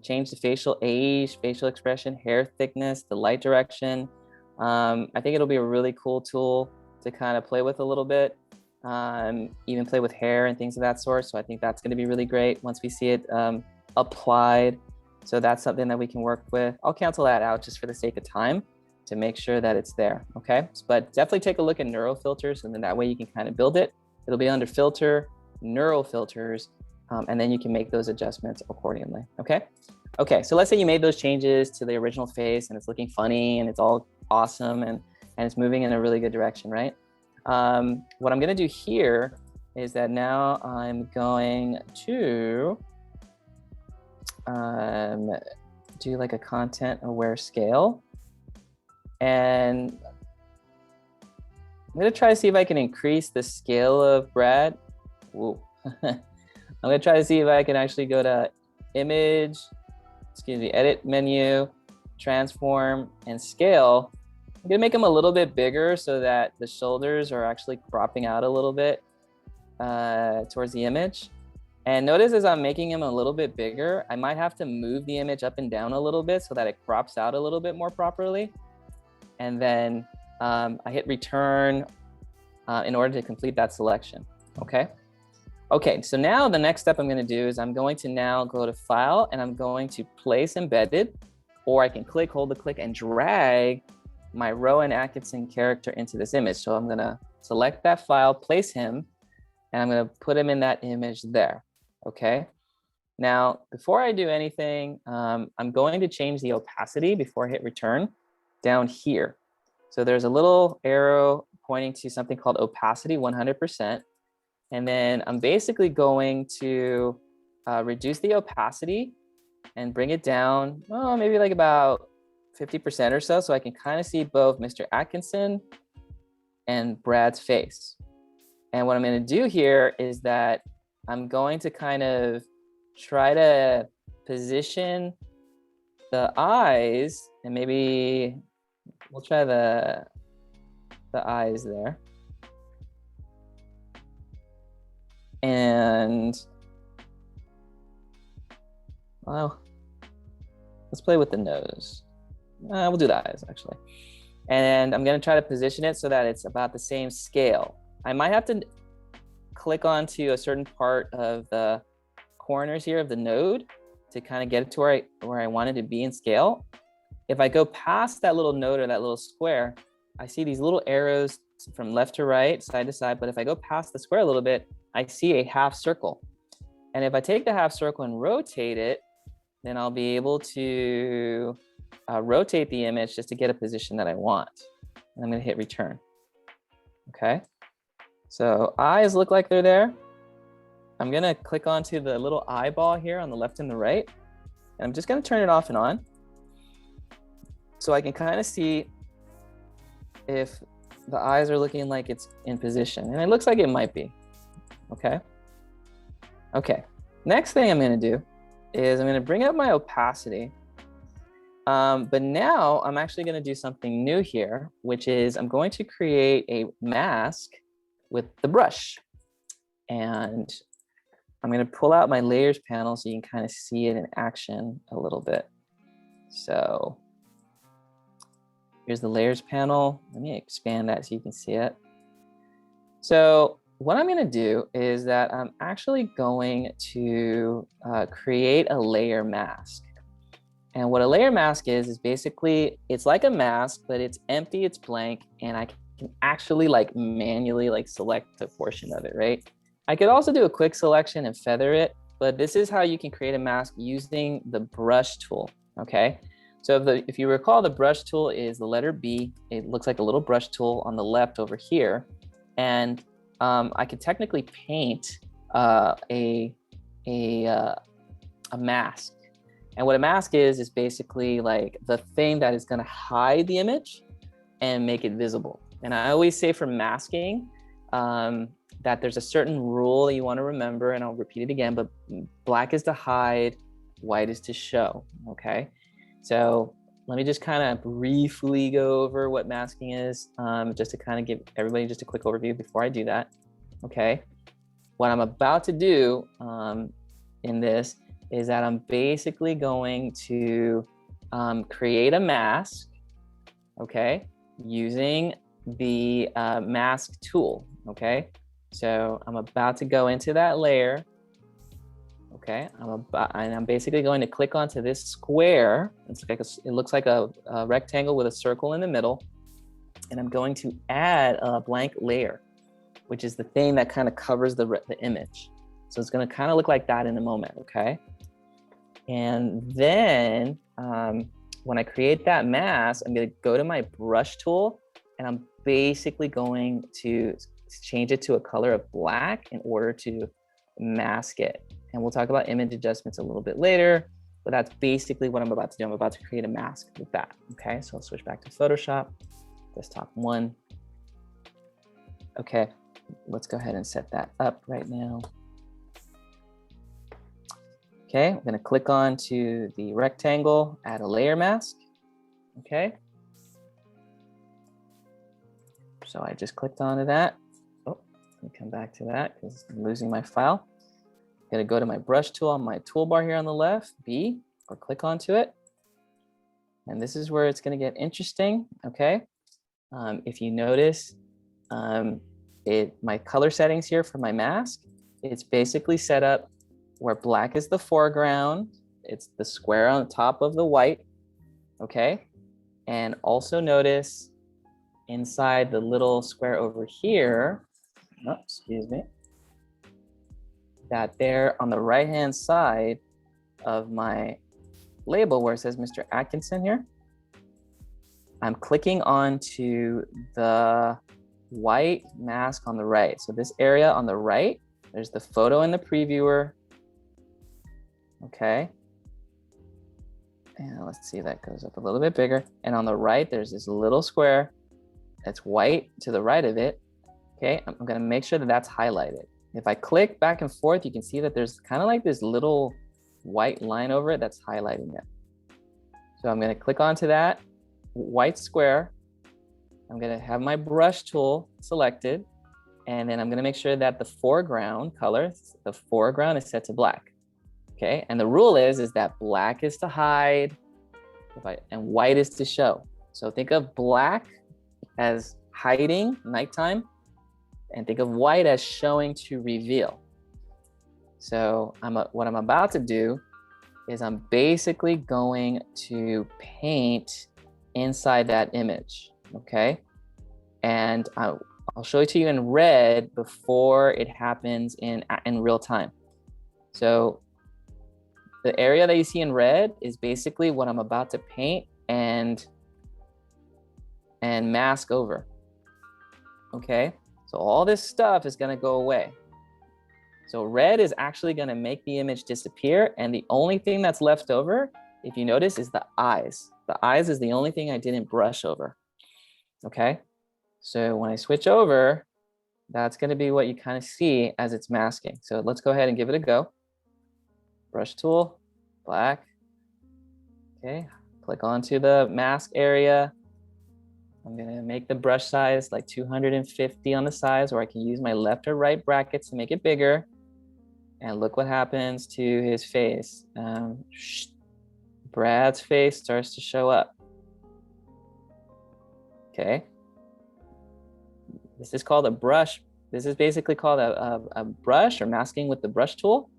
change the facial age, facial expression, hair thickness, the light direction. I think it'll be a really cool tool to kind of play with a little bit, even play with hair and things of that sort. So I think that's going to be really great once we see it applied. So that's something that we can work with. I'll cancel that out just for the sake of time to make sure that it's there, okay? But definitely take a look at neural filters, and then that way you can kind of build it. It'll be under filter, neural filters, and then you can make those adjustments accordingly, okay? Okay, so let's say you made those changes to the original face and it's looking funny and it's all awesome and it's moving in a really good direction, right? What I'm gonna do here is that now I'm going to do like a content aware scale. And I'm gonna try to see if I can increase the scale of Brad. Whoa. I'm gonna try to see if I can actually go to image, edit menu, transform, and scale. I'm gonna make them a little bit bigger so that the shoulders are actually cropping out a little bit towards the image. And notice as I'm making them a little bit bigger, I might have to move the image up and down a little bit so that it crops out a little bit more properly. And then I hit return in order to complete that selection, okay? Okay, so now the next step I'm gonna do is I'm going to now go to File and I'm going to place embedded, or I can hold the click and drag my Rowan Atkinson character into this image. So I'm gonna select that file, place him, and I'm gonna put him in that image there, okay? Now, before I do anything, I'm going to change the opacity before I hit return down here. So there's a little arrow pointing to something called opacity 100%. And then I'm basically going to reduce the opacity and bring it down, oh, maybe like about 50% or so. So I can kind of see both Mr. Atkinson and Brad's face. And what I'm going to do here is that I'm going to kind of try to position the eyes, and maybe we'll try the eyes there. And well, let's play with the nose. We'll do the eyes actually. And I'm gonna try to position it so that it's about the same scale. I might have to click onto a certain part of the corners here of the node to kind of get it to where I want it to be in scale. If I go past that little node or that little square, I see these little arrows from left to right, side to side. But if I go past the square a little bit, I see a half circle. And if I take the half circle and rotate it, then I'll be able to rotate the image just to get a position that I want. And I'm gonna hit return. Okay. So eyes look like they're there. I'm gonna click onto the little eyeball here on the left and the right, and I'm just gonna turn it off and on so I can kind of see if the eyes are looking like it's in position, and it looks like it might be. Okay. Okay. Next thing I'm gonna do is I'm gonna bring up my opacity. But now I'm actually gonna do something new here, which is I'm going to create a mask with the brush. And I'm gonna pull out my layers panel so you can kind of see it in action a little bit. So here's the layers panel. Let me expand that so you can see it. So what I'm gonna do is that I'm actually going to create a layer mask. And what a layer mask is basically, it's like a mask, but it's empty, it's blank, and I can actually like manually like select a portion of it, right? I could also do a quick selection and feather it, but this is how you can create a mask using the brush tool, okay? So if you recall, the brush tool is the letter B. It looks like a little brush tool on the left over here. And I could technically paint a mask. And what a mask is basically like the thing that is gonna hide the image and make it visible. And I always say for masking that there's a certain rule that you wanna remember, and I'll repeat it again, but black is to hide, white is to show, okay? So let me just kind of briefly go over what masking is, just to kind of give everybody just a quick overview before I do that, okay? What I'm about to do in this is that I'm basically going to create a mask, okay, using the mask tool, okay? So I'm about to go into that layer, okay? I'm basically going to click onto this square. It looks like a rectangle with a circle in the middle, and I'm going to add a blank layer, which is the thing that kind of covers the image. So it's gonna kind of look like that in a moment, okay? And then when I create that mask, I'm gonna go to my brush tool, and I'm basically going to change it to a color of black in order to mask it. And we'll talk about image adjustments a little bit later, but that's basically what I'm about to do. I'm about to create a mask with that, okay? So I'll switch back to Photoshop, desktop 1. Okay, let's go ahead and set that up right now. Okay, I'm gonna click on to the rectangle, add a layer mask, okay? So I just clicked onto that. Oh, let me come back to that because I'm losing my file. I'm gonna go to my brush tool on my toolbar here on the left, B, or click onto it. And this is where it's gonna get interesting, okay? If you notice, my color settings here for my mask, it's basically set up where black is the foreground, it's the square on top of the white, okay? And also notice inside the little square over here, oh, excuse me, that there on the right-hand side of my label where it says Mr. Atkinson here, I'm clicking onto the white mask on the right. So this area on the right, there's the photo in the previewer, okay? And let's see, that goes up a little bit bigger. And on the right, there's this little square that's white to the right of it, okay? I'm gonna make sure that that's highlighted. If I click back and forth, you can see that there's kind of like this little white line over it that's highlighting it. So I'm gonna click onto that white square. I'm gonna have my brush tool selected, and then I'm gonna make sure that the foreground color, the foreground is set to black. Okay, and the rule is that black is to hide, and white is to show. So think of black as hiding, nighttime, and think of white as showing to reveal. So what I'm about to do is I'm basically going to paint inside that image, okay? And I'll show it to you in red before it happens in real time. So the area that you see in red is basically what I'm about to paint and mask over, okay? So all this stuff is gonna go away. So red is actually gonna make the image disappear, and the only thing that's left over, if you notice, is the eyes. The eyes is the only thing I didn't brush over, okay? So when I switch over, that's gonna be what you kind of see as it's masking. So let's go ahead and give it a go. Brush tool, black. Okay, click onto the mask area. I'm gonna make the brush size like 250 on the size, or I can use my left or right brackets to make it bigger. And look what happens to his face. Brad's face starts to show up. Okay. This is called a brush. This is basically called a brush, or masking with the brush tool.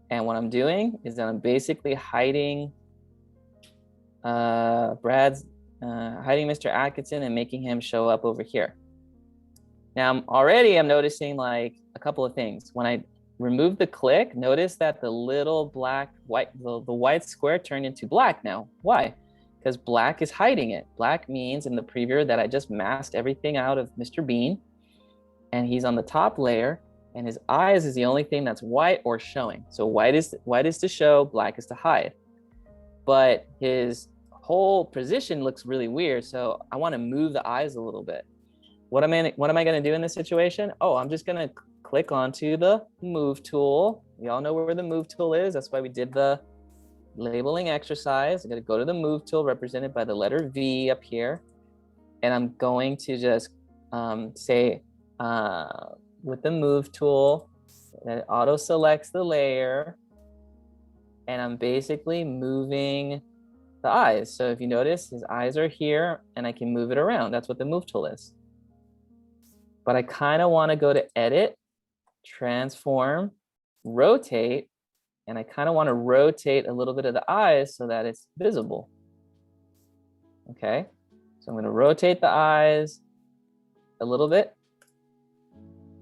And what I'm doing is that I'm basically hiding hiding Mr. Atkinson and making him show up over here. Now I'm noticing like a couple of things. When I remove the click, notice that the little the white square turned into black now. Why? Because black is hiding it. Black means in the preview that I just masked everything out of Mr. Bean, and he's on the top layer, and his eyes is the only thing that's white or showing. So white is to show, black is to hide. But his whole position looks really weird, so I want to move the eyes a little bit. What am I going to do in this situation? Oh, I'm just going to click onto the move tool. We all know where the move tool is. That's why we did the labeling exercise. I'm going to go to the move tool represented by the letter V up here. And I'm going to just say with the move tool, that it auto selects the layer. And I'm basically moving the eyes. So if you notice, his eyes are here and I can move it around. That's what the move tool is. But I kind of want to go to edit, transform, rotate, and I kind of want to rotate a little bit of the eyes so that it's visible. Okay, so I'm going to rotate the eyes a little bit.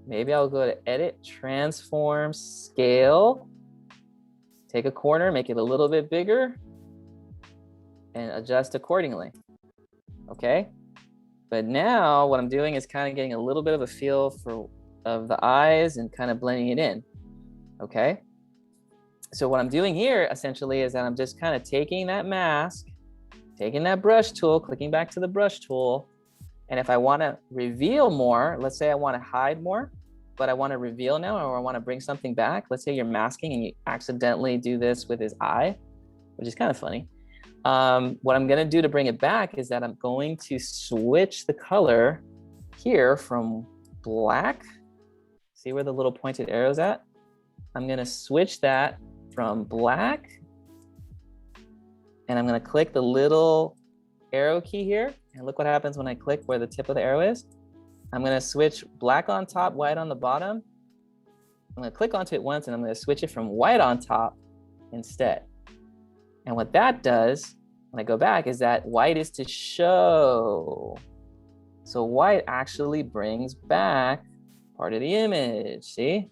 Maybe I'll go to edit, transform, scale, take a corner, make it a little bit bigger, and adjust accordingly. Okay, but now what I'm doing is kind of getting a little bit of a feel of the eyes and kind of blending it in. Okay, so what I'm doing here essentially is that I'm just kind of taking that mask, taking that brush tool, clicking back to the brush tool, and if I want to reveal more, let's say I want to hide more, but I want to reveal now, or I want to bring something back. Let's say you're masking and you accidentally do this with his eye, which is kind of funny. What I'm going to do to bring it back is that I'm going to switch the color here from black. See where the little pointed arrow's at? I'm going to switch that from black, and I'm going to click the little arrow key here, and look what happens when I click where the tip of the arrow is. I'm going to switch black on top, white on the bottom. I'm going to click onto it once, and I'm going to switch it from white on top instead. And what that does when I go back is that white is to show. So white actually brings back part of the image, see?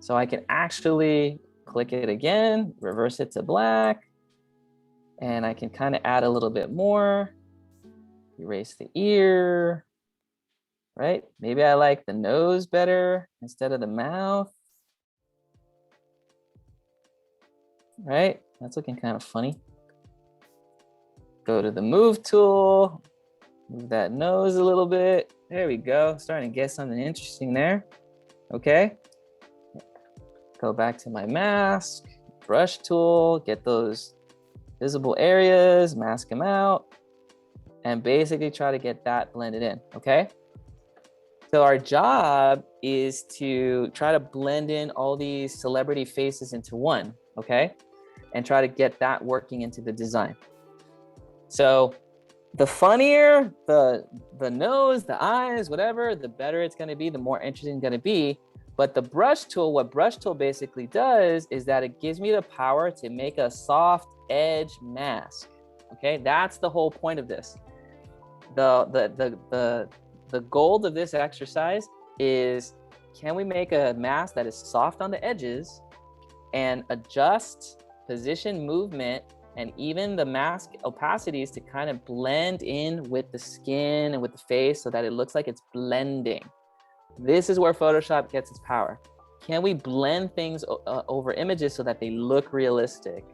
So I can actually click it again, reverse it to black, and I can kind of add a little bit more, erase the ear, right? Maybe I like the nose better instead of the mouth, right? That's looking kind of funny. Go to the move tool, move that nose a little bit. There we go, starting to get something interesting there, okay? Go back to my mask, brush tool, get those visible areas, mask them out, and basically try to get that blended in, okay? So our job is to try to blend in all these celebrity faces into one, okay? And try to get that working into the design. So the funnier the nose, the eyes, whatever, the better it's gonna be, the more interesting it's gonna be. But the brush tool, what brush tool basically does is that it gives me the power to make a soft edge mask. Okay, that's the whole point of this. The goal of this exercise is, can we make a mask that is soft on the edges and adjust position movement and even the mask opacities to kind of blend in with the skin and with the face so that it looks like it's blending. This is where Photoshop gets its power. Can we blend things over images so that they look realistic?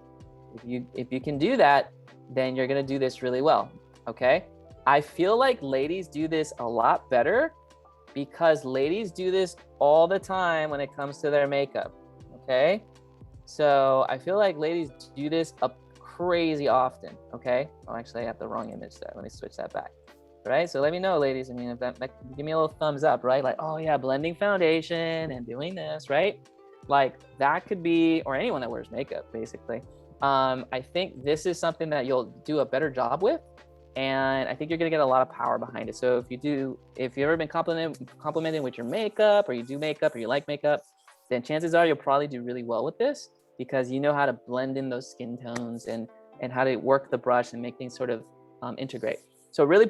If you can do that, then you're gonna do this really well, okay? I feel like ladies do this a lot better because ladies do this all the time when it comes to their makeup, okay? So I feel like ladies do this up crazy often, okay? Oh, actually I have the wrong image there. Let me switch that back, right? So let me know, ladies. I mean, if that give me a little thumbs up, right? Like, oh yeah, blending foundation and doing this, right? Like that could be, or anyone that wears makeup, basically. I think this is something that you'll do a better job with. And I think you're gonna get a lot of power behind it. So if you've ever been complimented with your makeup, or you do makeup, or you like makeup, then chances are you'll probably do really well with this because you know how to blend in those skin tones and how to work the brush and make things sort of integrate. So really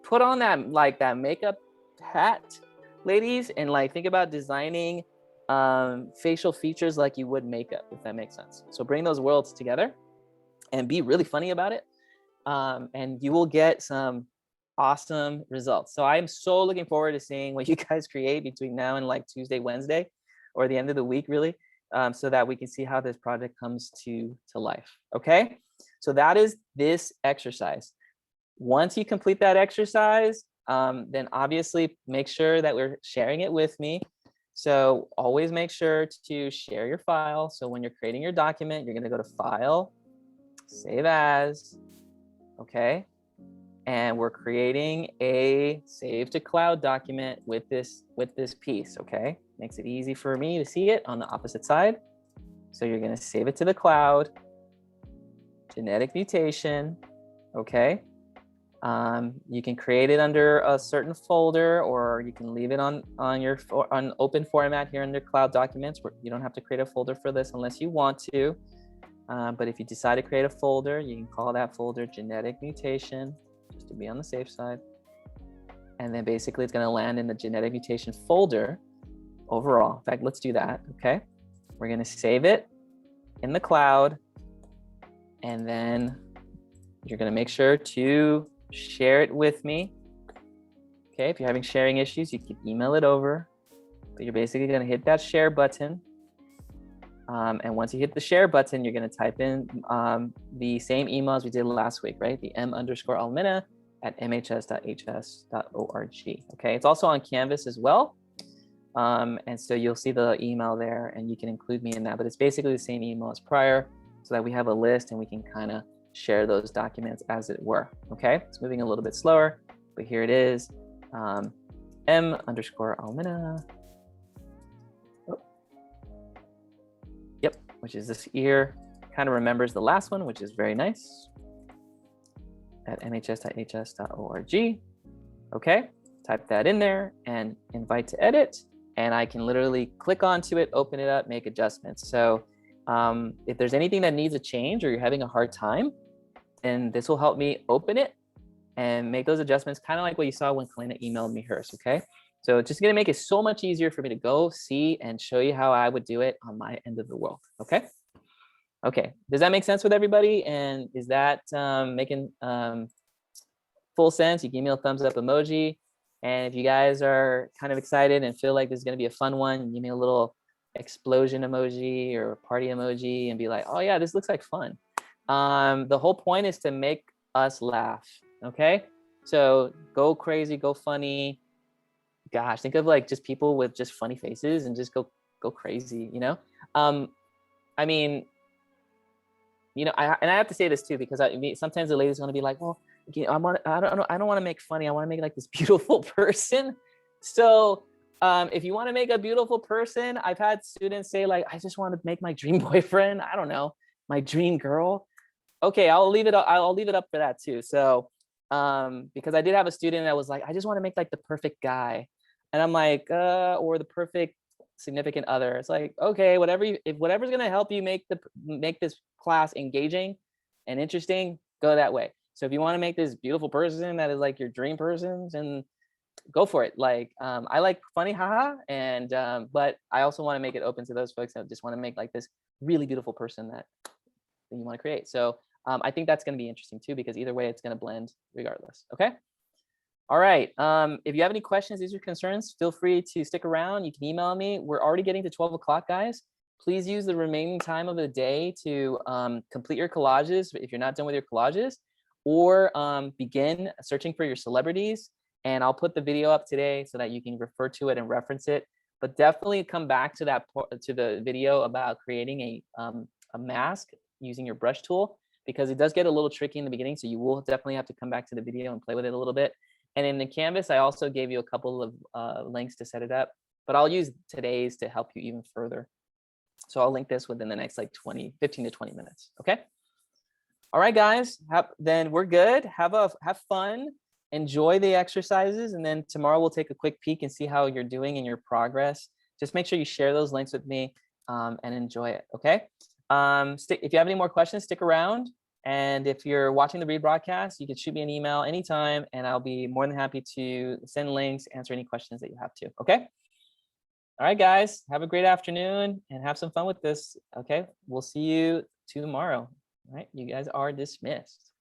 put on that makeup hat, ladies, and like think about designing facial features like you would makeup, if that makes sense. So bring those worlds together and be really funny about it. And you will get some awesome results. So I'm so looking forward to seeing what you guys create between now and like Tuesday, Wednesday, or the end of the week, really, so that we can see how this project comes to life. Okay, so that is this exercise. Once you complete that exercise, then obviously make sure that we're sharing it with me. So always make sure to share your file. So when you're creating your document, you're going to go to File, Save As. Okay, and we're creating a Save to Cloud document with this piece. Okay, makes it easy for me to see it on the opposite side. So you're going to save it to the cloud, genetic mutation. Okay, you can create it under a certain folder, or you can leave it on open format here under Cloud Documents. Where you don't have to create a folder for this unless you want to. But if you decide to create a folder, you can call that folder Genetic Mutation, just to be on the safe side. And then basically it's going to land in the Genetic Mutation folder overall. In fact, let's do that, okay? We're going to save it in the cloud, and then you're going to make sure to share it with me. Okay, if you're having sharing issues, you can email it over, but you're basically going to hit that share button. And once you hit the share button, you're going to type in the same email as we did last week, right? The m_almina@mhs.hs.org. Okay, it's also on Canvas as well. And so you'll see the email there, and you can include me in that, but it's basically the same email as prior, so that we have a list and we can kind of share those documents as it were. Okay, it's moving a little bit slower, but here it is. m_almina. Yep, which is this ear, kind of remembers the last one, which is very nice, at mhs.hs.org. Okay, type that in there and invite to edit, and I can literally click onto it, open it up, make adjustments. So if there's anything that needs a change or you're having a hard time, then this will help me open it and make those adjustments, kind of like what you saw when Kalina emailed me hers, okay? So it's just gonna make it so much easier for me to go see and show you how I would do it on my end of the world, okay? Okay, does that make sense with everybody? And is that making full sense? You give me a thumbs up emoji. And if you guys are kind of excited and feel like this is gonna be a fun one, give me a little explosion emoji or party emoji and be like, oh yeah, this looks like fun. The whole point is to make us laugh, okay? So go crazy, go funny. Gosh, think of like just people with just funny faces and just go crazy, you know? I mean, you know, I have to say this too, because sometimes the ladies want to be like, well, you know, I don't want to make funny. I want to make like this beautiful person. So if you want to make a beautiful person, I've had students say like, I just want to make my dream boyfriend. I don't know, my dream girl. Okay, I'll leave it up for that too. So because I did have a student that was like, I just want to make like the perfect guy. And I'm like, or the perfect significant other. It's like, okay, if whatever's gonna help you make this class engaging and interesting, go that way. So if you want to make this beautiful person that is like your dream person, then go for it. Like I like funny, haha, and but I also want to make it open to those folks that just want to make like this really beautiful person that you want to create. So I think that's going to be interesting too, because either way, it's going to blend regardless. Okay. All right. If you have any questions, these are concerns, feel free to stick around. You can email me. We're already getting to 12 o'clock, guys. Please use the remaining time of the day to complete your collages if you're not done with your collages, or begin searching for your celebrities. And I'll put the video up today so that you can refer to it and reference it. But definitely come back to the video about creating a mask using your brush tool, because it does get a little tricky in the beginning. So you will definitely have to come back to the video and play with it a little bit. And in the canvas, I also gave you a couple of links to set it up, but I'll use today's to help you even further. So I'll link this within the next like 15 to 20 minutes. Okay. All right, guys, then we're good. Have fun, enjoy the exercises. And then tomorrow we'll take a quick peek and see how you're doing in your progress. Just make sure you share those links with me and enjoy it. Okay. If you have any more questions, stick around. And if you're watching the rebroadcast, you can shoot me an email anytime, and I'll be more than happy to send links, answer any questions that you have to. Okay. All right, guys, have a great afternoon and have some fun with this. Okay. We'll see you tomorrow. All right. You guys are dismissed.